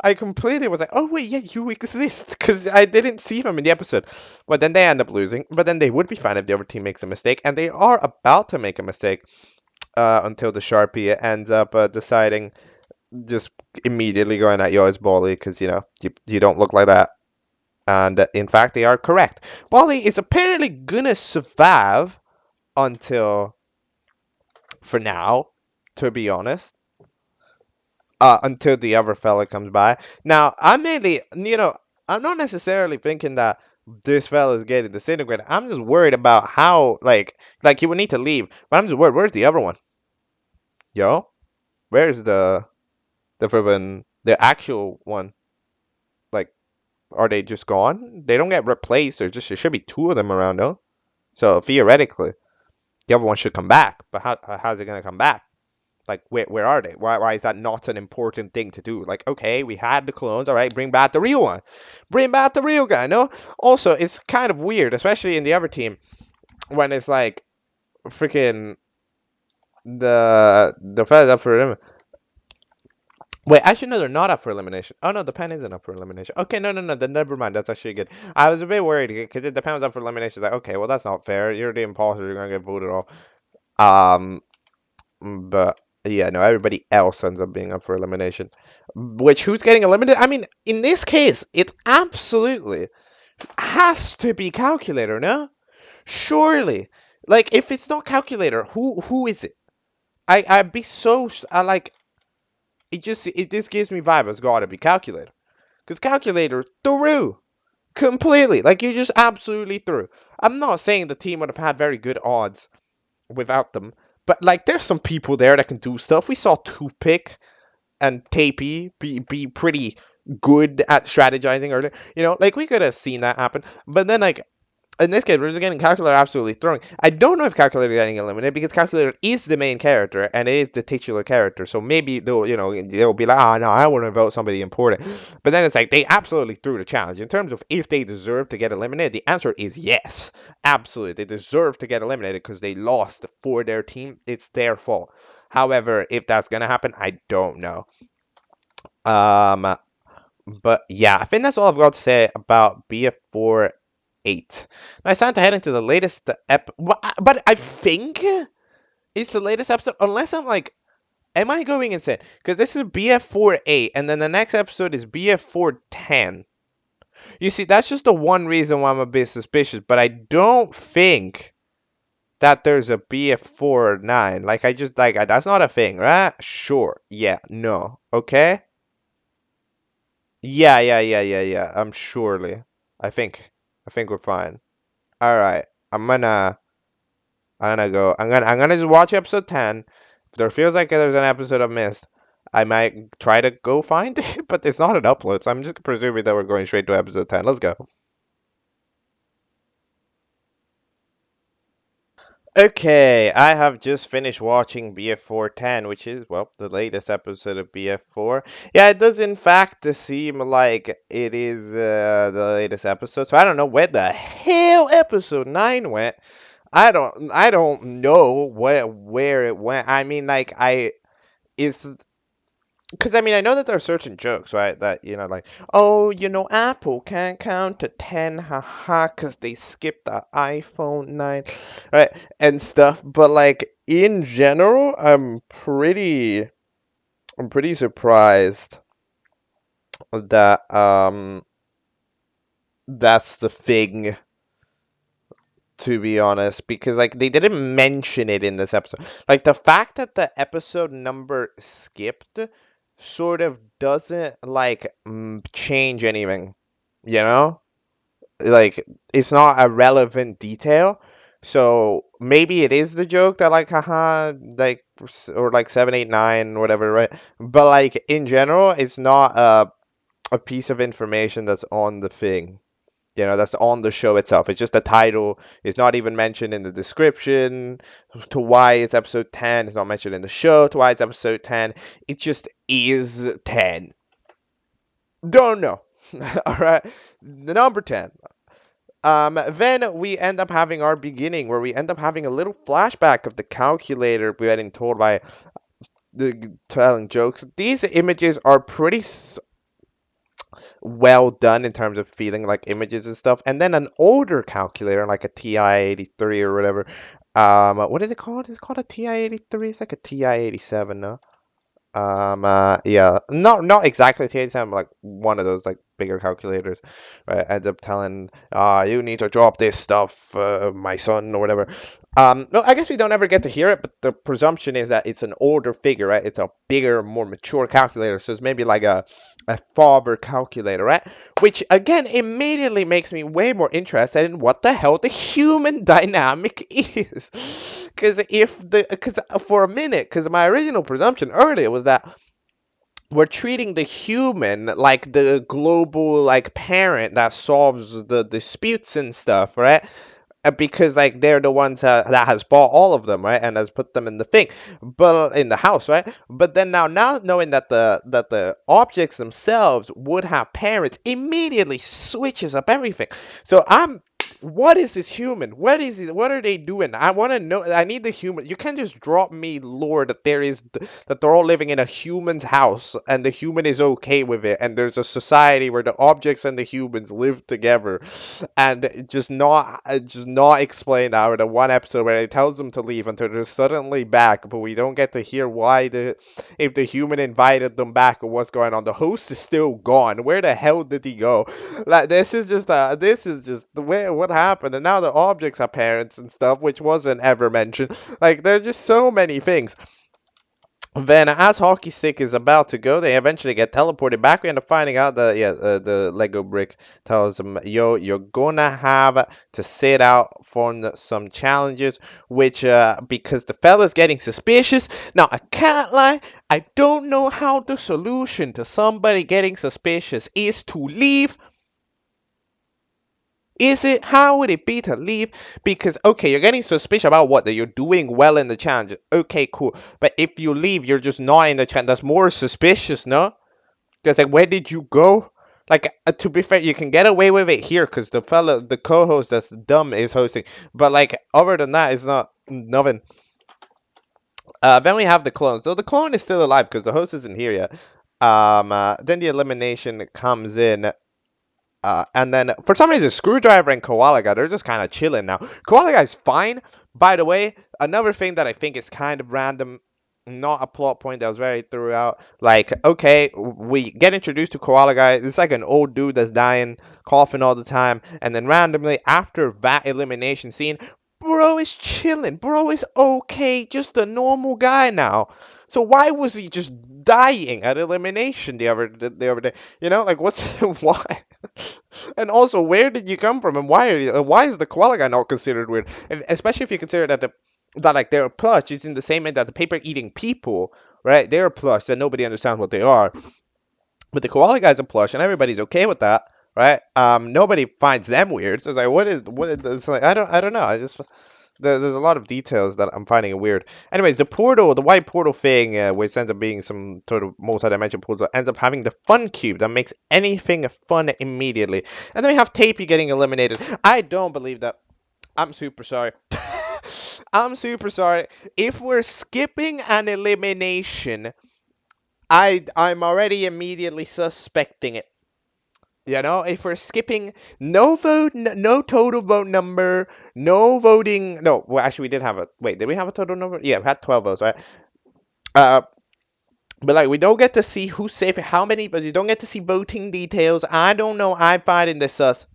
I completely was like, oh wait, yeah, you exist, because I didn't see them in the episode. But then they end up losing. But then they would be fine if the other team makes a mistake, and they are about to make a mistake until the Sharpie ends up deciding just immediately going at you as Bally, because you don't look like that. And in fact, they are correct. Bally is apparently gonna survive until, for now, to be honest, until the other fella comes by. Now, I'm mainly, I'm not necessarily thinking that this fella is getting disintegrated. I'm just worried about how, like he would need to leave. But I'm just worried, where's the other one? Yo? Where's the actual one? Like, are they just gone? They don't get replaced, or just, there should be two of them around, no? So, theoretically. The other one should come back, but how's it gonna come back? Like, where are they? Why is that not an important thing to do? Like, okay, we had the clones, all right, bring back the real one. Bring back the real guy, no? Also, it's kind of weird, especially in the other team, when it's like, freaking, the fellas up for him. Wait, actually, no, they're not up for elimination. Oh, no, the pen isn't up for elimination. Okay, no, then never mind. That's actually good. I was a bit worried because the pen was up for elimination. Like, okay, well, that's not fair. You're the imposter. You're going to get voted off. Um, but yeah, no, everybody else ends up being up for elimination. Which, who's getting eliminated? I mean, in this case, it absolutely has to be Calculator, no? Surely. Like, if it's not Calculator, who is it? I'd be so, I like, this gives me vibe. It's gotta be Calculator. Because Calculator threw completely. Like, you just absolutely threw. I'm not saying the team would have had very good odds without them. But, like, there's some people there that can do stuff. We saw Toothpick and Tapey be pretty good at strategizing earlier. You know, like, we could have seen that happen. But then, like, in this case, we're just getting Calculator absolutely throwing. I don't know if Calculator is getting eliminated because Calculator is the main character and it is the titular character. So maybe they'll, they'll be like, no, I want to vote somebody important. But then it's like they absolutely threw the challenge. In terms of if they deserve to get eliminated, the answer is yes, absolutely. They deserve to get eliminated because they lost for their team. It's their fault. However, if that's gonna happen, I don't know. But yeah, I think that's all I've got to say about BF4 8. Now it's time to head into the latest but I think it's the latest episode, unless I'm like, am I going insane? Because this is BF4 8, and then the next episode is BF4 10. You see, that's just the one reason why I'm a bit suspicious, but I don't think that there's a BF4 9. Like, that's not a thing, right? Sure. Yeah. No. Okay? Yeah. Surely. I think. I think we're fine. All right. I'm gonna go. I'm gonna just watch episode 10. If there feels like there's an episode I've missed, I might try to go find it, but it's not an upload, so I'm just presuming that we're going straight to episode 10. Let's go. Okay, I have just finished watching BF410, which is, well, the latest episode of BF4. Yeah, it does in fact seem like it is the latest episode, so I don't know where the hell episode 9 went. I don't know where it went. I mean, like, is because I mean I know that there are certain jokes, right? That, like, oh, Apple can't count to 10, haha, because they skipped the iPhone 9, right, and stuff. But, like, in general, I'm pretty surprised that that's the thing, to be honest, because, like, they didn't mention it in this episode. Like, the fact that the episode number skipped sort of doesn't, like, change anything, you know? Like, it's not a relevant detail. So maybe it is the joke that, like, haha, like, or like 789, whatever, right? But, like, in general, it's not a piece of information that's on the thing. That's on the show itself. It's just the title. It's not even mentioned in the description to why it's episode 10. It's not mentioned in the show to why it's episode 10. It just is 10. Don't know. All right. The number 10. Then we end up having our beginning, where we end up having a little flashback of the calculator getting told by the telling jokes. These images are pretty well done in terms of feeling like images and stuff. And then an older calculator, like a TI-83 or whatever. What is it called? Is it called a TI-83? It's like a TI-87, no? Yeah, not exactly TI-87, but like one of those, like, bigger calculators, right? Ends up telling, you need to drop this stuff, my son, or whatever. No, I guess we don't ever get to hear it, but the presumption is that it's an older figure, right? It's a bigger, more mature calculator, so it's maybe like a father calculator, right? Which, again, immediately makes me way more interested in what the hell the human dynamic is. Because for a minute, because my original presumption earlier was that we're treating the human like the global, like, parent that solves the disputes and stuff, right? because like they're the ones that has bought all of them, right, and has put them in the thing, but in the house, right. But then now knowing that the objects themselves would have parents immediately switches up everything. So what is this human? What is it? What are they doing? I want to know. I need the human. You can't just drop me lore that that they're all living in a human's house and the human is okay with it, and there's a society where the objects and the humans live together, and just not explain out in one episode where it tells them to leave until they're suddenly back, but we don't get to hear why if the human invited them back or what's going on. The host is still gone. Where the hell did he go? Like this is just the way what happened, and now the objects are parents and stuff, which wasn't ever mentioned. Like there's just so many things. Then, as Hockey Stick is about to go, they eventually get teleported back. We end up finding out that the Lego brick tells them, "Yo, you're gonna have to sit out for some challenges," which because the fella's getting suspicious. Now, I can't lie, I don't know how the solution to somebody getting suspicious is to leave. Is it? How would it be to leave? Because, okay, you're getting suspicious about what? That you're doing well in the challenge. Okay, cool. But if you leave, you're just not in the challenge. That's more suspicious, no? Because, like, where did you go? Like, to be fair, you can get away with it here because the co-host that's dumb is hosting. But, like, other than that, it's not nothing. Then we have the clone. So the clone is still alive because the host isn't here yet. Then the elimination comes in. And then, for some reason, Screwdriver and Koala Guy, they're just kind of chilling now. Koala Guy's fine. By the way, another thing that I think is kind of random, not a plot point that was very throughout. Like, okay, we get introduced to Koala Guy. It's like an old dude that's dying, coughing all the time. And then randomly, after that elimination scene, bro is chilling. Bro is okay. Just a normal guy now. So why was he just dying at elimination the other day? You know, like what's why? And also, where did you come from, and why is the koala guy not considered weird? And especially if you consider that like they're plush, it's in the same way that the paper eating people, right? They're plush, and nobody understands what they are. But the koala guy's a plush, and everybody's okay with that, right? Nobody finds them weird. So it's like, what is it's like? I don't know. There's a lot of details that I'm finding weird. Anyways, the white portal thing, which ends up being some sort of multi-dimensional portal, ends up having the fun cube that makes anything fun immediately. And then we have Tapey getting eliminated. I don't believe that. I'm super sorry. I'm super sorry. If we're skipping an elimination, I'm already immediately suspecting it. You know, if we're skipping no vote, no total vote number, no voting. No, well, actually, we did have a. Wait, did we have a total number? Yeah, we had 12 votes, right? But like, we don't get to see who's safe, how many votes. You don't get to see voting details. I don't know. I'm finding this sus.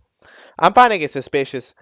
I'm finding it suspicious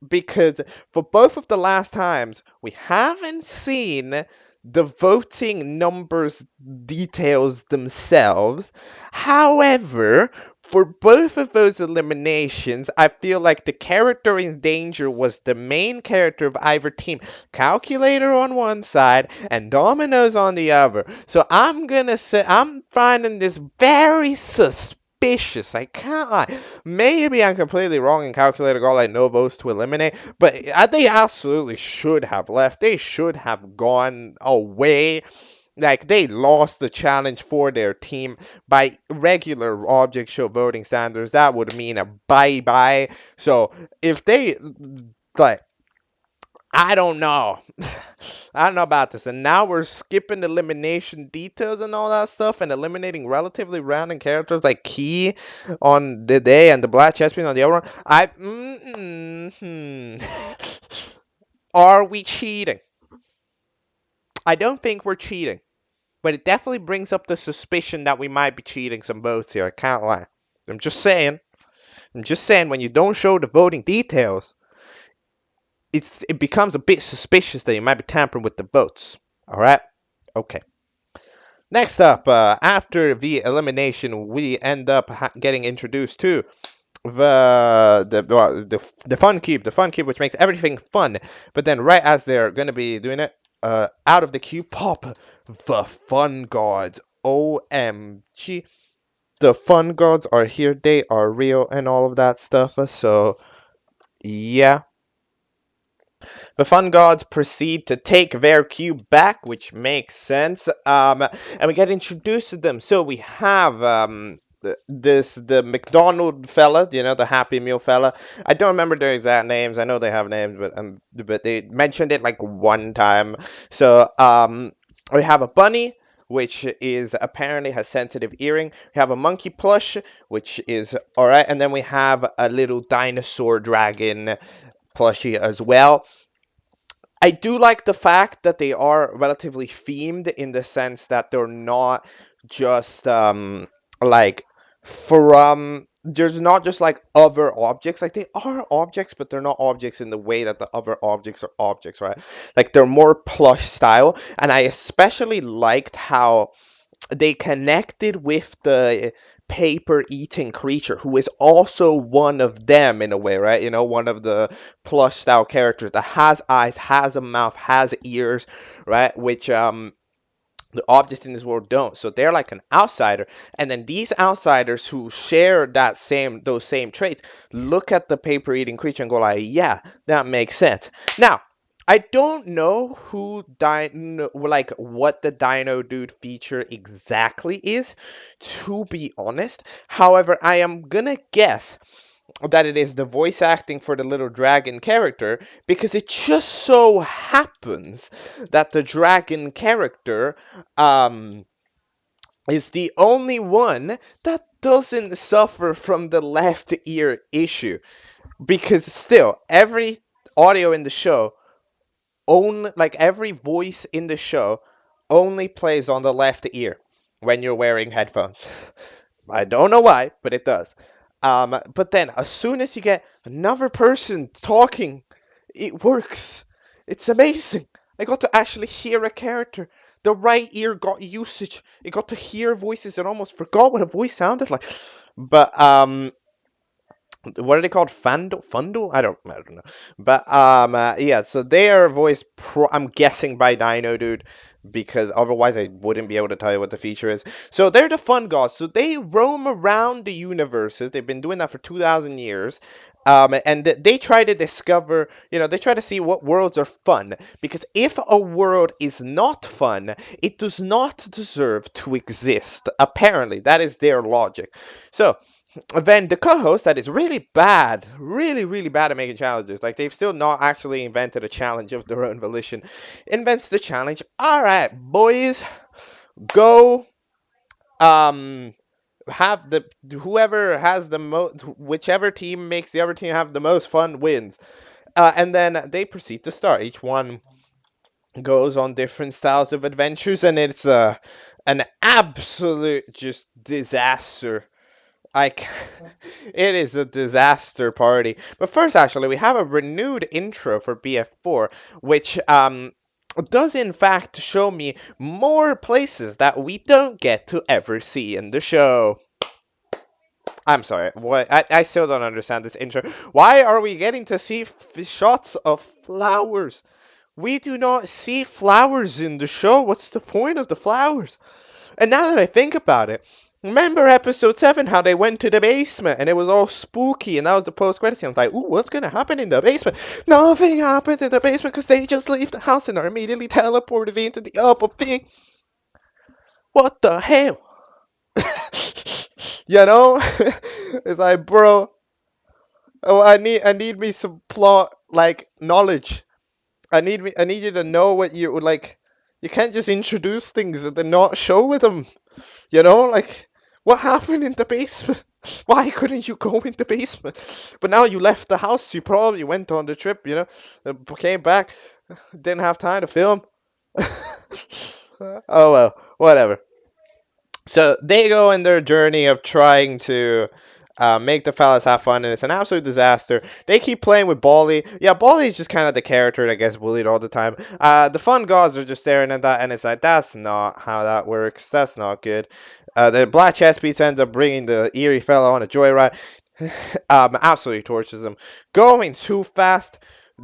because for both of the last times, we haven't seen the voting numbers details themselves. However, for both of those eliminations, I feel like the character in danger was the main character of either team. Calculator on one side and Dominoes on the other. So I'm gonna say I'm finding this very suspicious. I can't lie. Maybe I'm completely wrong and Calculator got like no votes to eliminate, but they absolutely should have left. They should have gone away. Like, they lost the challenge for their team. By regular object show voting standards, that would mean a bye-bye. So if they, like, I don't know. I don't know about this. And now we're skipping elimination details and all that stuff and eliminating relatively random characters like Key on the day and the Black Chessman on the other one. Are we cheating? I don't think we're cheating. But it definitely brings up the suspicion that we might be cheating some votes here. I can't lie. I'm just saying. When you don't show the voting details, it becomes a bit suspicious that you might be tampering with the votes. Alright? Okay. Next up, after the elimination, we end up getting introduced to the fun cube, which makes everything fun. But then, right as they're gonna be doing it, out of the cube pop the fun gods. OMG, the fun gods are here. They are real and all of that stuff. So yeah, The fun gods proceed to take their cube back, which makes sense. And we get introduced to them. So we have the McDonald fella, the Happy Meal fella. I don't remember their exact names. I know they have names, but they mentioned it like one time. So we have a bunny, which is apparently has sensitive hearing. We have a monkey plush, which is all right, and then we have a little dinosaur dragon plushie as well. I do like the fact that they are relatively themed in the sense that they're not just like there's not just like other objects. Like they are objects, but they're not objects in the way that the other objects are objects, right? Like they're more plush style, and I especially liked how they connected with the paper eating creature who is also one of them in a way, right? One of the plush style characters that has eyes, has a mouth, has ears, right? Which the objects in this world don't. So they're like an outsider, and then these outsiders who share those same traits look at the paper eating creature and go like, yeah, that makes sense. Now I don't know what the Dinodude feature exactly is, to be honest. However, I am gonna guess that it is the voice acting for the little dragon character, because it just so happens that the dragon character is the only one that doesn't suffer from the left ear issue. Because still, every audio in the show every voice in the show only plays on the left ear when you're wearing headphones. I don't know why, but it does. But then, as soon as you get another person talking, it works. It's amazing. I got to actually hear a character. The right ear got usage. It got to hear voices and almost forgot what a voice sounded like. But what are they called? Fundo? I don't know. But yeah, so they are voiced I'm guessing by Dinodude, because otherwise I wouldn't be able to tell you what the feature is. So they're the fun gods. So they roam around the universes. They've been doing that for 2,000 years. And they try to discover, they try to see what worlds are fun. Because if a world is not fun, it does not deserve to exist. Apparently, that is their logic. So then the co-host that is really bad, really, really bad at making challenges. Like they've still not actually invented a challenge of their own volition. Invents the challenge. All right, boys, go. Have the whoever has the most, whichever team makes the other team have the most fun wins. And then they proceed to start. Each one goes on different styles of adventures, and it's an absolute just disaster. It is a disaster party. But first, actually, we have a renewed intro for BF4, which does in fact show me more places that we don't get to ever see in the show. I'm sorry, what? I still don't understand this intro. Why are we getting to see shots of flowers? We do not see flowers in the show. What's the point of the flowers? And now that I think about it, remember episode 7, how they went to the basement and it was all spooky, and that was the post-credit scene. I was like, ooh, what's gonna happen in the basement? Nothing happened in the basement because they just leave the house and are immediately teleported into the upper thing. What the hell? It's like, bro, oh, I need me some plot, like, knowledge. I need you to know what you would like. You can't just introduce things and then not show them. Like, what happened in the basement? Why couldn't you go in the basement? But now you left the house. You probably went on the trip. Came back, didn't have time to film. Oh well, whatever. So they go in their journey of trying to make the fellas have fun, and it's an absolute disaster. They keep playing with Bally. Yeah, Bally is just kind of the character that gets bullied all the time. The fun gods are just staring at that, and it's like, that's not how that works. That's not good. The black chest piece ends up bringing the eerie fellow on a joyride. Absolutely tortures them. Going too fast.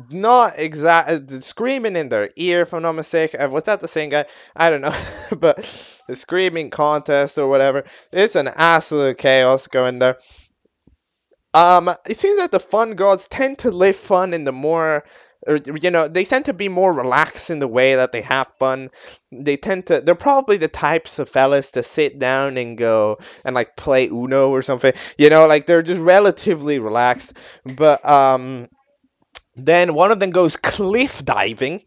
Not exact, screaming in their ear, if I'm not mistaken. Was that the same guy? I don't know. But the screaming contest or whatever. It's an absolute chaos going there. It seems that the fun gods tend to live fun in the more or, you know, they tend to be more relaxed in the way that they have fun. They're probably the types of fellas to sit down and go and like play Uno or something. You know, like they're just relatively relaxed. But then one of them goes cliff diving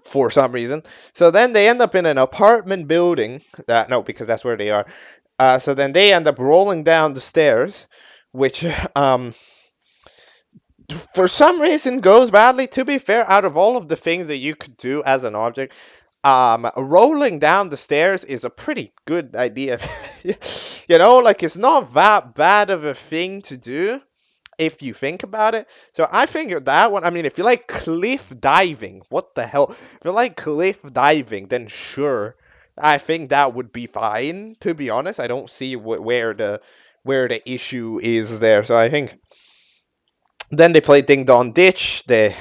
for some reason. So then they end up in an apartment building. No, because that's where they are. So then they end up rolling down the stairs, which for some reason goes badly. To be fair, out of all of the things that you could do as an object, rolling down the stairs is a pretty good idea. You know, like it's not that bad of a thing to do if you think about it. So I figured that one. I mean, if you like cliff diving, what the hell? If you like cliff diving, then sure, I think that would be fine. To be honest, I don't see where the issue is there. So I think then they play Ding Dong Ditch. They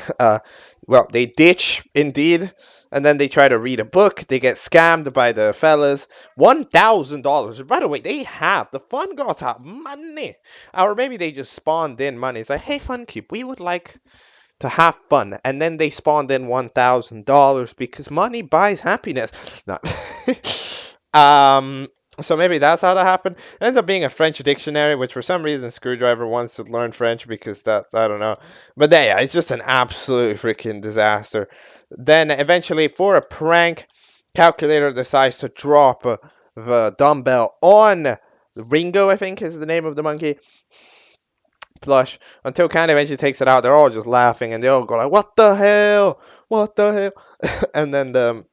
ditch indeed, and then they try to read a book. They get scammed by the fellas. $1,000. By the way, the Fun Gods have money, or maybe they just spawned in money. It's like, hey, Funkeep, we would like to have fun, and then they spawned in $1,000 because money buys happiness. No. So maybe that's how that happened. It ends up being a French dictionary, which for some reason Screwdriver wants to learn French because that's, I don't know. But yeah, it's just an absolute freaking disaster. Then eventually, for a prank, Calculator decides to drop the dumbbell on Ringo, I think is the name of the monkey plush, until Candy eventually takes it out. They're all just laughing and they all go like, what the hell? What the hell? And then the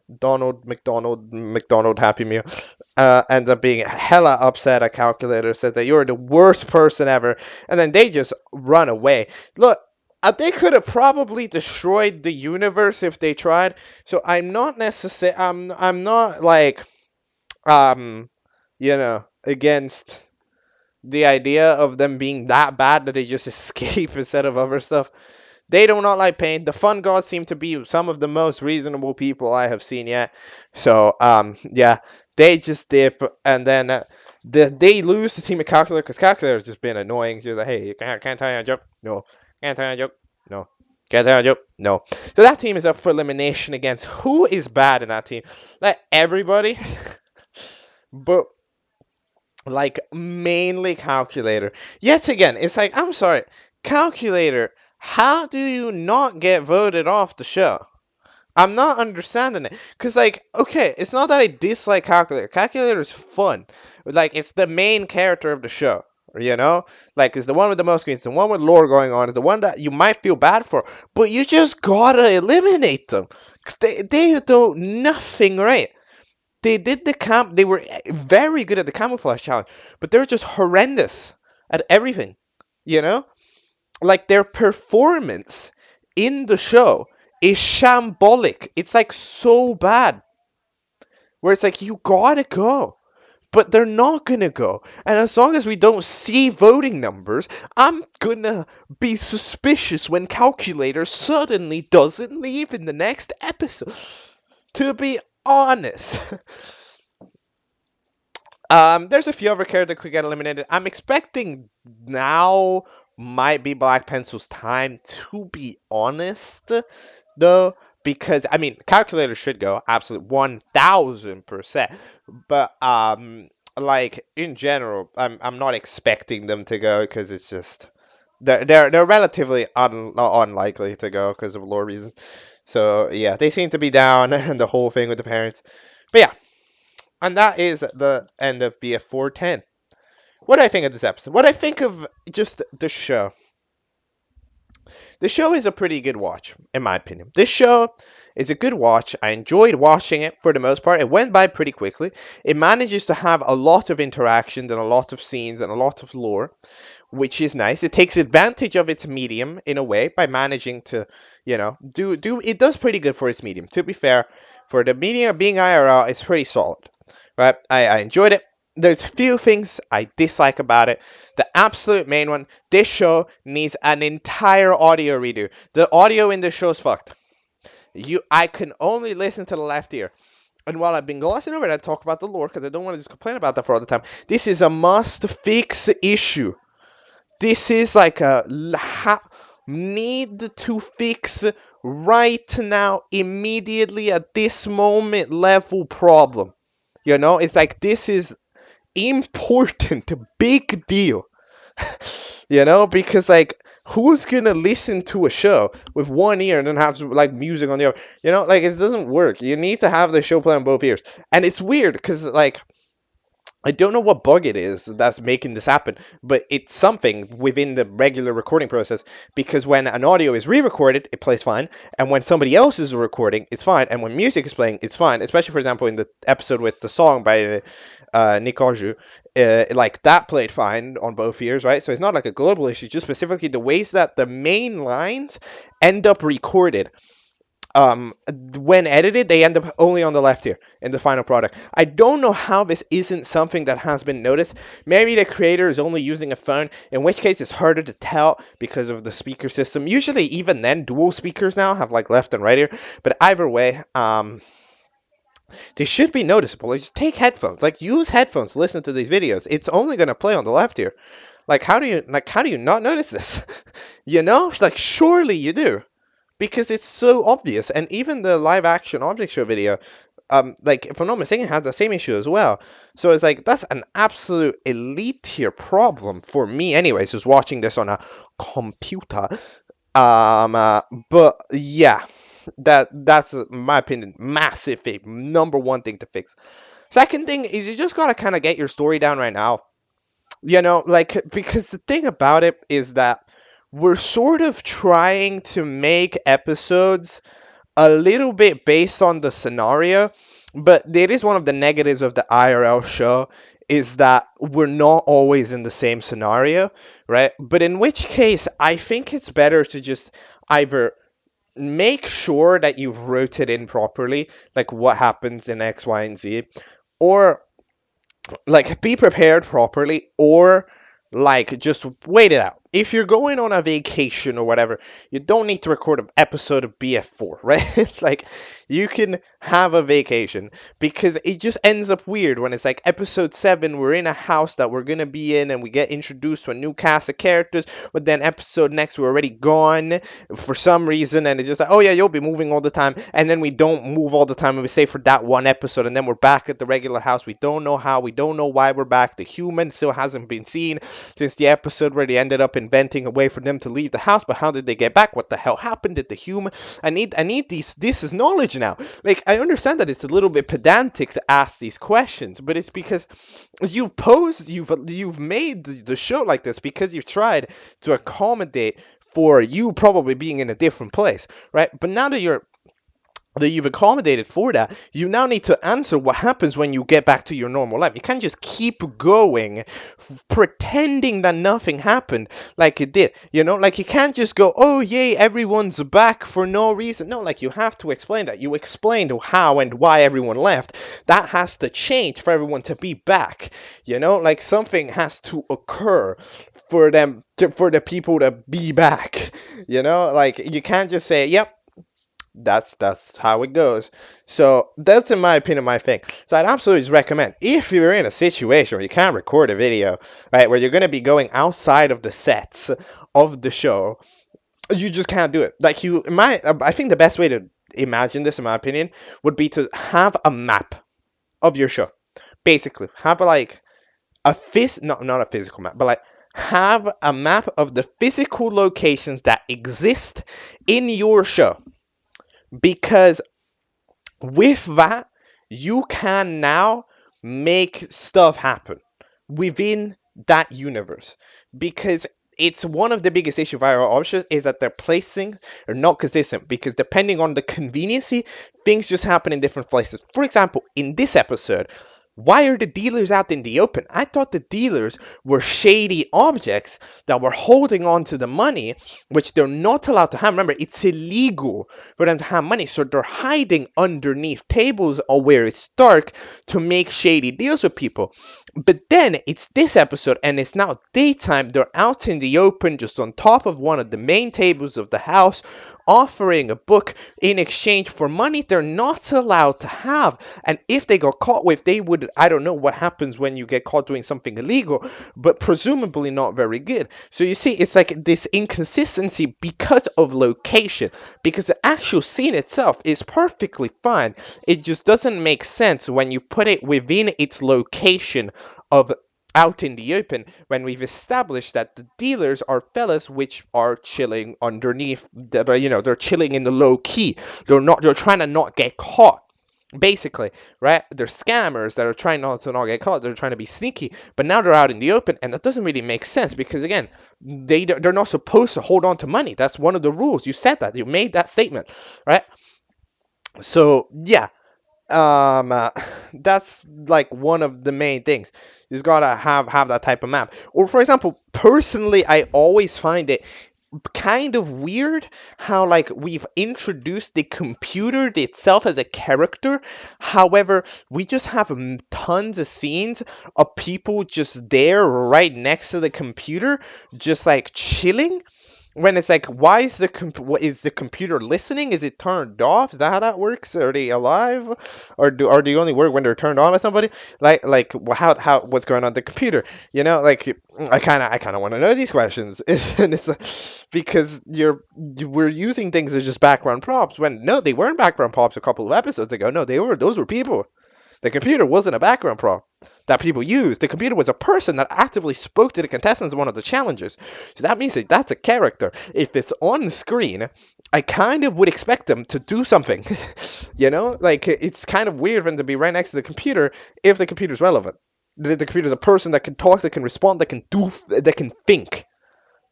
McDonald Happy Meal ends up being hella upset at Calculator, says that you're the worst person ever, and then they just run away. Look, they could have probably destroyed the universe if they tried. So I'm not necessarily, I'm not like, against the idea of them being that bad that they just escape instead of other stuff. They do not like pain. The Fun Gods seem to be some of the most reasonable people I have seen yet. So, yeah, they just dip, and then they lose the team of Calculator because Calculator has just been annoying. She's like, hey, can't tell you a joke? No. Can't tell you a joke? No. Can't tell you a joke? No. So that team is up for elimination against who is bad in that team? Like, everybody. But like mainly Calculator. Yet again, it's like, I'm sorry, Calculator, how do you not get voted off the show? I'm not understanding it. Because, like, okay, it's not that I dislike Calculator. Calculator is fun. Like, it's the main character of the show, you know? Like, it's the one with the most screens, the one with lore going on, it's the one that you might feel bad for. But you just gotta eliminate them. They do nothing right. They were very good at the camouflage challenge, but they're just horrendous at everything, you know? Like, their performance in the show is shambolic. It's like so bad. Where it's like, you gotta go. But they're not gonna go. And as long as we don't see voting numbers, I'm gonna be suspicious when Calculator suddenly doesn't leave in the next episode. To be honest. There's a few other characters that could get eliminated. I'm expecting now might be Black Pencil's time, to be honest, though, because I mean Calculator should go absolutely 1000%, but like in general, I'm not expecting them to go because it's just they're relatively unlikely to go because of lore reasons. So yeah, they seem to be down and the whole thing with the parents, but yeah. And that is the end of BF410. What do I think of this episode? What I think of just the show. The show is a pretty good watch, in my opinion. This show is a good watch. I enjoyed watching it for the most part. It went by pretty quickly. It manages to have a lot of interactions and a lot of scenes and a lot of lore, which is nice. It takes advantage of its medium in a way by managing to, do it does pretty good for its medium. To be fair, for the medium being IRL, it's pretty solid. Right? I enjoyed it. There's a few things I dislike about it. The absolute main one, this show needs an entire audio redo. The audio in this show is fucked. I can only listen to the left ear. And while I've been glossing over it, I talk about the lore because I don't want to just complain about that for all the time. This is a must-fix issue. This is like a need to fix right now, immediately, at this moment level problem. You know, it's like this is important, big deal. You know, because like who's gonna listen to a show with one ear and then have like music on the other? You know, like it doesn't work. You need to have the show play on both ears, and it's weird because like I don't know what bug it is that's making this happen, but it's something within the regular recording process, because when an audio is re-recorded, it plays fine, and when somebody else is recording, it's fine, and when music is playing, it's fine, especially, for example, in the episode with the song by Nikoszu, like that played fine on both ears, right? So it's not like a global issue, just specifically the ways that the main lines end up recorded. When edited, they end up only on the left here in the final product. I don't know how this isn't something that has been noticed. Maybe the creator is only using a phone, in which case it's harder to tell because of the speaker system. Usually, even then, dual speakers now have like left and right ear. But either way, they should be noticeable. Like, just take headphones. Like, use headphones to listen to these videos. It's only gonna play on the left ear. Like, how do you not notice this? You know, like surely you do, because it's so obvious. And even the live action object show video, like if I'm not mistaken, has the same issue as well. So it's like that's an absolute elite tier problem for me, anyways, just watching this on a computer. But yeah, that's my opinion, massive thing, number one thing to fix. Second thing is you just gotta kind of get your story down right now. You know, like, because the thing about it is that we're sort of trying to make episodes a little bit based on the scenario, but it is one of the negatives of the IRL show is that we're not always in the same scenario, right? But in which case, I think it's better to just either make sure that you've wrote it in properly, like what happens in X, Y, and Z, or like be prepared properly, or like just wait it out. If you're going on a vacation or whatever, you don't need to record an episode of BF4, right? It's like you can have a vacation, because it just ends up weird when it's like episode 7, we're in a house that we're gonna be in and we get introduced to a new cast of characters, but then episode next we're already gone for some reason, and it's just like, oh yeah, you'll be moving all the time, and then we don't move all the time, and we stay for that one episode, and then we're back at the regular house. We don't know how, we don't know why we're back. The human still hasn't been seen since the episode where they ended up inventing a way for them to leave the house, but how did they get back? What the hell happened? Did the human... I need this is knowledge now. Like, I understand that it's a little bit pedantic to ask these questions, but it's because you've made the show like this because you've tried to accommodate for you probably being in a different place, right? But now that you've accommodated for that, you now need to answer what happens when you get back to your normal life. You can't just keep going, pretending that nothing happened like it did. You know, like you can't just go, oh yay, everyone's back for no reason. No, like you have to explain that. You explained how and why everyone left. That has to change for everyone to be back. You know, like something has to occur for for the people to be back. You know, like you can't just say, yep, that's how it goes. So that's, in my opinion, my thing. So I'd absolutely just recommend, if you're in a situation where you can't record a video, right, where you're going to be going outside of the sets of the show, you just can't do it. Like I think the best way to imagine this, in my opinion, would be to have a map of your show. Basically, have like not a physical map, but like have a map of the physical locations that exist in your show. Because with that, you can now make stuff happen within that universe. Because it's one of the biggest issues of viral options is that their placing are not consistent. Because depending on the conveniency, things just happen in different places. For example, in this episode, why are the dealers out in the open? I thought the dealers were shady objects that were holding on to the money, which they're not allowed to have. Remember, it's illegal for them to have money, so they're hiding underneath tables or where it's dark to make shady deals with people. But then it's this episode, and it's now daytime. They're out in the open, just on top of one of the main tables of the house, offering a book in exchange for money they're not allowed to have. And if they got caught with, they would, I don't know what happens when you get caught doing something illegal, but presumably not very good. So you see, it's like this inconsistency because of location, because the actual scene itself is perfectly fine. It just doesn't make sense when you put it within its location of out in the open, when we've established that the dealers are fellas which are chilling underneath, they're chilling in the low key. They're trying to not get caught. Basically, right? They're scammers that are trying not to not get caught. They're trying to be sneaky, but now they're out in the open, and that doesn't really make sense because again, they're not supposed to hold on to money. That's one of the rules. You said that. You made that statement, right? So yeah, that's like one of the main things. You just gotta have that type of map. Or for example, personally, I always find it kind of weird how like we've introduced the computer itself as a character. However, we just have tons of scenes of people just there right next to the computer, just like chilling. When it's like, why is is the computer listening? Is it turned off? Is that how that works? Are they alive, or do you only work when they're turned on with somebody? Like how what's going on with the computer? Like I kind of want to know these questions, and it's because we're using things as just background props when no, they weren't background props a couple of episodes ago. No, those were people. The computer wasn't a background prop that people used. The computer was a person that actively spoke to the contestants in one of the challenges. So that means that that's a character. If it's on screen, I kind of would expect them to do something. Like it's kind of weird for them to be right next to the computer if the computer's relevant. The computer's a person that can talk, that can respond, that can think,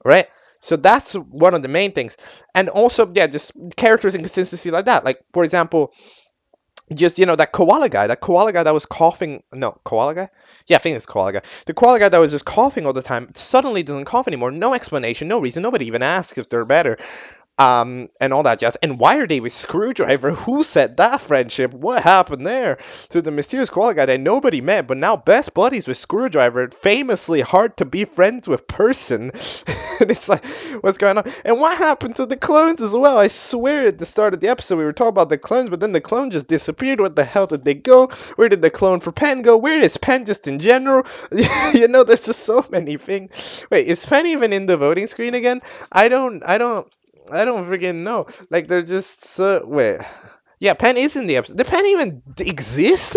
right? So that's one of the main things. And also, yeah, just characters inconsistency like that. Like, for example, just that koala guy that was coughing. No, koala guy, yeah, I think it's koala guy. The koala guy that was just coughing all the time suddenly doesn't cough anymore. No explanation, no reason. Nobody even asks if they're better, and all that jazz. And why are they with Screwdriver? Who said that friendship? What happened there to the mysterious koala guy that nobody met, but now best buddies with Screwdriver? Famously hard to be friends with person. And it's like, what's going on? And what happened to the clones as well? I swear at the start of the episode we were talking about the clones, but then the clone just disappeared. What the hell did they go? Where did the clone for Pen go? Where is Pen just in general? There's just so many things. Wait, is Pen even in the voting screen again? I don't freaking know. Like, they're just wait. Yeah, Pen is in the episode. Did Pen even exist?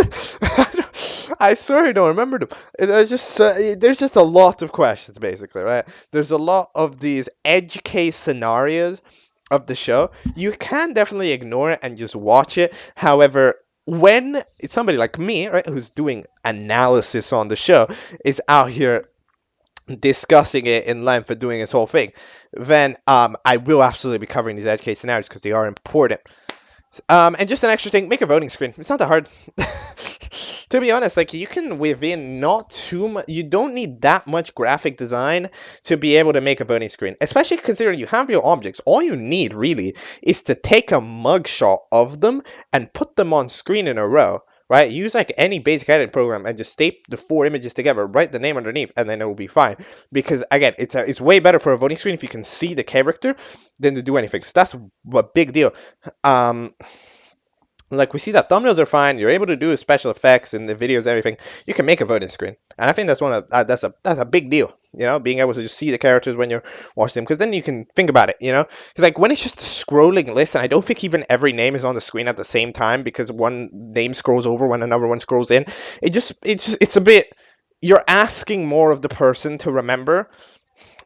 I swear I don't remember them. There's just a lot of questions, basically, right? There's a lot of these edge case scenarios of the show. You can definitely ignore it and just watch it. However, when it's somebody like me, right, who's doing analysis on the show, is out here discussing it in length and doing this whole thing, then I will absolutely be covering these edge case scenarios because they are important. And just an extra thing, make a voting screen. It's not that hard. To be honest, like, you can, within not too much, you don't need that much graphic design to be able to make a voting screen, especially considering you have your objects. All you need really is to take a mugshot of them and put them on screen in a row. Right? Use like any basic editing program and just staple the 4 images together, write the name underneath, and then it will be fine. Because again, it's way better for a voting screen if you can see the character than to do anything. So that's a big deal. Like, we see that thumbnails are fine. You're able to do special effects in the videos and everything. You can make a voting screen, and I think that's that's a big deal. Being able to just see the characters when you're watching them, because then you can think about it. Because like when it's just a scrolling list, and I don't think even every name is on the screen at the same time because one name scrolls over when another one scrolls in. It's a bit. You're asking more of the person to remember.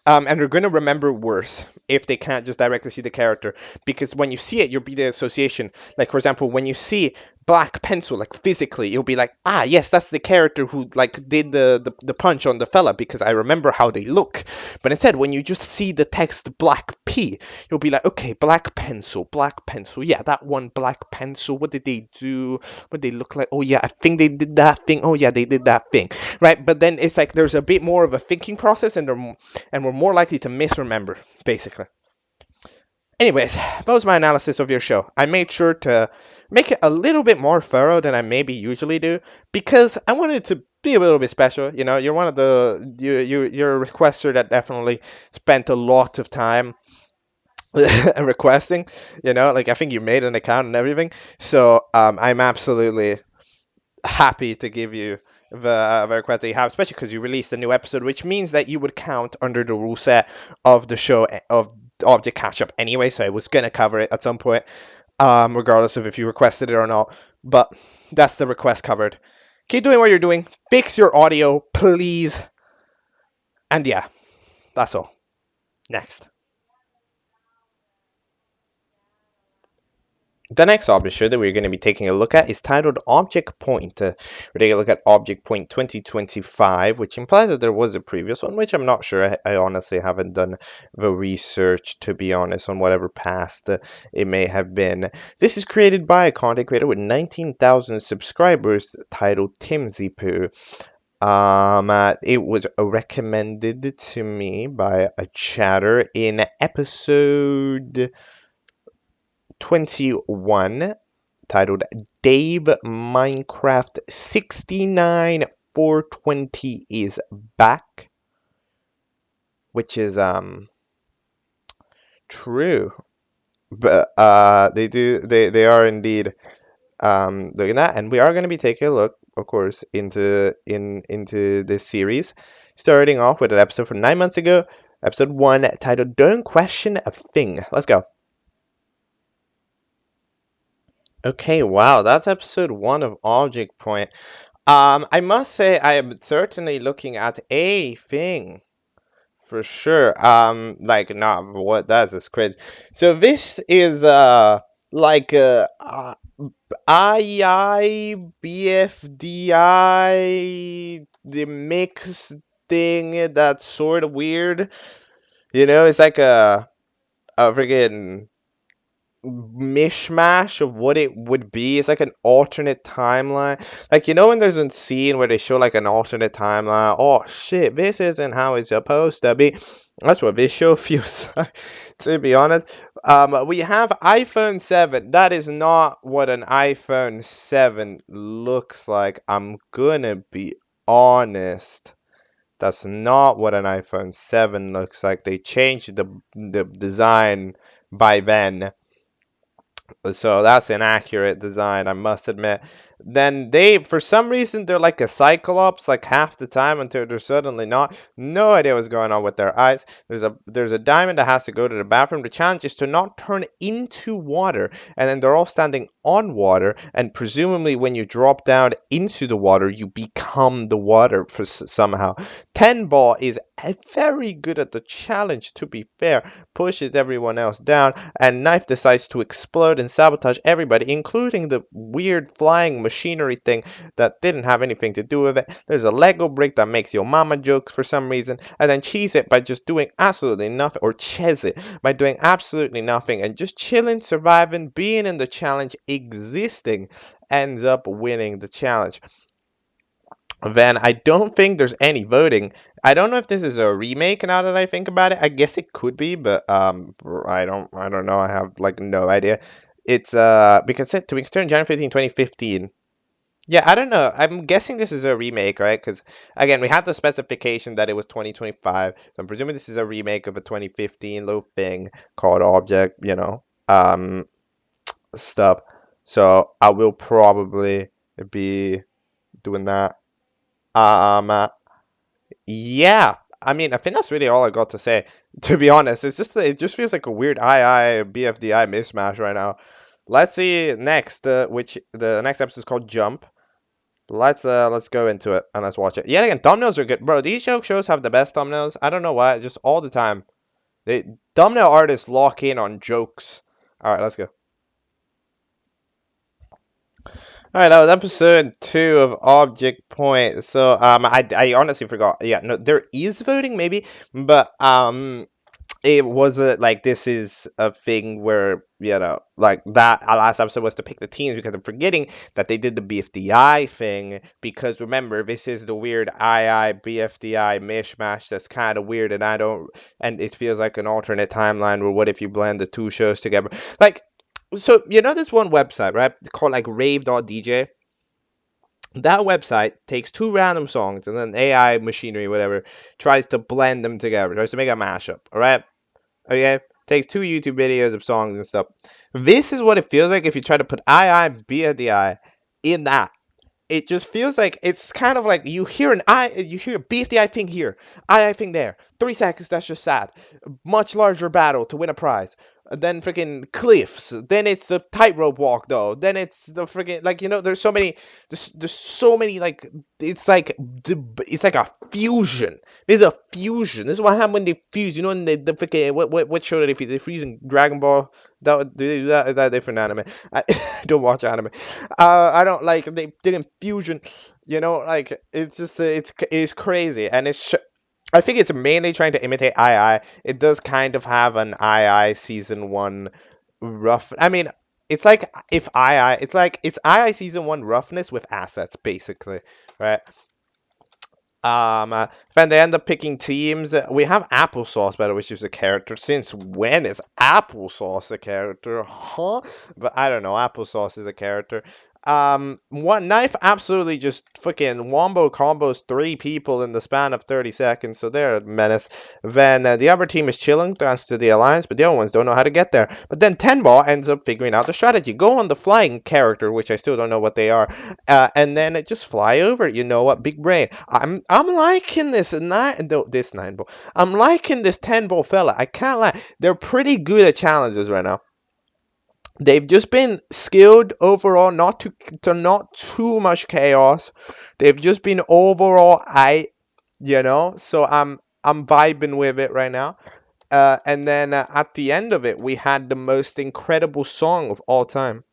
And they're going to remember worse if they can't just directly see the character. Because when you see it, you'll be the association. Like, for example, when you see black pencil, like physically, you'll be like, ah, yes, that's the character who like did the punch on the fella because I remember how they look. But instead, when you just see the text black P, you'll be like, okay, black pencil. Yeah, that one black pencil. What did they do? What did they look like? Oh, yeah, I think they did that thing. Oh, yeah, they did that thing. Right? But then it's like there's a bit more of a thinking process, and we're more likely to misremember, basically. Anyways, that was my analysis of your show. I made sure to make it a little bit more thorough than I maybe usually do, because I wanted it to be a little bit special. You're one of you're a requester that definitely spent a lot of time requesting, like I think you made an account and everything. So I'm absolutely happy to give you the request that you have, especially because you released a new episode, which means that you would count under the rule set of the show of Object Catchup anyway. So I was gonna cover it at some point, regardless of if you requested it or not. But that's the request covered. Keep doing what you're doing. Fix your audio, please. And yeah, that's all. Next. The next object show that we're going to be taking a look at is titled Object Point. We're taking a look at Object Point 2025, which implies that there was a previous one, which I'm not sure. I honestly haven't done the research, to be honest, on whatever past it may have been. This is created by a content creator with 19,000 subscribers titled timzipooOSC. It was recommended to me by a chatter in episode 21, titled Dave Minecraft 69420 is back, which is true, but they are indeed looking at that, and we are going to be taking a look, of course, into this series, starting off with an episode from 9 months ago, episode 1, titled Don't Question a Thing. Let's go. Okay, wow, that's episode 1 of Object Point. I must say I am certainly looking at a thing for sure. Like, nah, what, that's just crazy. So this is like BFDI, the mix thing that's sort of weird. It's like a friggin' mishmash of what it would be. It's like an alternate timeline. Like, when there's a scene where they show like an alternate timeline. Oh shit, this isn't how it's supposed to be. That's what this show feels like, to be honest. We have iPhone 7. That is not what an iPhone 7 looks like. I'm gonna be honest. That's not what an iPhone 7 looks like. They changed the design by then. So that's an accurate design, I must admit. Then for some reason, they're like a Cyclops, like half the time until they're suddenly not. No idea what's going on with their eyes. There's a diamond that has to go to the bathroom. The challenge is to not turn into water, and then they're all standing on water, and presumably when you drop down into the water, you become the water somehow. 10 Ball is very good at the challenge, to be fair, pushes everyone else down, and Knife decides to explode and sabotage everybody, including the weird flying machinery thing that didn't have anything to do with it. There's a Lego brick that makes your mama jokes for some reason, and then Cheese It by just doing absolutely nothing, or Ches It by doing absolutely nothing and just chilling, surviving, being in the challenge, existing, ends up winning the challenge. Then I don't think there's any voting. I don't know if this is a remake now that I think about it. I guess it could be, but I don't know. I have like no idea. It's because to be returned January 15, 2015. Yeah, I don't know. I'm guessing this is a remake, right? Because again, we have the specification that it was 2025. So I'm presuming this is a remake of a 2015 little thing called Object, stuff. So I will probably be doing that. Yeah. I mean, I think that's really all I got to say. To be honest, it just feels like a weird II BFDI mismatch right now. Let's see next, which the next episode is called Jump. Let's go into it and let's watch it. Yet again, thumbnails are good, bro. These shows have the best thumbnails. I don't know why, just all the time. Thumbnail artists lock in on jokes. All right, let's go. All right, that was episode 2 of Object Point. So, I honestly forgot. Yeah, no, there is voting maybe, but it wasn't like this is a thing where like that. Our last episode was to pick the teams because I'm forgetting that they did the BFDI thing. Because remember, this is the weird II BFDI mishmash that's kind of weird, and it feels like an alternate timeline. Where what if you blend the two shows together? Like, so this one website, right? It's called like rave.dj. That website takes 2 random songs and then AI machinery, whatever, tries to blend them together, tries to make a mashup. All right, okay. takes 2 YouTube videos of songs and stuff. This is what it feels like if you try to put BFDI in that. It just feels like it's kind of like you hear you hear a BFDI thing here, II thing there. 3 seconds, that's just sad. Much larger battle to win a prize. Then freaking cliffs. Then it's the tightrope walk though. Then it's the freaking like there's so many. There's so many like it's like a fusion. There's a fusion. This is what happened when they fuse. You know, in the freaking what show did they freeze in Dragon Ball? Do they do that? Is that a different anime? I don't watch anime. I don't like they did infusion. You know, like it's just it's crazy and I think it's mainly trying to imitate II. It does kind of have an II season 1 rough. I mean, it's like if II, it's II season 1 roughness with assets, basically, right? Then they end up picking teams. We have Applesauce, by the way, which is a character. Since when is Applesauce a character? Huh? But I don't know. Applesauce is a character. One knife absolutely just fucking wombo combos 3 people in the span of 30 seconds, so they're a menace. Then the other team is chilling thanks to the alliance, but the other ones don't know how to get there. But then Tenball ends up figuring out the strategy. Go on the flying character, which I still don't know what they are, and then it just fly over. You know what? Big brain. I'm liking this this 9-ball. I'm liking this 10-ball fella. I can't lie. They're pretty good at challenges right now. They've just been skilled overall, not too much chaos. They've just been overall so I'm vibing with it right now. And then at the end of it, we had the most incredible song of all time.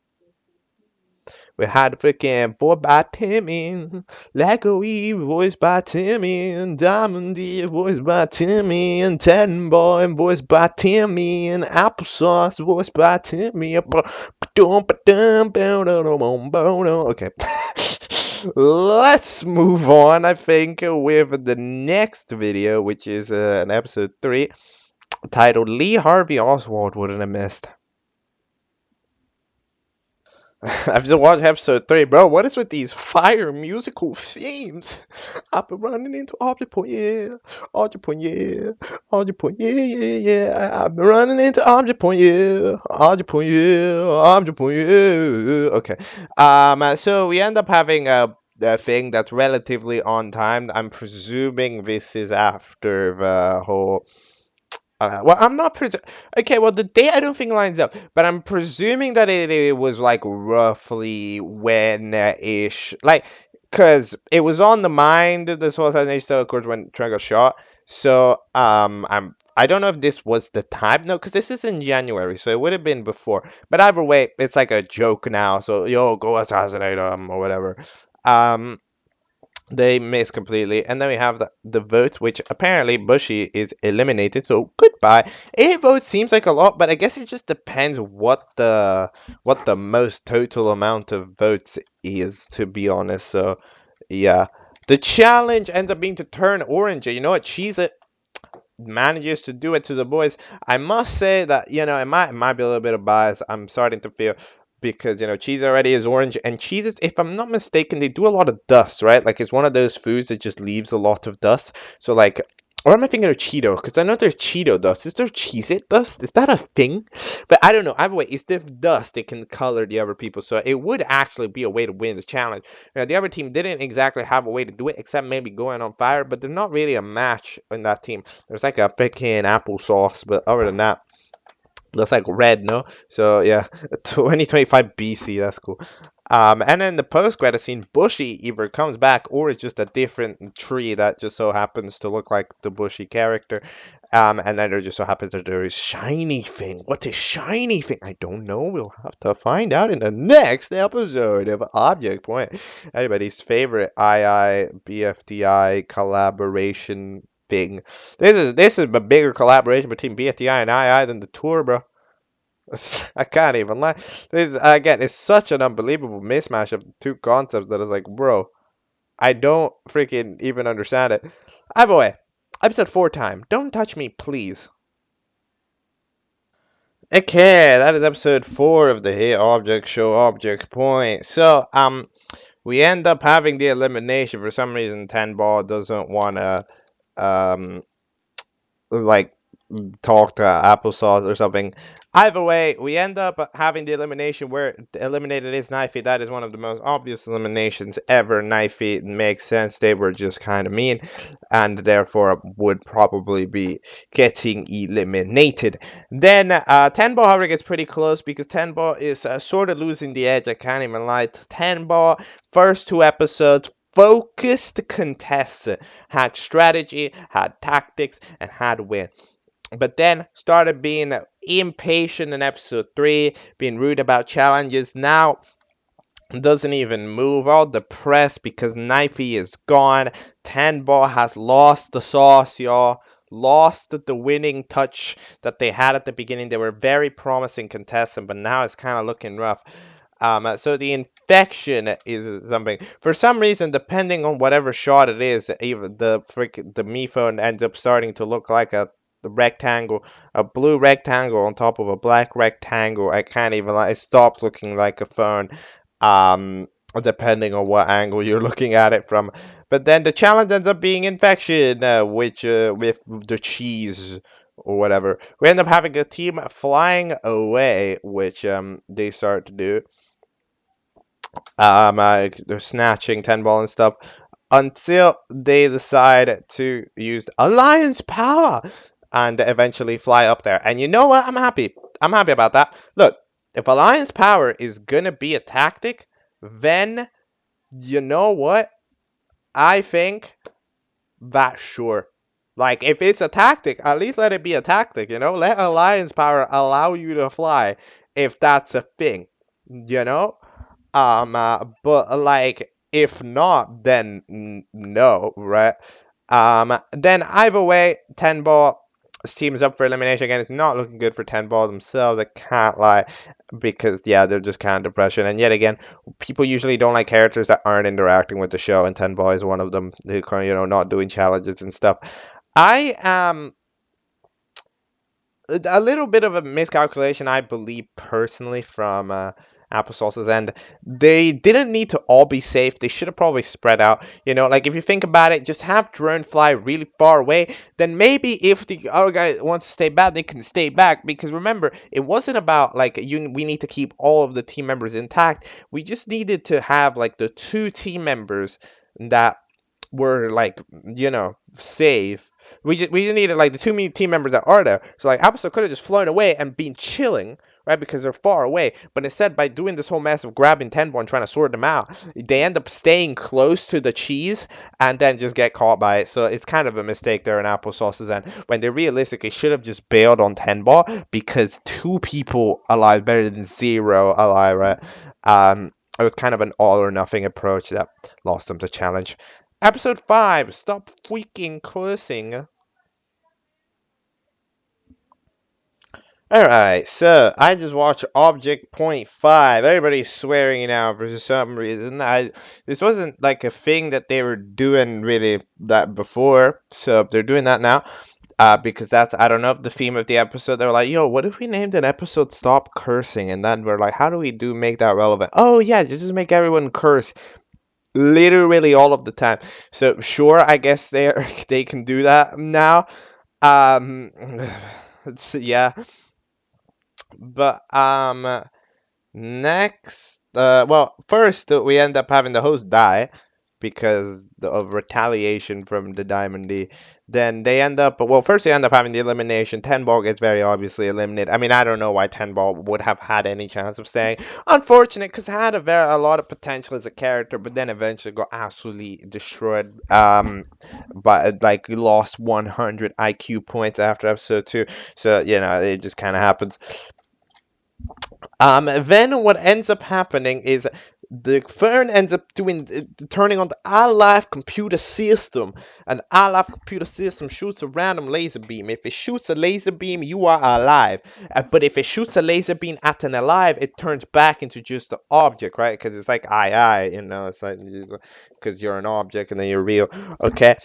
We had freaking Boy by Timmy, Lego E voiced by Timmy, and Diamond D voiced by Timmy, and Ten Boy voiced by Timmy, and Applesauce voiced by Timmy. Okay. Let's move on, I think, with the next video, which is an episode 3, titled Lee Harvey Oswald Wouldn't Have Missed. I've just watched episode 3, bro. What is with these fire musical themes? I've been running into Object Point, yeah. Object Point, yeah. Object Point, yeah. I've been running into Object Point, yeah. Object Point, yeah. Object Point, yeah. Okay. So we end up having a thing that's relatively on time. I'm presuming this is after the whole. Well, I'm not okay. Well, the date I don't think lines up, but I'm presuming that it was like roughly when ish, like, cause it was on the mind this whole assassination, of course, when Trump got shot. So I don't know if this was the time. No, because this is in January, so it would have been before. But either way, it's like a joke now. So yo, go assassinate him or whatever. They miss completely, and then we have the votes, which apparently Bushy is eliminated, so goodbye. 8 votes seems like a lot, but I guess it just depends what the most total amount of votes is, to be honest. So yeah, the challenge ends up being to turn orange. You know what? Cheese it manages to do it to the boys. I must say that it might be a little bit of bias. I'm starting to feel, because cheese already is orange, and cheeses, if I'm not mistaken, they do a lot of dust, right? Like, it's one of those foods that just leaves a lot of dust. So like, or am I thinking of Cheeto? Because I know there's Cheeto dust. Is there Cheez-It dust? Is that a thing? But I don't know. Either way, it's the dust that can color the other people. So it would actually be a way to win the challenge. Now, the other team didn't exactly have a way to do it, except maybe going on fire. But they're not really a match in that team. There's like a freaking applesauce. But other than that, looks like red, no? So yeah, 2025 BC, that's cool. And then the post-credit scene, Bushy either comes back or it's just a different tree that just so happens to look like the Bushy character. And then there just so happens that there is shiny thing. What is shiny thing? I don't know. We'll have to find out in the next episode of Object Point. Anybody's favorite BFDI collaboration thing. This is a bigger collaboration between BFDI and II than the tour, bro. I can't even lie. Again, it's such an unbelievable mismatch of the 2 concepts that is like, bro, I don't freaking even understand it. Either way, episode 4 time. Don't touch me, please. Okay, that is episode 4 of the Hit Object Show Object Point. So, we end up having the elimination. For some reason, 10-ball doesn't want to, like, talk to applesauce or something. Either way, we end up having the elimination where the eliminated is Knifey. That is one of the most obvious eliminations ever. Knifey makes sense. They were just kind of mean and therefore would probably be getting eliminated. Then Tenbo, however, gets pretty close because Tenbo is sort of losing the edge. I can't even lie. Tenbo, first 2 episodes, focused contestant, had strategy, had tactics, and had win. But then started being impatient in episode 3, being rude about challenges. Now doesn't even move, all depressed because Knifey is gone. Tenbo has lost the sauce, y'all. Lost the winning touch that they had at the beginning. They were very promising contestant, but now it's kind of looking rough. So the infection is something. For some reason, depending on whatever shot it is, even the me phone ends up starting to look like a rectangle, a blue rectangle on top of a black rectangle. I can't even like it stops looking like a phone. Um, Depending on what angle you're looking at it from. But then the challenge ends up being infection, which with the cheese or whatever. We end up having a team flying away, which they start to do. They're snatching 10 ball and stuff until they decide to use Alliance power and eventually fly up there. And you know what? I'm happy. I'm happy about that. Look, if Alliance power is gonna be a tactic, then you know what? I think that's sure. Like, if it's a tactic, at least let it be a tactic, you know? Let Alliance power allow you to fly if that's a thing, you know? But like, if not, then no, right? Then either way, 10 ball teams up for elimination again. It's not looking good for 10 ball themselves. I can't lie, because yeah, they're just kind of depression. And yet again, people usually don't like characters that aren't interacting with the show, and 10 ball is one of them. Who not doing challenges and stuff. I am a little bit of a miscalculation, I believe, personally, from Applesauce's end. They didn't need to all be safe. They should have probably spread out. Like, if you think about it, just have drone fly really far away. Then maybe if the other guy wants to stay back, they can stay back. Because remember, it wasn't about like we need to keep all of the team members intact. We just needed to have like the 2 team members that were like safe. We just needed like the 2 team members that are there. So like Applesauce could have just flown away and been chilling, right? Because they're far away. But instead, by doing this whole mess of grabbing Tenbo and trying to sort them out, they end up staying close to the cheese and then just get caught by it. So it's kind of a mistake there in Applesauce's end, when they realistically should have just bailed on Tenbo, because 2 people alive better than 0 alive, right? It was kind of an all or nothing approach that lost them the challenge. Episode 5, stop freaking cursing. Alright, so I just watched Object.25. Everybody's swearing now for some reason. This wasn't like a thing that they were doing really that before, so they're doing that now. Because that's, I don't know, the theme of the episode. They were like, yo, what if we named an episode Stop Cursing? And then we're like, how do we make that relevant? Oh yeah, just make everyone curse literally all of the time. So sure, I guess they can do that now. Um, yeah, but next, well, first we end up having the host die because of retaliation from the Diamond D. Then they end up, well, first they end up having the elimination. 10 ball gets very obviously eliminated. I mean, I don't know why 10 ball would have had any chance of staying. Unfortunate, because had a lot of potential as a character, but then eventually got absolutely destroyed. But like lost 100 IQ points after episode 2. So it just kind of happens. Then what ends up happening is the phone ends up turning on the alive computer system, and the alive computer system shoots a random laser beam. If it shoots a laser beam, you are alive. But if it shoots a laser beam at an alive, it turns back into just the object, right? Because it's like it's like because you're an object and then you're real. Okay,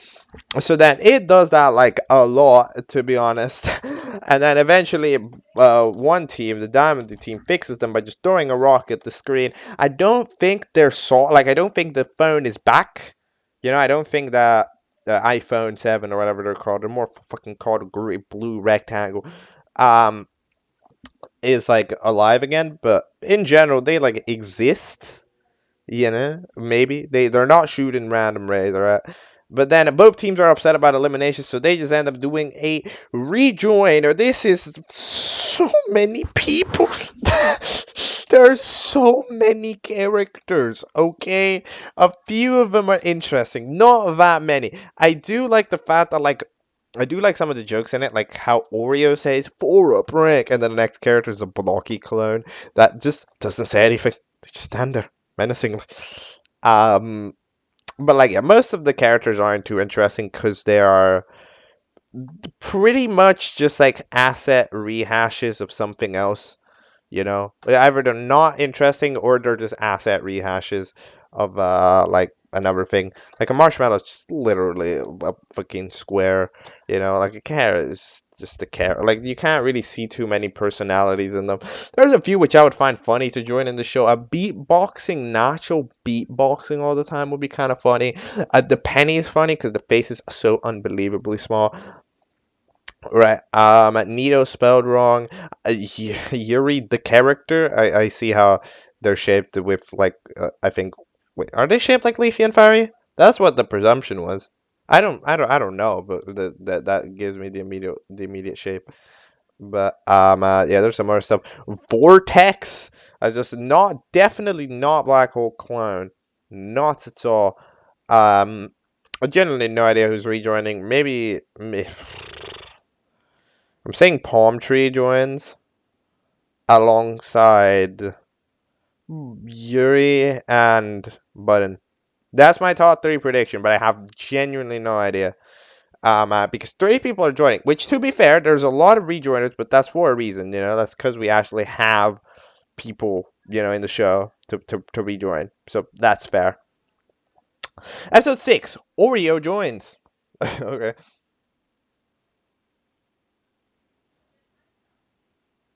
so then it does that like a lot, to be honest. And then eventually one team, the Diamond team, fixes them by just throwing a rock at the screen. I don't think I don't think the phone is back. I don't think that iPhone 7 or whatever they're called. They're more fucking called a blue rectangle. Um, is like alive again, but in general they like exist. You know, maybe they're not shooting random rays, alright. But then both teams are upset about elimination, so they just end up doing a rejoin. Or this is so many people. There are so many characters. Okay, a few of them are interesting, not that many. I do like the fact that I do like some of the jokes in it, like how Oreo says "for a prank," and then the next character is a blocky clone that just doesn't say anything. They just stand there menacingly. Um, but like, yeah, most of the characters aren't too interesting because they are pretty much just like asset rehashes of something else. You know, either they're not interesting or they're just asset rehashes of like another thing. Like a marshmallow is just literally a fucking square. You know, like a carrot is just a carrot. Like you can't really see too many personalities in them. There's a few which I would find funny to join in the show. A beatboxing Nacho beatboxing all the time would be kind of funny. The penny is funny because the face is so unbelievably small. Right. Nito spelled wrong. Yuri, the character. I see how they're shaped with like. I think. Wait, are they shaped like Leafy and Fairy? That's what the presumption was. I don't know, but that gives me the immediate shape. But yeah, there's some other stuff. Vortex. I just definitely not black hole clone. Not at all. Um, I genuinely no idea who's rejoining. Maybe. I'm saying Palm Tree joins alongside Yuri and Button. That's my top three prediction, but I have genuinely no idea. Because three people are joining, which to be fair, there's a lot of rejoiners, but that's for a reason, you know. That's because we actually have people, you know, in the show to rejoin. So that's fair. Episode 6, Oreo joins. Okay.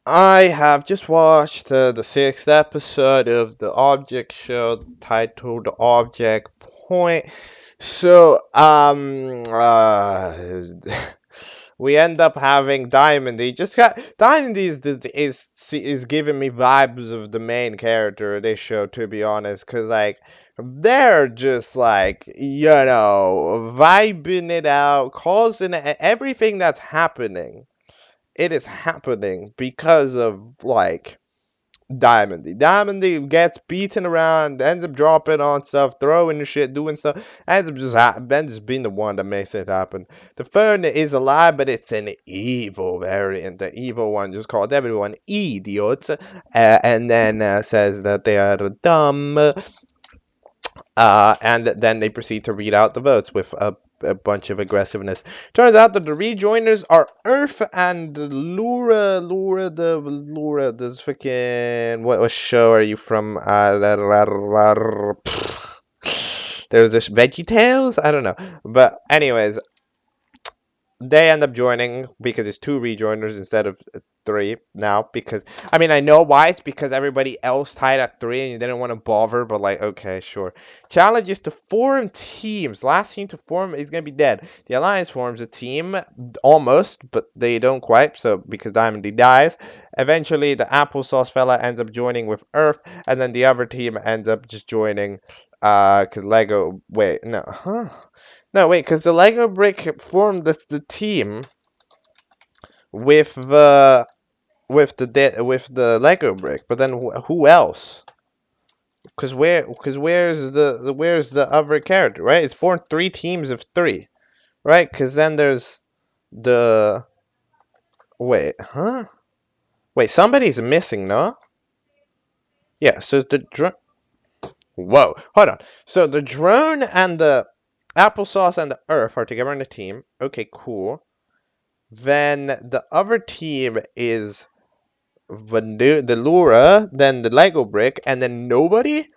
I have just watched the sixth episode of the Object show titled Object Point. So, we end up having Diamondy. Diamondy is giving me vibes of the main character of this show, to be honest, because like they're just like, you know, vibing it out, causing everything that's happening. It is happening because of like Diamondy. Diamondy gets beaten around, ends up dropping on stuff, throwing the shit, doing stuff, ends up just being the one that makes it happen. The phone is alive, but it's an evil variant. The evil one just called everyone idiots, and then says that they are dumb. And then they proceed to read out the votes with a bunch of aggressiveness. Turns out that the rejoiners are Earth and Lura, this freaking, what show are you from? There's this VeggieTales? I don't know. But anyways, they end up joining because it's two rejoiners instead of three now. Because I mean, I know why. It's because everybody else tied at 3 and you didn't want to bother. But like, okay, sure. Challenge is to form teams. Last team to form is gonna be dead. The Alliance forms a team almost, but they don't quite. So because Diamond dies, eventually the applesauce fella ends up joining with Earth, and then the other team ends up just joining. Cause Lego. Wait, no, huh? No, wait, because the Lego brick formed the team with the Lego brick, but then who else? Because where's the other character, right? It's formed 3 teams of 3, right? Because then there's the wait, huh? Wait, somebody's missing, no? Yeah, so the drone. Whoa, hold on. So the drone and the applesauce and the Earth are together on the team. Okay, cool. Then the other team is the Lura, then the Lego brick, and then nobody,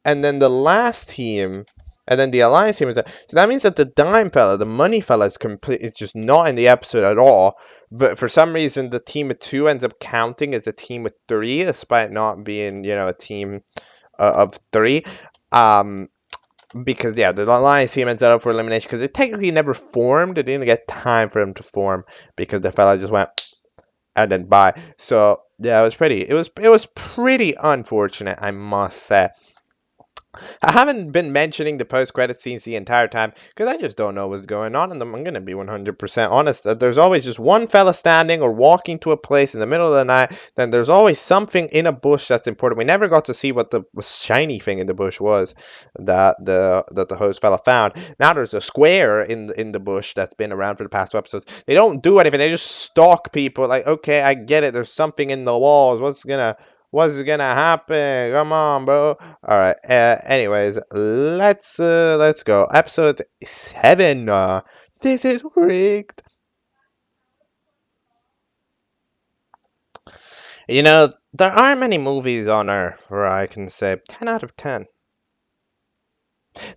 and then the last team, and then the Alliance team is that. So that means that the dime fella, the money fella, is just not in the episode at all. But for some reason, the team of 2 ends up counting as a team of 3, despite not being, you know, a team of 3. Um, because yeah, the Alliance team ended up for elimination because it technically never formed. It didn't get time for them to form because the fella just went and then bye. So yeah, it was pretty unfortunate, I must say. I haven't been mentioning the post-credit scenes the entire time because I just don't know what's going on, and I'm gonna be 100% honest. There's always just one fella standing or walking to a place in the middle of the night. Then there's always something in a bush that's important. We never got to see what the shiny thing in the bush was that the host fella found. Now there's a square in the bush that's been around for the past 2 episodes. They don't do anything. They just stalk people. Like, okay, I get it. There's something in the walls. What's gonna happen? Come on, bro. All right. Anyways, let's go. Episode 7. This is rigged. You know, there aren't many movies on Earth where I can say 10 out of 10.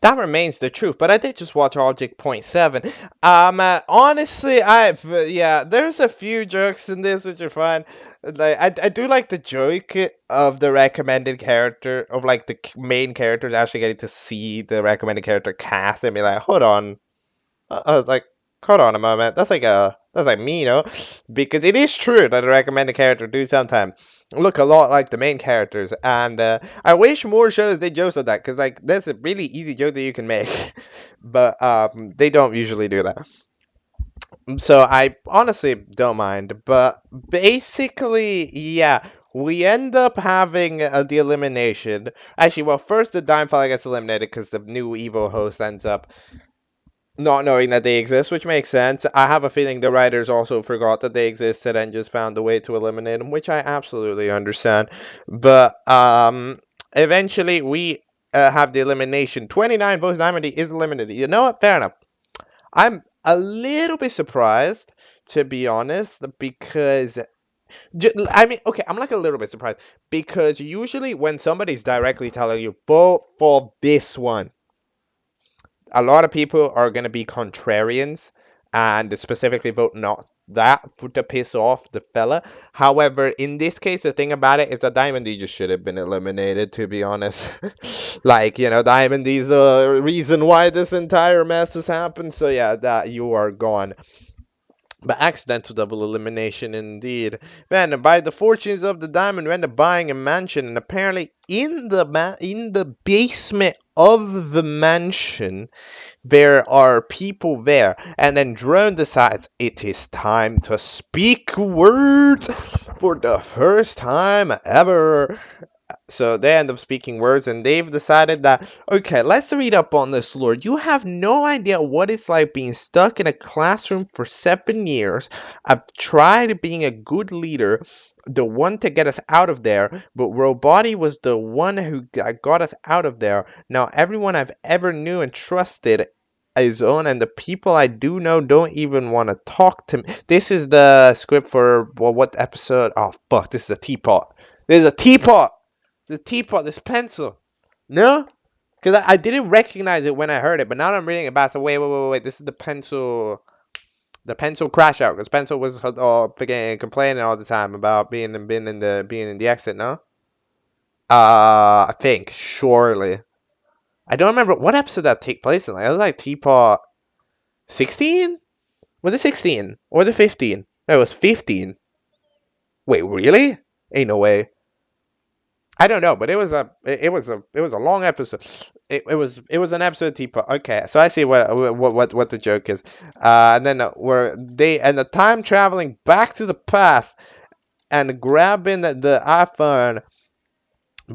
That remains the truth, but I did just watch Object.27. Honestly, yeah, there's a few jokes in this which are fun. Like, I do like the joke of the recommended character, of like the main characters actually getting to see the recommended character cast and be like, hold on. I was like, hold on a moment. That's like me, you know, because it is true that the recommended character do sometimes look a lot like the main characters, and I wish more shows did jokes like that, because like that's a really easy joke that you can make, but they don't usually do that. So I honestly don't mind, but basically, yeah. We end up having the elimination. Actually, well, first the Dime fella gets eliminated because the new evil host ends up not knowing that they exist, which makes sense. I have a feeling the writers also forgot that they existed and just found a way to eliminate them, which I absolutely understand. But eventually we have the elimination. 29 votes. Diamond is eliminated. You know what? Fair enough. I'm a little bit surprised, to be honest, because I mean, okay, I'm like a little bit surprised because usually when somebody's directly telling you vote for this one, a lot of people are going to be contrarians and specifically vote not that to piss off the fella. However, in this case, the thing about it is that Diamond D just should have been eliminated, to be honest. Like, you know, Diamond D's the reason why this entire mess has happened. So yeah, that you are gone. But accidental double elimination indeed. Then, by the fortunes of the Diamond, we end up buying a mansion, and apparently in the basement of the mansion, there are people there. And then Drone decides it is time to speak words for the first time ever. So they end up speaking words, and they've decided that, okay, let's read up on this lore. You have no idea what it's like being stuck in a classroom for 7 years. I've tried being a good leader, the one to get us out of there, but Roboti was the one who got us out of there. Now everyone I've ever knew and trusted is on, and the people I do know don't even want to talk to me. This is the script for, well, what episode? Oh fuck, this is a teapot. There's a teapot! The teapot, this pencil. No? Because I didn't recognize it when I heard it, but now that I'm reading about it, so wait. This is the pencil. The pencil Crashout, because pencil was complaining all the time about being in the exit. No, I think surely. I don't remember what episode that take place in. Like, it was like Teapot 16. Was it 16 or was it 15? No, it was 15. Wait, really? Ain't no way. I don't know, but it was a long episode. It was an episode Teapot. Okay, so I see what the joke is. And then the time traveling back to the past and grabbing the iPhone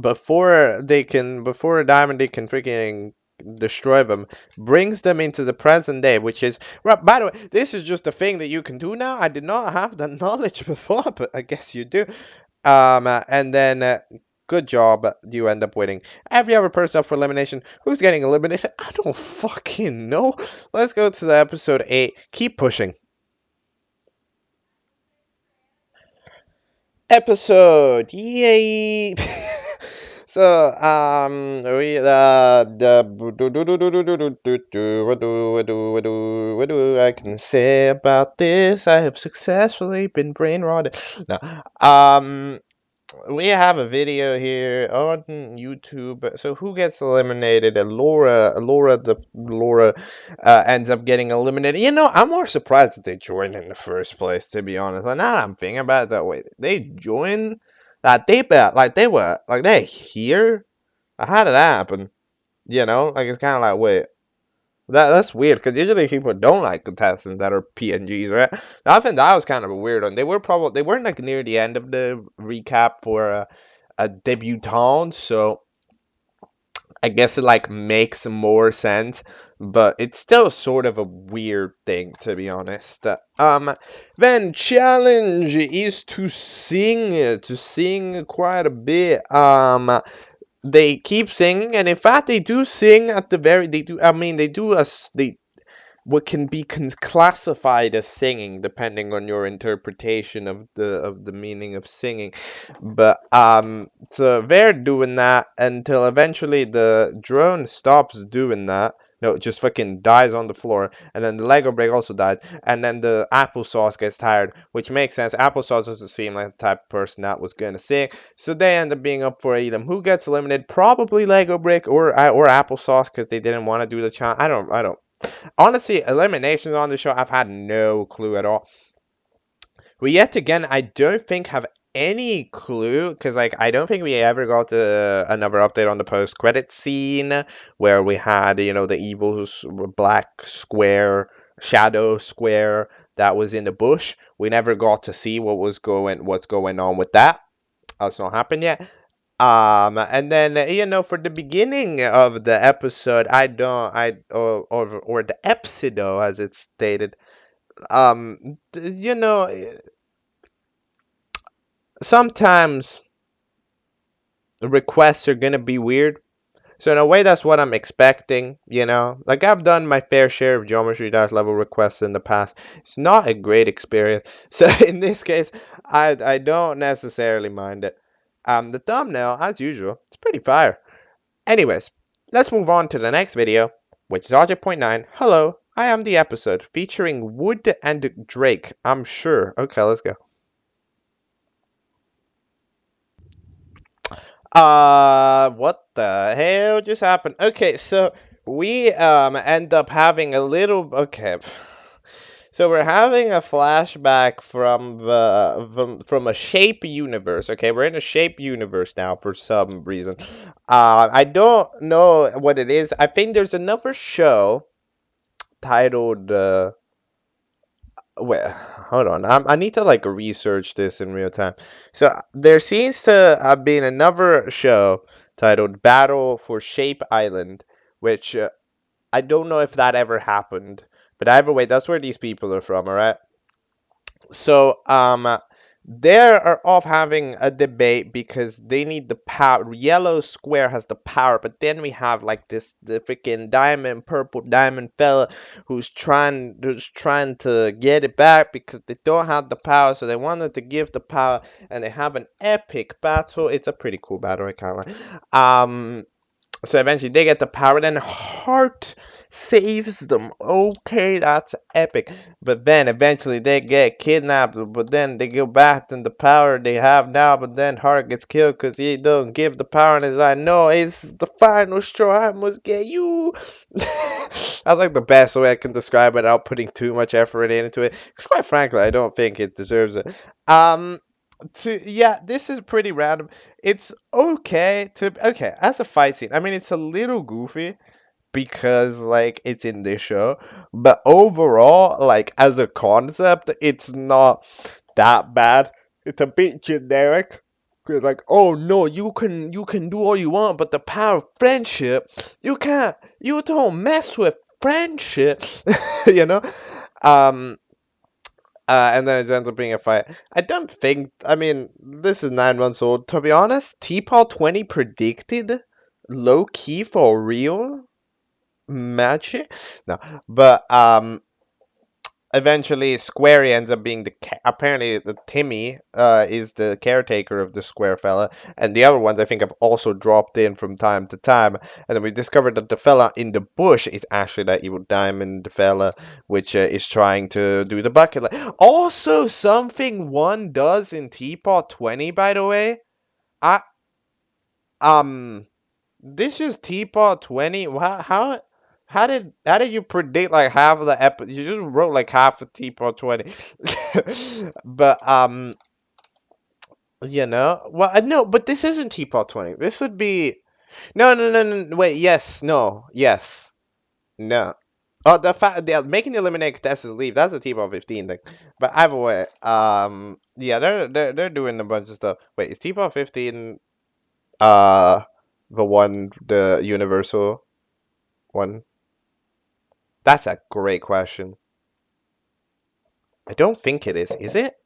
before Diamond D can freaking destroy them, brings them into the present day, which is, right, by the way, this is just a thing that you can do now. I did not have the knowledge before, but I guess you do. And then good job, you end up winning. Every other person up for elimination. Who's getting eliminated? I don't fucking know. Let's go to the episode 8. Keep pushing. Episode, yay! So, what do I can say about this? I have successfully been brain rotted. No, we have a video here on YouTube. So who gets eliminated? Laura ends up getting eliminated. You know, I'm more surprised that they joined in the first place, to be honest. Like, now that I'm thinking about it that way, they joined. They here. How did that happen? You know, like it's kind of like, wait, that's weird because usually people don't like contestants that are PNGs, right? I think that was kind of a weird one. They weren't like near the end of the recap for a debutant, so I guess it like makes more sense, but it's still sort of a weird thing, to be honest. Then challenge is to sing quite a bit. They keep singing, and in fact, they do sing at the very. They do. I mean, they do they what can be classified as singing depending on your interpretation of the meaning of singing, but so they're doing that until eventually the drone stops doing that. No, it just fucking dies on the floor, and then the Lego brick also dies, and then the applesauce gets tired, which makes sense. Applesauce doesn't seem like the type of person that was gonna sing, so they end up being up for Edom. Who gets eliminated? Probably Lego brick or applesauce because they didn't want to do the challenge. I don't. Honestly, eliminations on the show, I've had no clue at all. We yet again, I don't think have any clue because like I don't think we ever got another update on the post-credit scene where we had, you know, the evil black square shadow square that was in the bush. We never got to see what's going on with that. That's not happened yet. And then, you know, for the beginning of the episode, or the episode as it's stated, you know, sometimes requests are gonna be weird. So in a way, that's what I'm expecting, you know? Like, I've done my fair share of Geometry Dash level requests in the past. It's not a great experience. So in this case, I don't necessarily mind it. The thumbnail, as usual, it's pretty fire. Anyways, let's move on to the next video, which is Object.29. Hello, I am the episode featuring Wood and Drake, I'm sure. Okay, let's go. What the hell just happened? Okay, so we end up having a little. Okay. So we're having a flashback from a shape universe. Okay, we're in a shape universe now for some reason. I don't know what it is. I think there's another show titled. Wait, hold on. I need to like research this in real time. So there seems to have been another show titled Battle for Shape Island, which I don't know if that ever happened. But either way, that's where these people are from. All right. So they are off having a debate because they need the power. Yellow square has the power, but then we have like the freaking purple diamond fella who's trying to get it back because they don't have the power, so they wanted to give the power, and they have an epic battle. It's a pretty cool battle, I can't lie. So eventually they get the power, then Heart saves them. Okay, that's epic. But then eventually they get kidnapped, but then they go back to the power they have now, but then Heart gets killed because he don't give the power, and he's like, no, it's the final straw, I must get you. That's like the best way I can describe it without putting too much effort into it, because quite frankly, I don't think it deserves it. Yeah, this is pretty random. It's okay as a fight scene. I mean, it's a little goofy because like it's in this show, but overall, like as a concept, it's not that bad. It's a bit generic. Cause like, oh no, you can do all you want, but the power of friendship, you don't mess with friendship, you know. Um, and then it ends up being a fight. I don't think. I mean, this is 9 months old. To be honest, T-Paul 20 predicted low key for real magic. No, but eventually Squarey ends up being apparently the Timmy is the caretaker of the square fella, and the other ones I think have also dropped in from time to time, and then we discovered that the fella in the bush is actually that evil diamond fella, which is trying to do the bucket. Also, something one does in Teapot 20, by the way, I this is Teapot 20. How did you predict like half of the episode? You just wrote like half of Teapot 20. But well, no, but this isn't Teapot 20. This would be no. Wait, yes, no, yes, no. Oh, the fact they're making the eliminate contestants leave. That's a Teapot 15 thing. But either way, yeah, they're doing a bunch of stuff. Wait, is Teapot 15 the universal one? That's a great question. I don't think it is. Is it?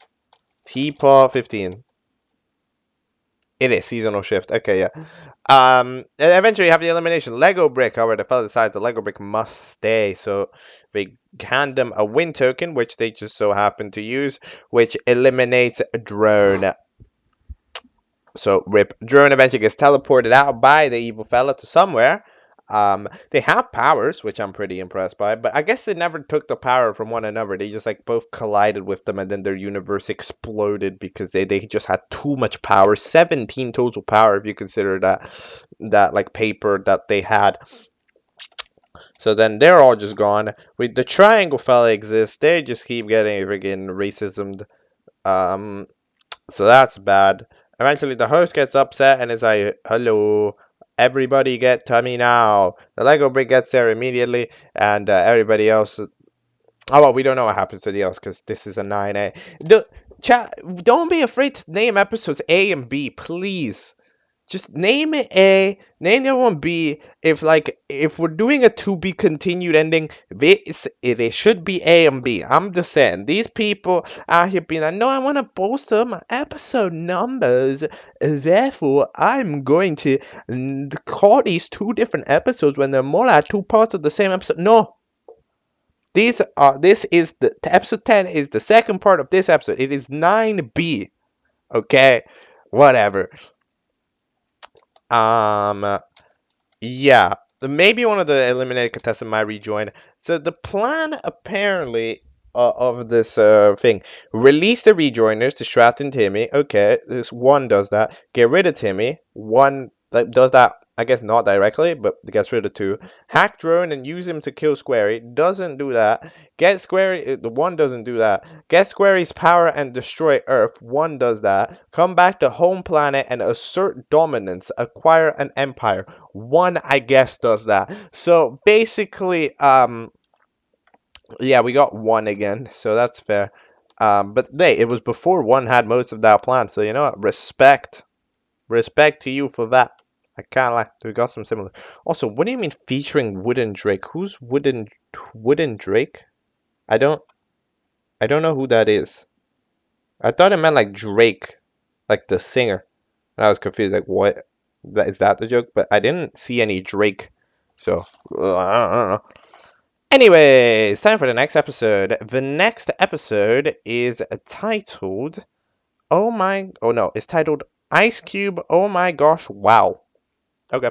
Teapot 15. It is seasonal shift. Okay, yeah. Eventually you have the elimination. Lego brick. However, the fella decides the Lego brick must stay, so they hand them a win token, which they just so happen to use, which eliminates drone. So rip. Drone eventually gets teleported out by the evil fella to somewhere. They have powers, which I'm pretty impressed by, but I guess they never took the power from one another. They just like both collided with them, and then their universe exploded because they just had too much power. 17 total power if you consider that like paper that they had. So then they're all just gone. With the triangle fella exists, they just keep getting friggin' racism. So that's bad. Eventually, the host gets upset and is like, hello, everybody get to me now. The Lego brick gets there immediately, and everybody else. Oh, well, we don't know what happens to the else because this is a 9A. Don't be afraid to name episodes A and B, please. Just name it A, name the other one B. If we're doing a to be continued ending, it should be A and B. I'm just saying, these people out here being like, no, I want to bolster my episode numbers, therefore I'm going to call these two different episodes when they're more like two parts of the same episode. No. This is the episode 10 is the second part of this episode. It is 9B. Okay? Whatever. Yeah, maybe one of the eliminated contestants might rejoin. So the plan apparently of this thing, release the rejoiners to Strat and Timmy. Okay, this one does that. Get rid of Timmy. One does that. I guess not directly, but gets rid of two. Hack drone and use him to kill Squarey. Doesn't do that. Get Squarey. The one doesn't do that. Get Squarey's power and destroy Earth. One does that. Come back to home planet and assert dominance. Acquire an empire. One, I guess, does that. So basically, yeah, we got one again. So that's fair. But it was before one had most of that plan. So you know what? Respect to you for that. I can't lie. We got some similar. Also, what do you mean featuring Wooden Drake? Who's Wooden Drake? I don't know who that is. I thought it meant like Drake, like the singer. And I was confused. Like, what? Is that the joke? But I didn't see any Drake. So I don't know. Anyways, time for the next episode. The next episode is titled. It's titled Ice Cube. Oh my gosh! Wow. Okay.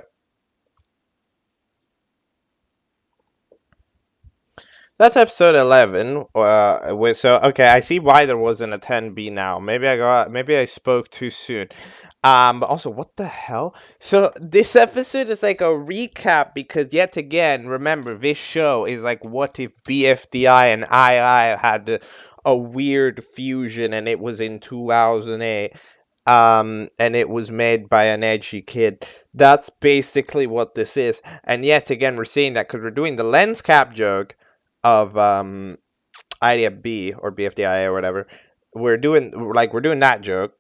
That's episode 11. Okay, I see why there wasn't a 10B now. Maybe I spoke too soon. But also, what the hell? So this episode is like a recap because yet again, remember, this show is like what if BFDI and II had a weird fusion and it was in 2008. And it was made by an edgy kid. That's basically what this is. And yet again, we're seeing that because we're doing the lens cap joke of idea B or BFDIA or whatever. We're doing that joke.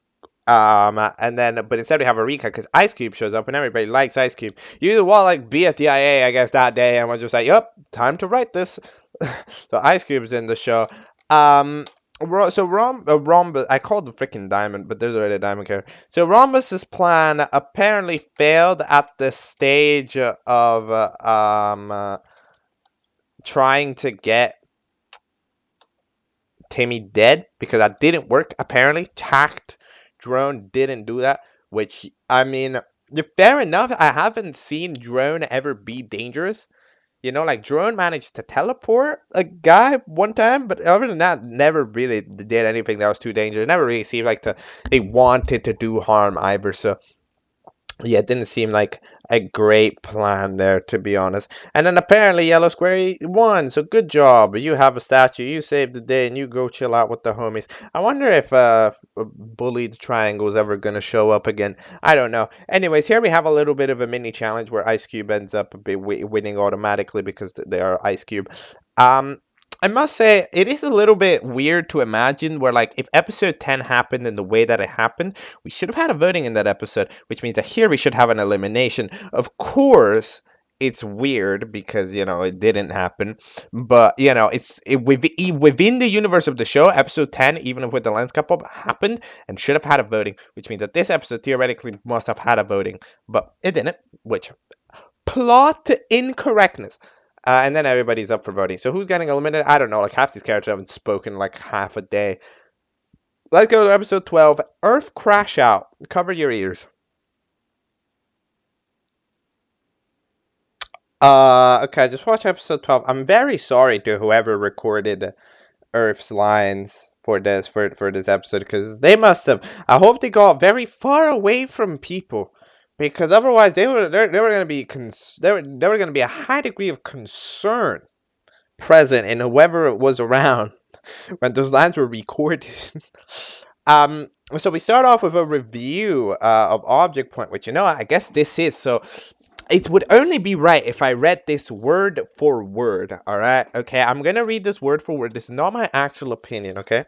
And then but instead we have a recap because Ice Cube shows up and everybody likes Ice Cube. You want like BFDIA, I guess, that day, and we're just like, yep, time to write this. So Ice Cube's in the show. So Rhombus, I called the freaking Diamond, but there's already a Diamond character. So Rhombus's plan apparently failed at the stage of trying to get Timmy dead because that didn't work. Apparently, Tact Drone didn't do that, which I mean, fair enough. I haven't seen Drone ever be dangerous. You know, like Drone managed to teleport a guy one time, but other than that, never really did anything that was too dangerous. Never really seemed like they wanted to do harm either. So yeah, it didn't seem like a great plan there, to be honest. And then apparently Yellow Square won, so good job. You have a statue, you saved the day, and you go chill out with the homies. I wonder if Bullied Triangle is ever going to show up again. I don't know. Anyways, here we have a little bit of a mini challenge where Ice Cube ends up winning automatically because they are Ice Cube. I must say, it is a little bit weird to imagine where, like, if episode 10 happened in the way that it happened, we should have had a voting in that episode, which means that here we should have an elimination. Of course, it's weird because, you know, it didn't happen. But, you know, within the universe of the show, episode 10, even with the lens cup up, happened and should have had a voting, which means that this episode theoretically must have had a voting. But it didn't, which plot incorrectness. And then everybody's up for voting. So who's getting eliminated? I don't know. Like half these characters haven't spoken in like half a day. Let's go to episode 12. Earth Crashout. Cover your ears. Okay, just watch episode 12. I'm very sorry to whoever recorded Earth's lines for this episode because they must have. I hope they got very far away from people. Because otherwise, they were going to be there were going to be a high degree of concern present in whoever was around when those lines were recorded. So we start off with a review of Object Point, which, you know, I guess this is so. It would only be right if I read this word for word. All right, okay. I'm gonna read this word for word. This is not my actual opinion. Okay.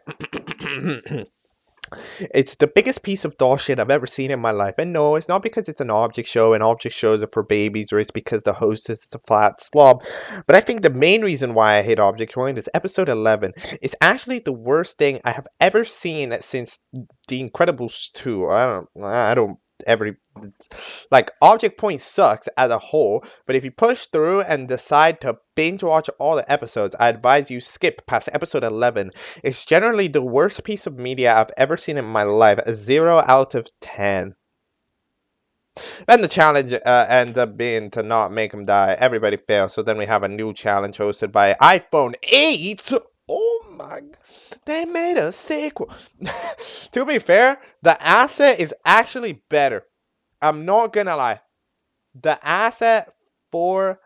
It's the biggest piece of dog shit I've ever seen in my life. And no, it's not because it's an object show and object shows are for babies, or it's because the host is a flat slob. But I think the main reason why I hate Object Point is episode 11. It's actually the worst thing I have ever seen since The Incredibles 2. I don't every like Object Point sucks as a whole, but if you push through and decide to binge watch all the episodes, I advise you skip past episode 11. It's generally the worst piece of media I've ever seen in my life, a 0 out of 10. Then the challenge ends up being to not make him die. Everybody fails, so then we have a new challenge hosted by iPhone 8. Oh my, they made a sequel. To be fair, the asset is actually better. I'm not gonna lie. The asset for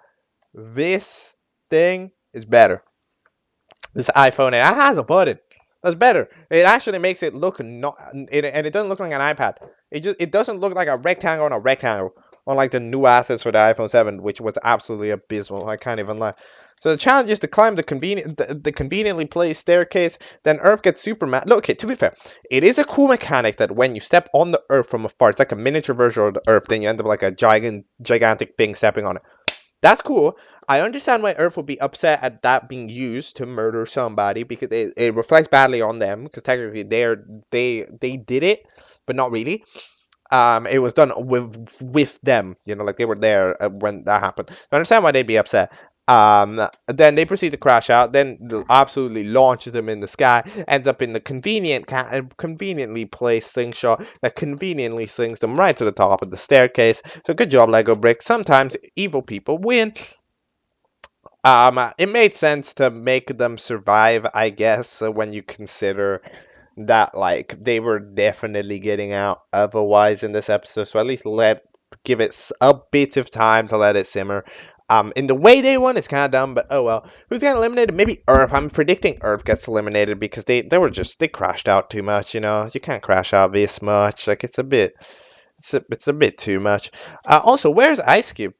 this thing is better. This iPhone 8 has a button. That's better. It actually makes it look and it doesn't look like an iPad. It doesn't look like a rectangle on a rectangle. Unlike the new assets for the iPhone 7, which was absolutely abysmal. I can't even lie. So the challenge is to climb the conveniently placed staircase. Then Earth gets super mad. Look, okay, to be fair, it is a cool mechanic that when you step on the Earth from afar, it's like a miniature version of the Earth. Then you end up like a gigantic thing stepping on it. That's cool. I understand why Earth would be upset at that being used to murder somebody because it reflects badly on them because technically they did it, but not really. It was done with them, you know, like they were there when that happened. I understand why they'd be upset. Then they proceed to crash out, then absolutely launches them in the sky, ends up in the conveniently placed slingshot that conveniently slings them right to the top of the staircase. So good job, Lego Brick. Sometimes evil people win. It made sense to make them survive, I guess, when you consider that, like, they were definitely getting out otherwise in this episode. So at least give it a bit of time to let it simmer. In the way they won, it's kind of dumb, but oh well. Who's getting eliminated? Maybe Earth. I'm predicting Earth gets eliminated because they crashed out too much. You know, you can't crash out this much. Like it's a bit too much. Also, where's Ice Cube?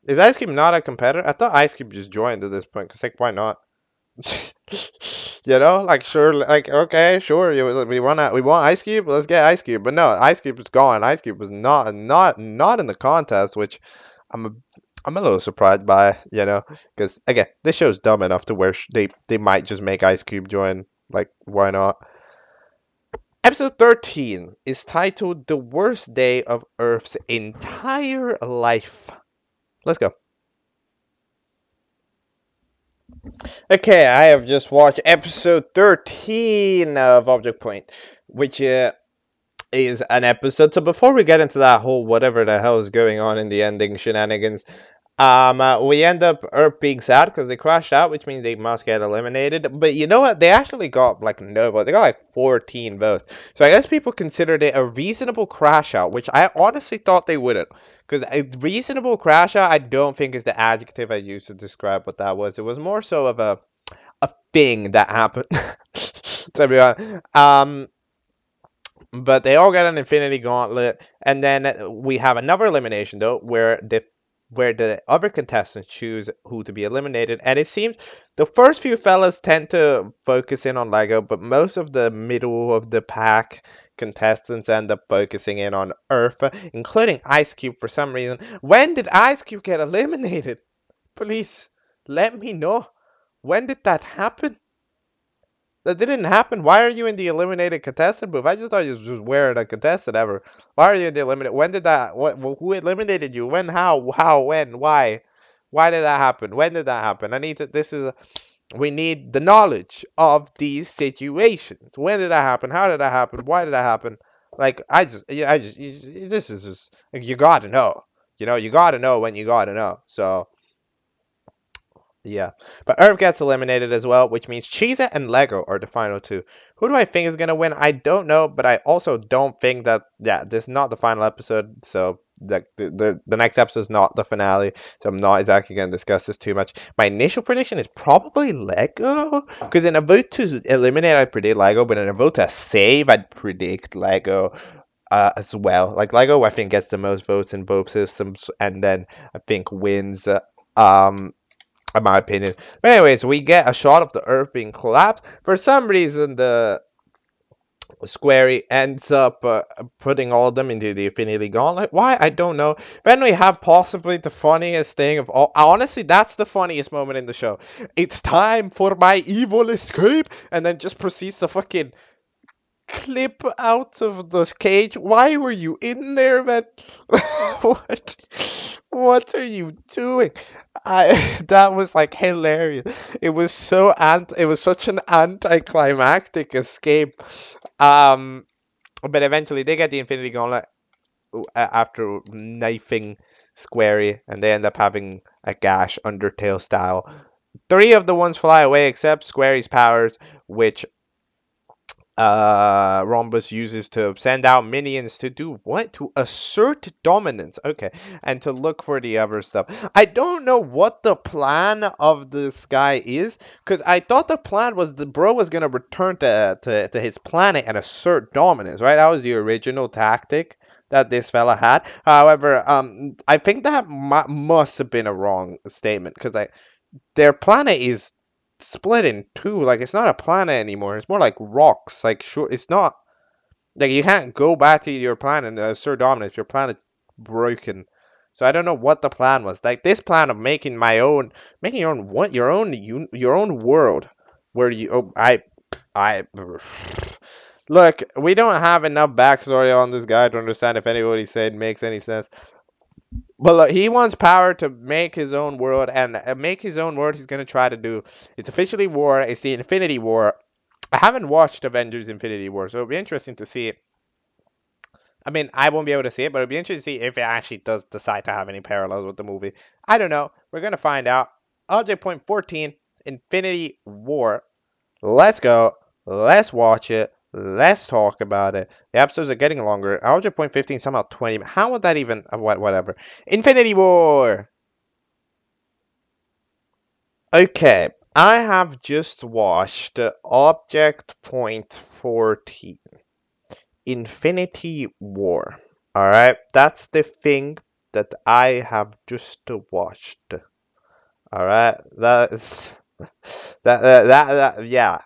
Is Ice Cube not a competitor? I thought Ice Cube just joined at this point. Cause like, why not? You know, like sure, like okay, sure. We want Ice Cube. Let's get Ice Cube. But no, Ice Cube is gone. Ice Cube was not in the contest, which I'm a little surprised by. You know, because again, this show's dumb enough to where they might just make Ice Cube join. Like, why not? Episode 13 is titled "The Worst Day of Earth's Entire Life." Let's go. Okay, I have just watched episode 13 of Object Point, which is an episode. So before we get into that whole whatever the hell is going on in the ending shenanigans, We end up Earth being sad because they crashed out, which means they must get eliminated. But you know what? They actually got like no votes. They got like 14 votes. So I guess people considered it a reasonable crash out, which I honestly thought they wouldn't. Because a reasonable crash out, I don't think is the adjective I used to describe what that was. It was more so of a thing that happened. To be honest. But they all got an Infinity Gauntlet, and then we have another elimination though, where the other contestants choose who to be eliminated, and it seems the first few fellas tend to focus in on Lego, but most of the middle of the pack contestants end up focusing in on Earth, including Ice Cube for some reason. When did Ice Cube get eliminated? Please let me know. When did that happen? That didn't happen. Why are you in the eliminated contestant booth? I just thought you was just wearing a contestant ever. Why are you in the eliminated? When did that? What? Who eliminated you? When? How? How? When? Why? Why did that happen? When did that happen? I need to. We need the knowledge of these situations. When did that happen? How did that happen? Why did that happen? Like this is just like, you gotta know. You know, you gotta know when you gotta know. So. Yeah, but Herb gets eliminated as well, which means Cheez-It and Lego are the final two. Who do I think is gonna win? I don't know, but I also don't think that. Yeah, this is not the final episode, so the next episode is not the finale, so I'm not exactly gonna discuss this too much. My initial prediction is probably Lego, because in a vote to eliminate, I predict Lego, but in a vote to save, I'd predict Lego. As well, like Lego, I think gets the most votes in both systems, and then I think wins. In my opinion. But anyways, we get a shot of the Earth being collapsed. For some reason, the Squarey ends up putting all of them into the Infinity Gauntlet. Why? I don't know. Then we have possibly the funniest thing of all. Honestly, that's the funniest moment in the show. It's time for my evil escape, and then just proceeds to fucking clip out of the cage. Why were you in there, man? what? What are you doing? That was like hilarious. It was it was such an anticlimactic escape. Um, but eventually they get the Infinity Gauntlet after knifing Squarey, and they end up having a gash Undertale style. 3 of the ones fly away except Squarey's powers, which Rhombus uses to send out minions to do what? To assert dominance. Okay, and to look for the other stuff. I don't know what the plan of this guy is, because I thought the plan was the bro was gonna return to his planet and assert dominance, right? That was the original tactic that this fella had. However, I think that must have been a wrong statement, because their planet is split in two. Like, it's not a planet anymore. It's more like rocks. Like, sure, it's not like you can't go back to your planet and assert dominance. Your planet's broken. So I don't know what the plan was. Like this plan of making your own what your own world where you I look. We don't have enough backstory on this guy to understand if anybody said makes any sense. But look, he wants power to make his own world, and make his own world. He's gonna try to do. It's officially war. It's the Infinity War. I haven't watched Avengers: Infinity War, so it'll be interesting to see. I mean, I won't be able to see it, but it'll be interesting to see if it actually does decide to have any parallels with the movie. I don't know. We're gonna find out. Object Point 14, Infinity War. Let's go. Let's watch it. Let's talk about it. The episodes are getting longer. Object Point 15 somehow 20. How would that even... whatever. Infinity War! Okay. I have just watched Object Point 14. Infinity War. Alright? That's the thing that I have just watched. Alright? That's... yeah.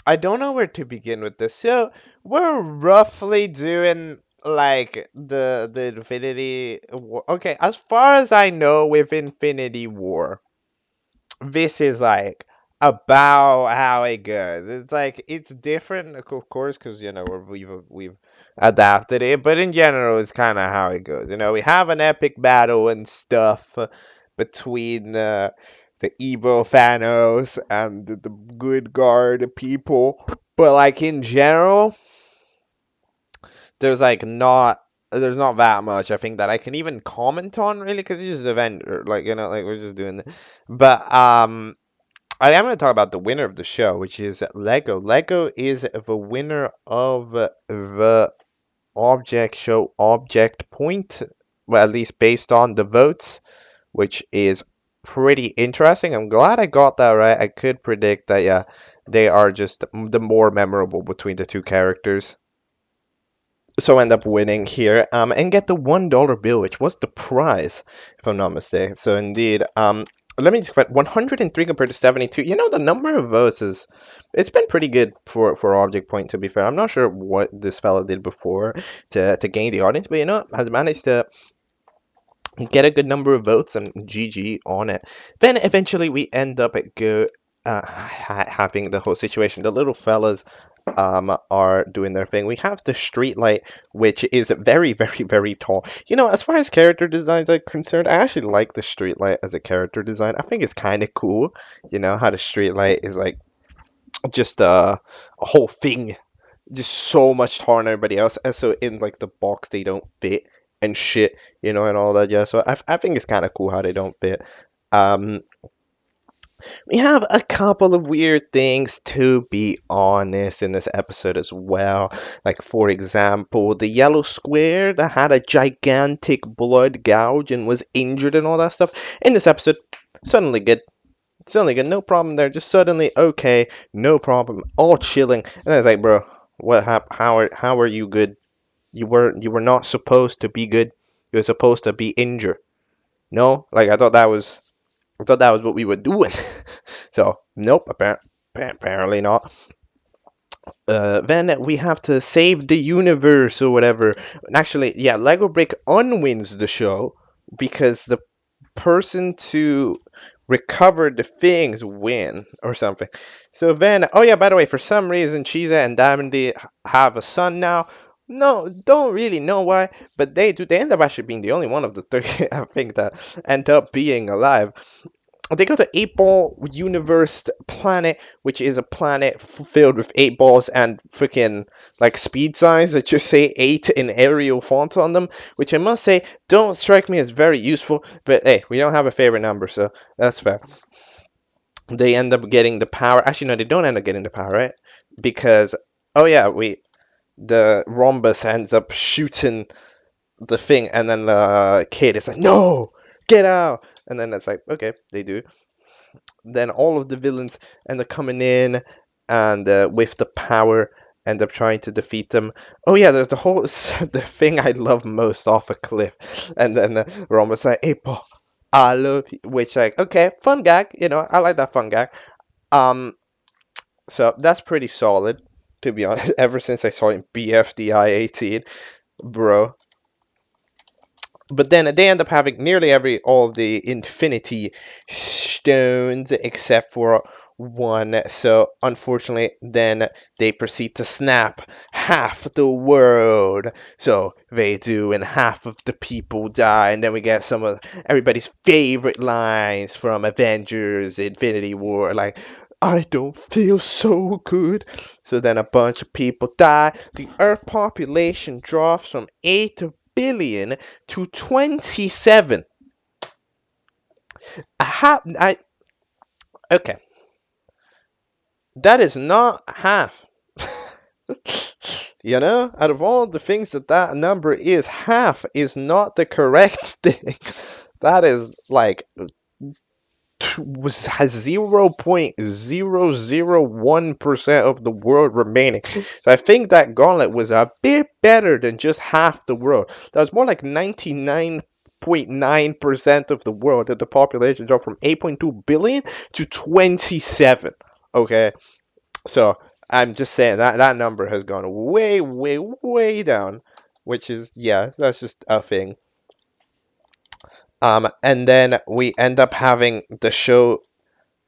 I don't know where to begin with this. So we're roughly doing like the Infinity War. Okay, as far as I know, with Infinity War, this is like about how it goes. It's like it's different, of course, because you know we've adapted it, but in general, it's kind of how it goes. You know, we have an epic battle and stuff between the evil Thanos and the good guard people, but like in general, there's like not there's not that much I think that I can even comment on really, because it's just a vendor, like, you know, like we're just doing it. But I am going to talk about the winner of the show, which is Lego. Lego is the winner of the Object Show Object Point, well, at least based on the votes, which is pretty interesting. I'm glad I got that right. I could predict that, yeah, they are just the more memorable between the two characters. So end up winning here, and get the $1 bill, which was the prize, if I'm not mistaken. So indeed, let me just correct, 103 compared to 72. You know, the number of votes is, it's been pretty good for Object Point, to be fair. I'm not sure what this fella did before to gain the audience, but you know, has managed to get a good number of votes, and GG on it. Then eventually we end up at having the whole situation. The little fellas are doing their thing. We have the street light, which is very, very, very tall. You know, as far as character designs are concerned, I actually like the street light as a character design. I think it's kind of cool. You know, how the street light is like just a whole thing, just so much taller than everybody else, and so in like the box they don't fit and shit, you know, and all that. Yeah, so I think it's kind of cool how they don't fit. Um, we have a couple of weird things, to be honest, in this episode as well. Like, for example, the yellow square that had a gigantic blood gouge and was injured and all that stuff. In this episode, suddenly good. Suddenly good, no problem there. Just suddenly okay, no problem, all chilling. And then it's like, bro, what happened? How are you good? You were not supposed to be good. You were supposed to be injured. No, like I thought that was what we were doing. So nope, apparently not. Then we have to save the universe or whatever. Actually, yeah, Lego Brick unwins the show because the person to recover the things win or something. So then, oh yeah, by the way, for some reason, Cheetah and Diamondy have a son now. No, don't really know why, but they do. They end up actually being the only one of the three, I think, that end up being alive. They go to 8-ball universe planet, which is a planet filled with 8 balls and freaking like speed signs that just say 8 in Arial font on them, which I must say don't strike me as very useful, but hey, we don't have a favorite number, so that's fair. They end up getting the power. Actually, no, they don't end up getting the power, right? Because, oh yeah, the rhombus ends up shooting the thing, and then the kid is like, no, get out. And then it's like, okay, they do. Then all of the villains end up coming in, and with the power, end up trying to defeat them. Oh yeah, there's the whole the thing I love most off a cliff, and then Rhombus like, hey, Paul, I love you, which like, okay, fun gag, you know, I like that fun gag. So that's pretty solid, to be honest. Ever since I saw it in BFDI 18, bro. But then they end up having nearly all of the Infinity Stones except for one. So unfortunately, then they proceed to snap half the world. So they do, and half of the people die. And then we get some of everybody's favorite lines from Avengers Infinity War, like, I don't feel so good. So then a bunch of people die. The Earth population drops from 8 billion to 27. Okay. That is not half. You know, out of all the things that number is, half is not the correct thing. That is like has 0.001% of the world remaining. So I think that gauntlet was a bit better than just half the world. That was more like 99.9% of the world, that the population dropped from 8.2 billion to 27. Okay, so I'm just saying that number has gone way, way, way down, which is, yeah, that's just a thing. And then we end up having the show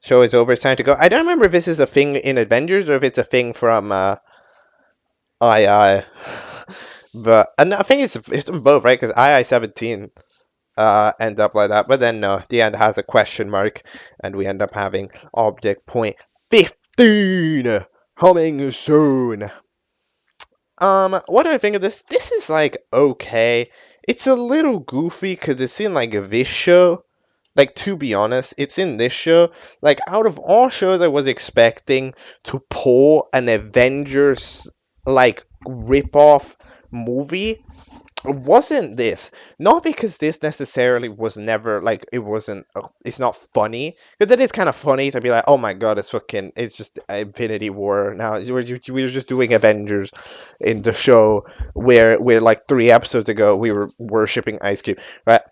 is over. It's time to go. I don't remember if this is a thing in Avengers or if it's a thing from II. But I think it's both, right? Because II-17 end up like that. But then no, the end has a question mark, and we end up having Object Point 15 coming soon. What do I think of this? This is like okay. It's a little goofy because it's in like this show. Like, to be honest, it's in this show. Like, out of all shows I was expecting to pull an Avengers like rip-off movie, wasn't this. Not because this necessarily was never like it wasn't it's not funny, because it is kind of funny to be like, oh my god, it's just Infinity War now. We're just doing Avengers in the show where like 3 episodes ago we were worshipping Ice Cube, right?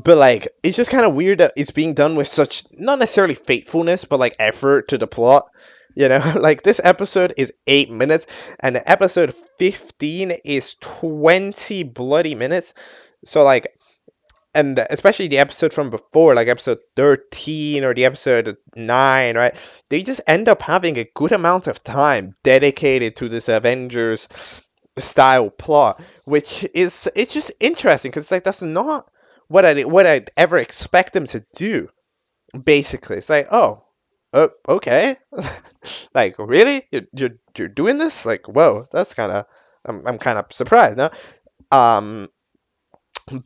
But like it's just kind of weird that it's being done with such, not necessarily faithfulness, but like effort to the plot. Like this episode is 8 minutes, and episode 15 is 20 bloody minutes. So like, and especially the episode from before, like episode 13 or the episode 9, right? They just end up having a good amount of time dedicated to this Avengers style plot, which is, it's just interesting because like that's not what I'd ever expect them to do. Basically, it's like, oh, okay, like really, you're doing this? Like, whoa, that's kind of, I'm kind of surprised now. Um,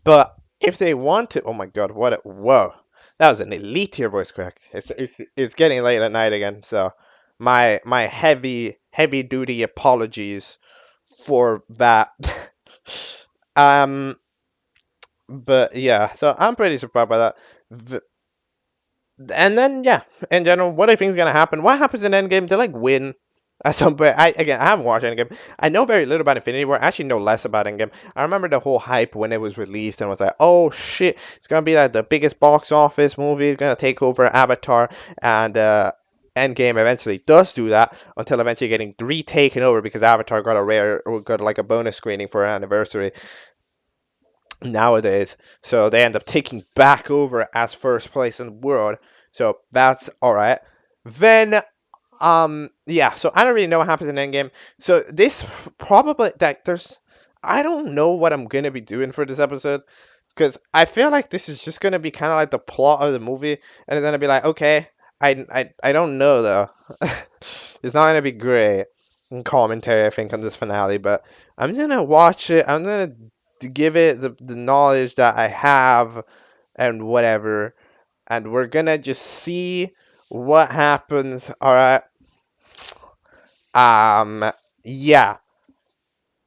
but if they want to, oh my god, whoa, that was an elite tier voice crack. It's getting late at night again, so my heavy duty apologies for that. um, but yeah, so I'm pretty surprised by that. And then yeah, in general, what I think is gonna happen? What happens in Endgame? They like win at some point. I haven't watched Endgame. I know very little about Infinity War. I actually know less about Endgame. I remember the whole hype when it was released and was like, oh shit, it's gonna be like the biggest box office movie. It's gonna take over Avatar, and Endgame eventually does do that until eventually getting retaken over because Avatar got like a bonus screening for an anniversary nowadays. So they end up taking back over as first place in the world. So that's all right. Then yeah, so I don't really know what happens in Endgame. So this probably that there's I don't know what I'm gonna be doing for this episode because I feel like this is just gonna be kind of like the plot of the movie, and it's gonna be like, okay, I don't know though. It's not gonna be great commentary, I think, on this finale, but I'm gonna watch it. I'm gonna give it the knowledge that I have and whatever, and we're gonna just see what happens. All right. Yeah.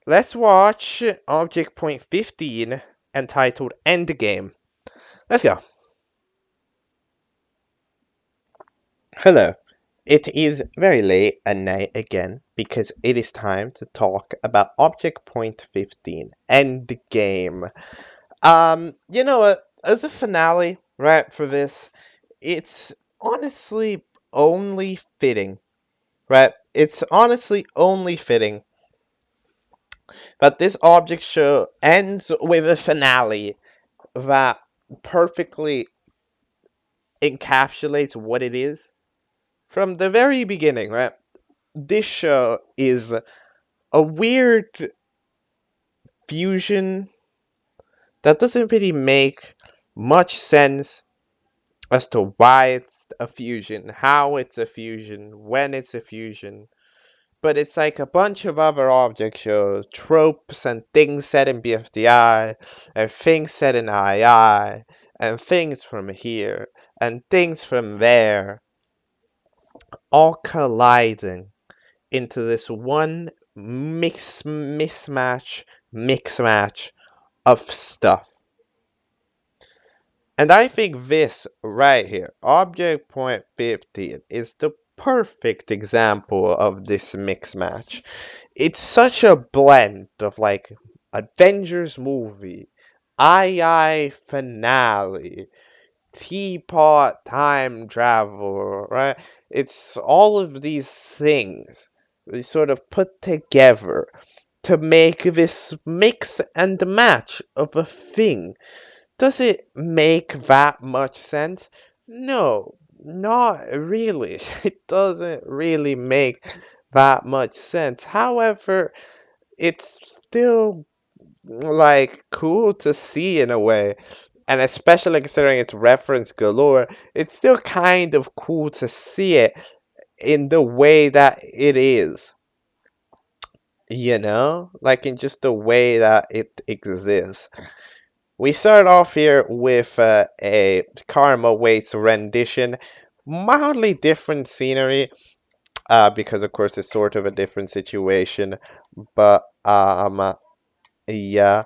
Let's watch Object Point 15 entitled Endgame. Let's go. Hello. It is very late at night again because it is time to talk about Object Point 15 Endgame. You know what? As a finale, right, for this, it's honestly only fitting, right? It's honestly only fitting that this object show ends with a finale that perfectly encapsulates what it is from the very beginning, right? This show is a weird fusion that doesn't really make much sense as to why it's a fusion, how it's a fusion, when it's a fusion. But it's like a bunch of other object shows, tropes and things set in BFDI, and things set in II, and things from here, and things from there, all colliding into this one mix match of stuff. And I think this right here, Object Point 15, is the perfect example of this mix match. It's such a blend of like Avengers movie, II finale, teapot time travel, right? It's all of these things we sort of put together to make this mix and match of a thing. Does it make that much sense? No, not really. It doesn't really make that much sense. However, it's still like cool to see in a way. And especially considering it's reference galore, it's still kind of cool to see it in the way that it is. you know, like in just the way that it exists. We start off here with a Karma Waits rendition, mildly different scenery, because of course it's sort of a different situation, but yeah.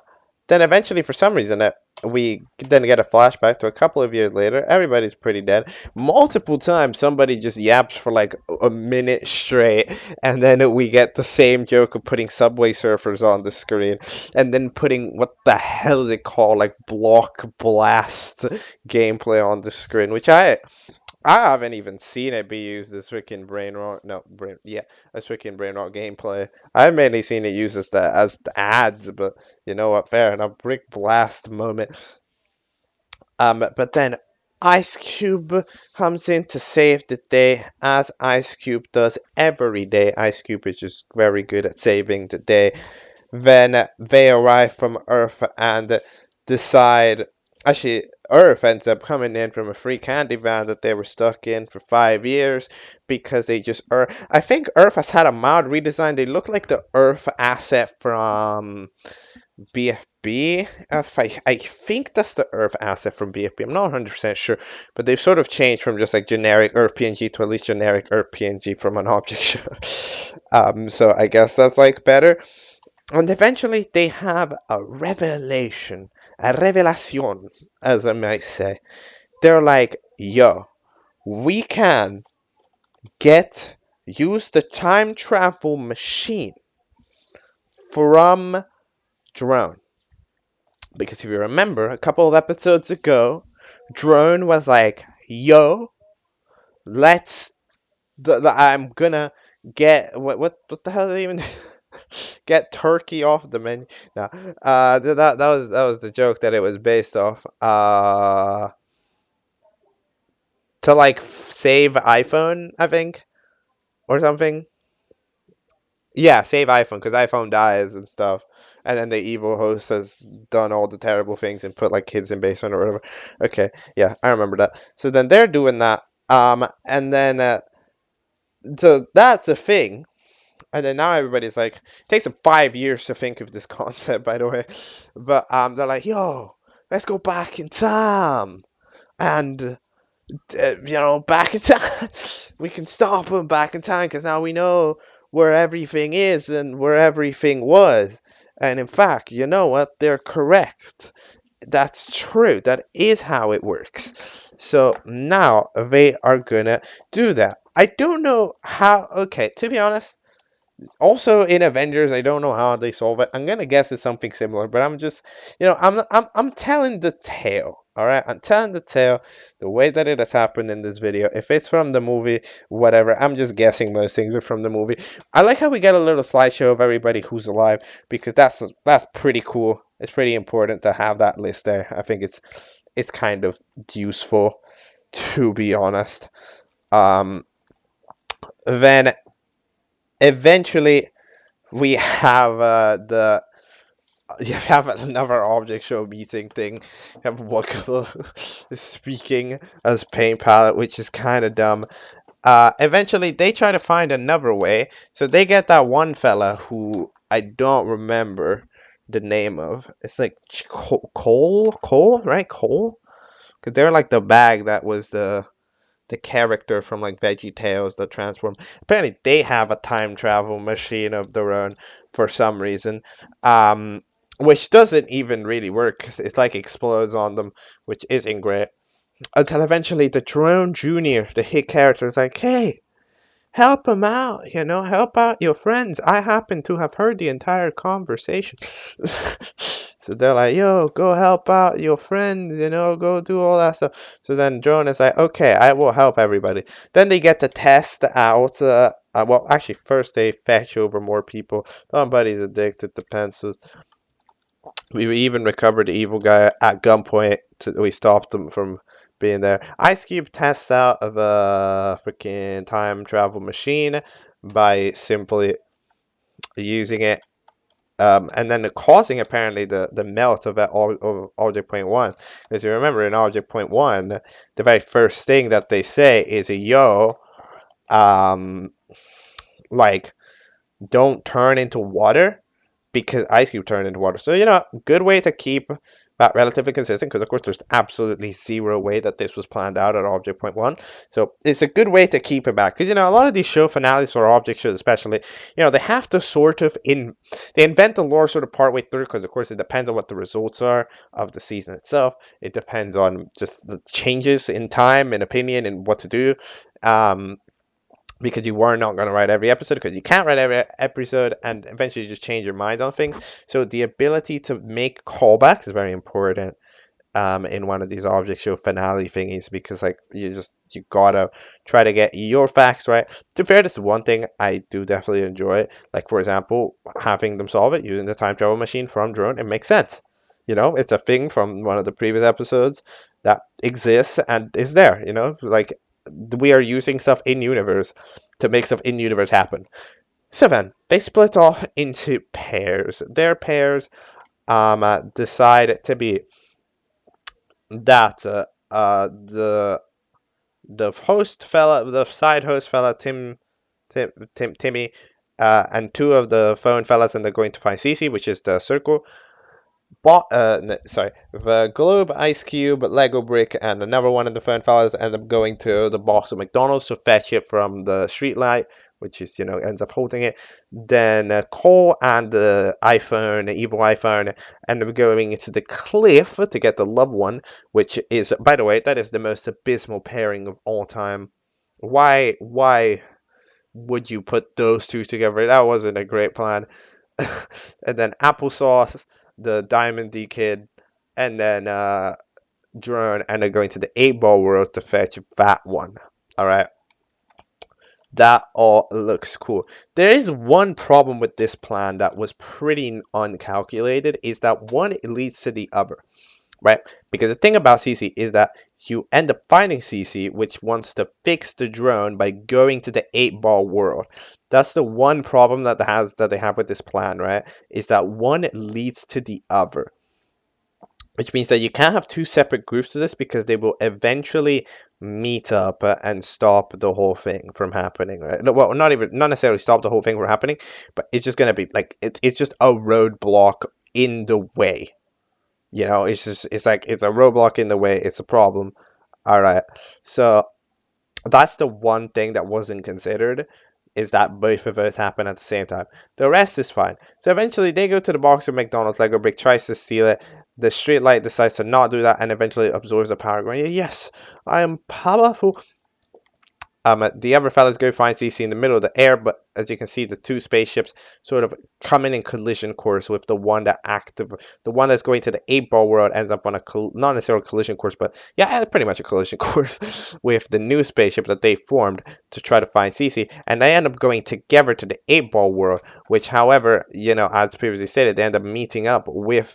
Then eventually, for some reason, we then get a flashback to a couple of years later. Everybody's pretty dead. Multiple times, somebody just yaps for like a minute straight, and then we get the same joke of putting Subway Surfers on the screen, and then putting what the hell is it called, like Block Blast gameplay on the screen, which I haven't even seen it be used as freaking brain rot. No, as freaking brain rot gameplay. I've mainly seen it used as the ads, but you know what? Fair enough. Brick blast moment. But then Ice Cube comes in to save the day, as Ice Cube does every day. Ice Cube is just very good at saving the day. Then they arrive from Earth and decide. Actually, Earth ends up coming in from a free candy van that they were stuck in for 5 years because they just. I think Earth has had a mild redesign. They look like the Earth asset from BFB. I think that's the Earth asset from BFB. I'm not 100% sure, but they've sort of changed from just like generic Earth PNG to at least generic Earth PNG from an object show. So I guess that's like better. And eventually they have a revelation, a revelation, as I might say. They're like, yo, we can use the time travel machine from Drone. Because if you remember, a couple of episodes ago, Drone was like, yo, let's, I'm gonna get, what the hell did they even get turkey off the menu. No, that was the joke that it was based off. To like save iPhone, I think, or something. Yeah, save iPhone because iPhone dies and stuff. And then the evil host has done all the terrible things and put like kids in basement or whatever. Okay, yeah, I remember that. So then they're doing that. And then so that's a thing. And then now everybody's like, it takes them 5 years to think of this concept, by the way. But they're like, yo, let's go back in time, and back in time, we can stop them back in time because now we know where everything is and where everything was. And in fact, you know what? They're correct. That's true. That is how it works. So now they are gonna do that. I don't know how. Okay, to be honest, also in Avengers, I don't know how they solve it. I'm gonna guess it's something similar, but I'm just, I'm telling the tale. All right, I'm telling the tale the way that it has happened in this video. If it's from the movie, whatever, I'm just guessing most things are from the movie. I like how we get a little slideshow of everybody who's alive because that's pretty cool. It's pretty important to have that list there. I think it's kind of useful, to be honest. Um, then eventually we have you have another object show meeting thing. You have Wakala speaking as Paint Palette, which is kind of dumb. Eventually they try to find another way, so they get that one fella who I don't remember the name of. It's like Cole, right? Cole, because they're like the bag that was the character from like Veggie Tales that transform. Apparently, they have a time travel machine of their own for some reason, which doesn't even really work. 'Cause it like explodes on them, which isn't great. Until eventually, the Drone Junior, the hit character, is like, "Hey, help him out, help out your friends. I happen to have heard the entire conversation." So they're like, yo, go help out your friends, go do all that stuff. So then Drone is like, okay, I will help everybody. Then they get to test out, well, actually, first they fetch over more people. Somebody's addicted to pencils. We even recovered the evil guy at gunpoint. We stopped him from being there. Ice Cube tests out of a freaking time travel machine by simply using it, and then causing apparently the melt of that of Object Point One. As you remember, in Object Point One, the very first thing that they say is, "Yo, like don't turn into water because ice cube turned into water. So, you know, good way to keep that relatively consistent, because of course there's absolutely zero way that this was planned out at Object Point 1. So it's a good way to keep it back, because, you know, a lot of these show finales or object shows especially, you know, they have to sort of they invent the lore sort of partway through, because of course it depends on what the results are of the season itself. It depends on just the changes in time and opinion and what to do. Because you were not going to write every episode, because you can't write every episode, and eventually you just change your mind on things. So the ability to make callbacks is very important in one of these object show finale thingies, because like you gotta try to get your facts right. To be fair, this is one thing I do definitely enjoy. Like, for example, having them solve it using the time travel machine from Drone, it makes sense. You know, it's a thing from one of the previous episodes that exists and is there. You know, like we are using stuff in universe to make stuff in universe happen. So then they split off into pairs. Their pairs decide to be that the host fella, the side host fella, Timmy, and two of the phone fellas, and they're going to find Cece, which is the circle. The globe, ice cube, Lego brick, and another one of the phone fellas end up going to the box of McDonald's to fetch it from the street light, which is, you know, ends up holding it. Then Cole and the evil iPhone, end up going into the cliff to get the loved one, which is, by the way, that is the most abysmal pairing of all time. Why would you put those two together? That wasn't a great plan. And then Applesauce, the Diamond D Kid, and then Drone, and they're going to the 8-ball world to fetch that one. Alright. That all looks cool. There is one problem with this plan that was pretty uncalculated, is that one, it leads to the other. Right? Because the thing about CC is that you end up finding CC, which wants to fix the drone by going to the 8-ball world. That's the one problem that they have with this plan, right? Is that one leads to the other. Which means that you can't have two separate groups of this, because they will eventually meet up and stop the whole thing from happening, right? No, well, not necessarily stop the whole thing from happening, but it's just gonna be like it's just a roadblock in the way. You know, it's like it's a roadblock in the way. It's a problem. All right. So that's the one thing that wasn't considered, is that both of those happen at the same time. The rest is fine. So eventually they go to the box of McDonald's. Lego Brick tries to steal it. The street light decides to not do that and eventually absorbs the power. Going, yes, I am powerful. The other fellas go find CC in the middle of the air, but as you can see, the two spaceships sort of coming in collision course with the one that's going to the 8-ball world ends up on a not necessarily collision course, but yeah, pretty much a collision course with the new spaceship that they formed to try to find CC, and they end up going together to the 8-ball world, which, however, you know, as previously stated, they end up meeting up with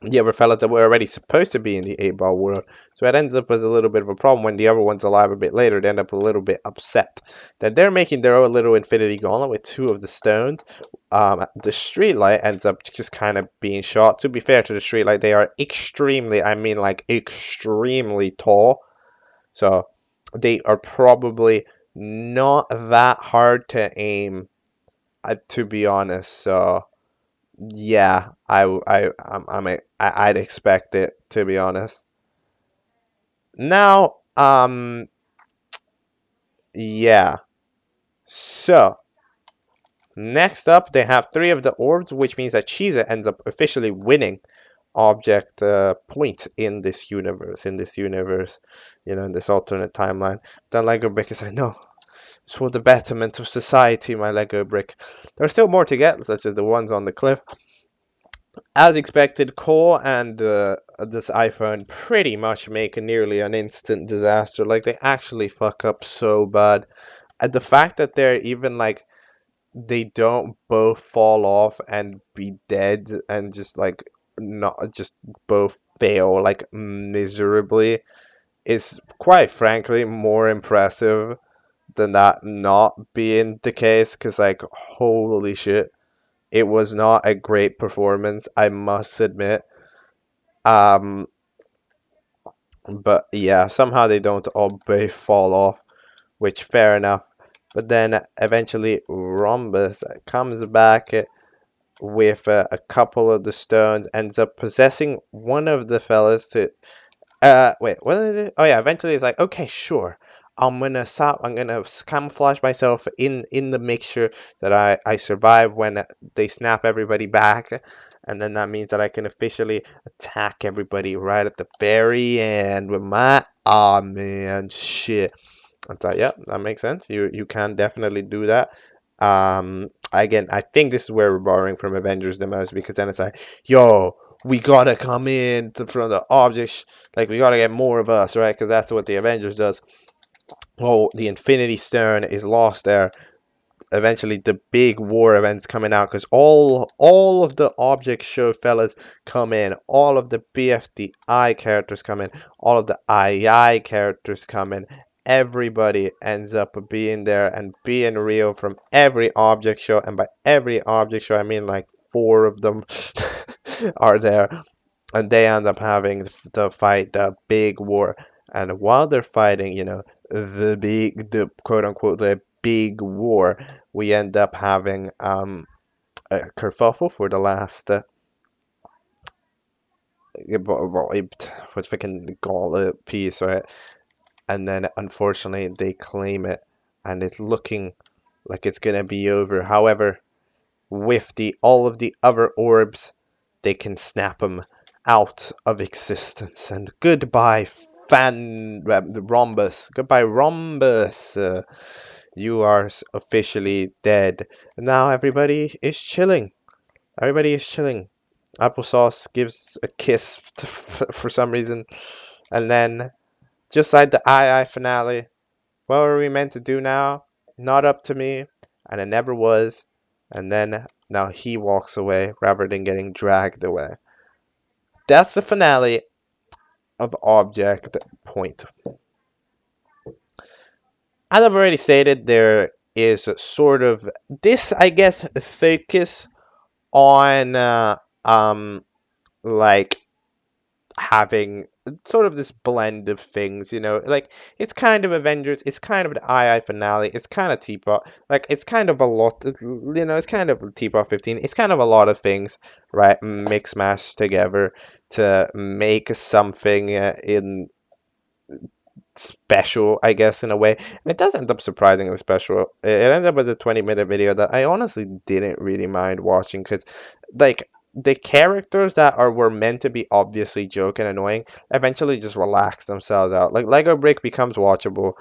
the other fellas that were already supposed to be in the 8-ball world. So it ends up as a little bit of a problem when the other one's alive a bit later. They end up a little bit upset that they're making their own little infinity gauntlet with two of the stones. The streetlight ends up just kind of being shot. To be fair to the streetlight, they are extremely, I mean like extremely tall. So they are probably not that hard to aim, to be honest. So yeah, I'd expect it, to be honest. Now, yeah. So next up, they have 3 of the orbs, which means that Cheeza ends up officially winning object point in this universe. You know, in this alternate timeline. Then Lego Brick is like, no, it's for the betterment of society, my Lego Brick. There's still more to get, such as the ones on the cliff. As expected, Cole and this iPhone pretty much make nearly an instant disaster. Like, they actually fuck up so bad. And the fact that they're even like, they don't both fall off and be dead and just like not just both fail like miserably is quite frankly more impressive than that not being the case. Because like, holy shit, it was not a great performance, I must admit. Um, but yeah, somehow they don't all both fall off, which fair enough. but then eventually Rhombus comes back with a couple of the stones, ends up possessing one of the fellas to wait, what is it? Oh yeah, eventually it's like, okay, sure. I'm gonna camouflage myself in the mixture that I survive when they snap everybody back, and then that means that I can officially attack everybody right at the very end with my man shit. I thought, yeah, that makes sense. You can definitely do that. Again, I think this is where we're borrowing from Avengers the most, because then it's like, yo, we gotta come in from the objects, like we gotta get more of us, right? Because that's what the Avengers does. Oh, the Infinity Stone is lost there. Eventually the big war events coming out, because all of the object show fellas come in, all of the BFDI characters come in, all of the II characters come in. Everybody ends up being there and being real from every object show, and by every object show I mean like 4 of them are there, and they end up having to fight the big war. And while they're fighting, the quote unquote the big war, we end up having a kerfuffle for the last what's freaking gauntlet piece, right? And then unfortunately they claim it, and it's looking like it's gonna be over. However, with the all of the other orbs, they can snap them out of existence. And goodbye, Rhombus. Goodbye, Rhombus. You are officially dead. Now everybody is chilling. Everybody is chilling. Applesauce gives a kiss for some reason. And then, just like the II finale, what were we meant to do now? Not up to me. And it never was. And then, now he walks away rather than getting dragged away. That's the finale of Object Point. As I've already stated, there is sort of this, I guess, focus on like having sort of this blend of things, like it's kind of Avengers, it's kind of the II finale, it's kind of Teapot, like it's kind of a lot, it's kind of Teapot 15, it's kind of a lot of things, right, mix mash together to make something in special, I guess, in a way. And it does end up surprisingly special. It ends up with a 20-minute video that I honestly didn't really mind watching, because, like, the characters that were meant to be obviously joke and annoying eventually just relax themselves out. Like, Lego Brick becomes watchable.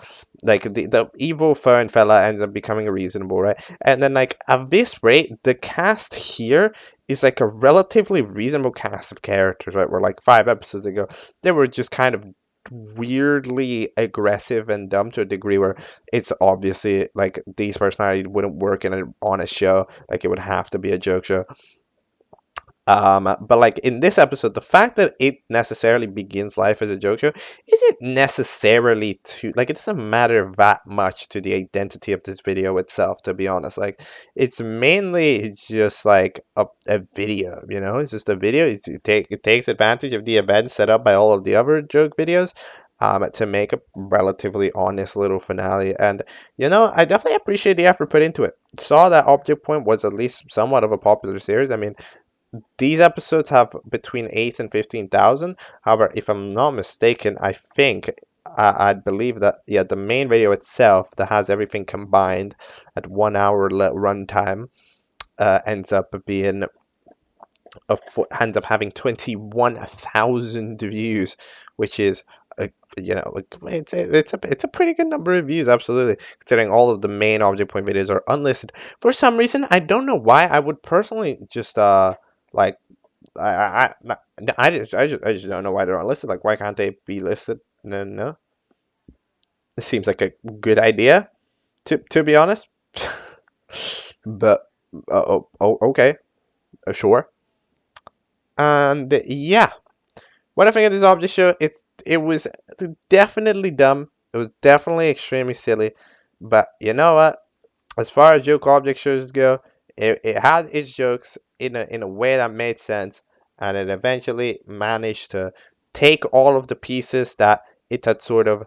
Like, the evil fern fella ends up becoming reasonable, right? And then, like, at this rate, the cast here is like a relatively reasonable cast of characters, right? Where, like, 5 episodes ago, they were just kind of weirdly aggressive and dumb to a degree where it's obviously like these personalities wouldn't work on a show. Like, it would have to be a joke show. But like in this episode, the fact that it necessarily begins life as a joke show isn't necessarily like, it doesn't matter that much to the identity of this video itself, to be honest. Like, it's mainly just like a video, it's just a video. It takes advantage of the events set up by all of the other joke videos to make a relatively honest little finale. And I definitely appreciate the effort put into it. Saw that Object Point was at least somewhat of a popular series. I mean, these episodes have between 8 and 15,000. However, if I'm not mistaken, I think I believe that, yeah, the main video itself that has everything combined at 1 hour runtime ends up being ends up having 21,000 views, which is it's a pretty good number of views, absolutely, considering all of the main Object Point videos are unlisted. For some reason, I don't know why. I would personally just like I just don't know why they're unlisted. Like, why can't they be listed? No. It seems like a good idea, to be honest. But okay, sure. And yeah, what I think of this object show, it was definitely dumb. It was definitely extremely silly. But you know what? As far as joke object shows go, it had its jokes in a way that made sense, and it eventually managed to take all of the pieces that it had sort of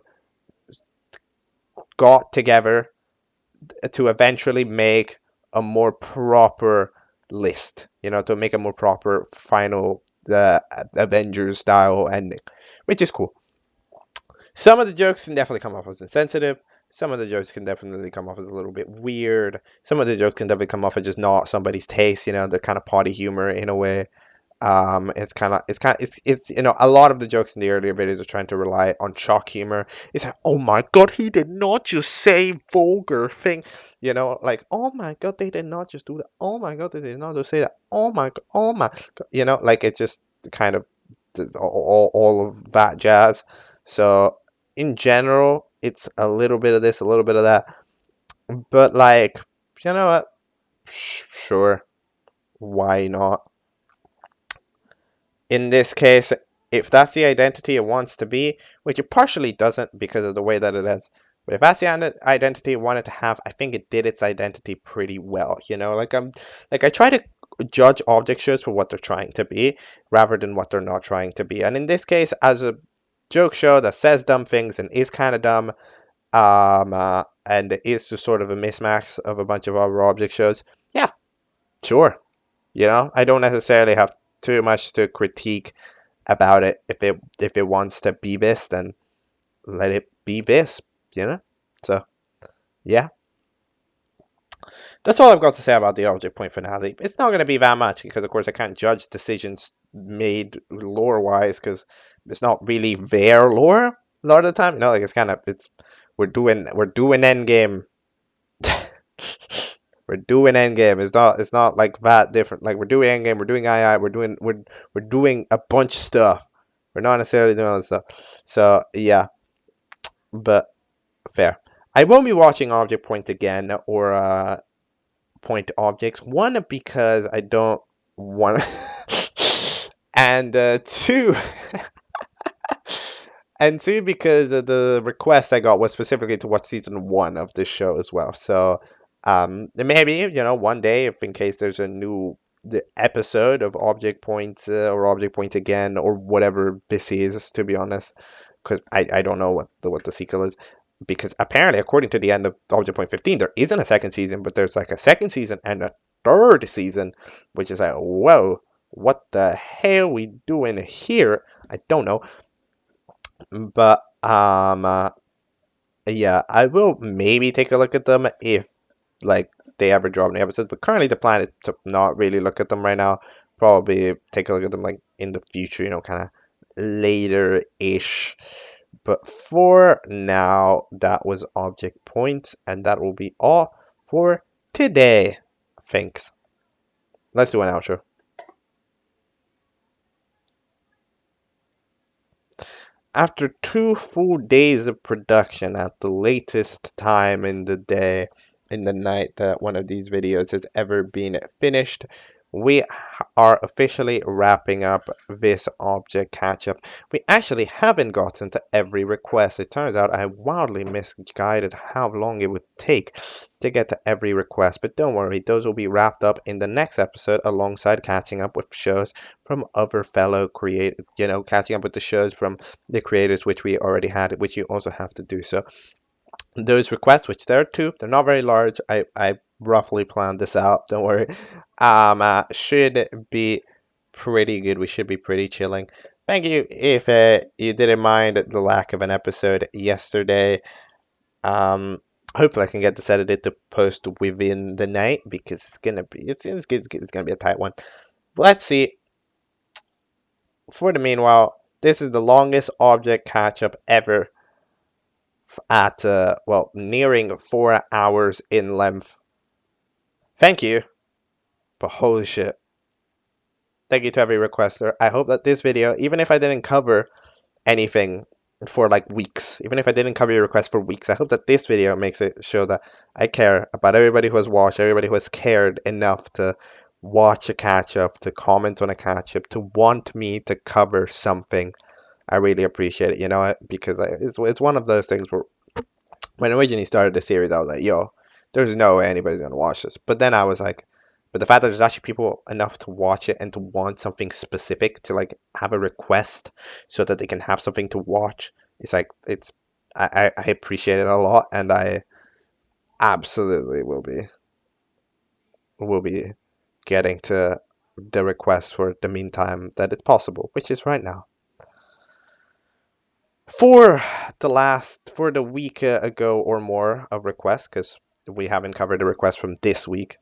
got together to eventually make a more proper list, you know, to make a more proper final Avengers style ending, which is cool. Some of the jokes can definitely come off as insensitive. Some of the jokes can definitely come off as a little bit weird. Some of the jokes can definitely come off as just not somebody's taste. You know, they're kind of potty humor in a way. It's you know, a lot of the jokes in the earlier videos are trying to rely on shock humor. It's like, oh my god, he did not just say vulgar thing, you know, like, oh my god, they did not just do that. Oh my god, they did not just say that. Oh my god, you know, like, it just kind of all of that jazz. So in general, it's a little bit of this, a little bit of that, but like, you know what? Sure, why not? In this case, if that's the identity it wants to be, which it partially doesn't because of the way that it ends, but if that's the identity it wanted to have, I think it did its identity pretty well. You know, like I try to judge object shows for what they're trying to be rather than what they're not trying to be. And in this case, as a joke show that says dumb things and is kind of dumb, and is just sort of a mismatch of a bunch of other object shows, yeah, sure. You know, I don't necessarily have too much to critique about it. If it wants to be this, then let it be this, you know? So yeah. That's all I've got to say about the object point finale. It's not gonna be that much because of course I can't judge decisions made lore wise because it's not really their lore a lot of the time. You know, like it's we're doing endgame. We're doing endgame. It's not like that different. Like we're doing endgame, we're doing II, we're doing a bunch of stuff. We're not necessarily doing all this stuff. So yeah, but fair. I won't be watching Object Point again or Point Objects. One, because I don't want to, and two, and two, because the request I got was specifically to watch season 1 of this show as well. So maybe, you know, one day, if in case there's a new episode of Object Point or Object Point again or whatever this is, to be honest, because I don't know what the sequel is, because apparently according to the end of Object Point 15 there isn't a second season, but there's like a second season and a third season, which is like, whoa, what the hell we doing here? I don't know, but yeah, I will maybe take a look at them if like they ever drop new episodes, but currently the plan is to not really look at them right now. Probably take a look at them like in the future, you know, kind of later ish. But for now, that was Object Point, and that will be all for today. Thanks. Let's do an outro. After 2 full days of production at the latest time in the day, in the night that one of these videos has ever been finished, we are officially wrapping up this object catch-up. We actually haven't gotten to every request. It turns out I wildly misguided how long it would take to get to every request, but don't worry, those will be wrapped up in the next episode alongside catching up with shows from other fellow creators, you know, catching up with the shows from the creators which we already had, which you also have to do. So those requests, which there are 2, they're not very large. I roughly planned this out, don't worry. Should be pretty good. We should be pretty chilling. Thank you if you didn't mind the lack of an episode yesterday. Hopefully I can get this edited to post within the night because it's gonna be a tight one. Let's see. For the meanwhile, this is the longest object catch-up ever at well, nearing 4 hours in length. Thank you, but holy shit. Thank you to every requester. I hope that this video, even if I didn't cover anything for like weeks, even if I didn't cover your request for weeks, I hope that this video makes it show that I care about everybody who has watched, everybody who has cared enough to watch a catch-up, to comment on a catch-up, to want me to cover something. I really appreciate it, you know, because it's one of those things where when I originally started the series, I was like, yo, there's no way anybody's going to watch this. But then I was like, but the fact that there's actually people enough to watch it and to want something specific, to like have a request so that they can have something to watch, it's like, I appreciate it a lot. And absolutely will be getting to the request for the meantime that it's possible, which is right now. For the week ago or more of requests, because we haven't covered the request from this week.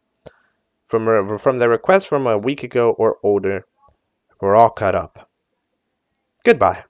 From the request from a week ago or older, we're all caught up. Goodbye.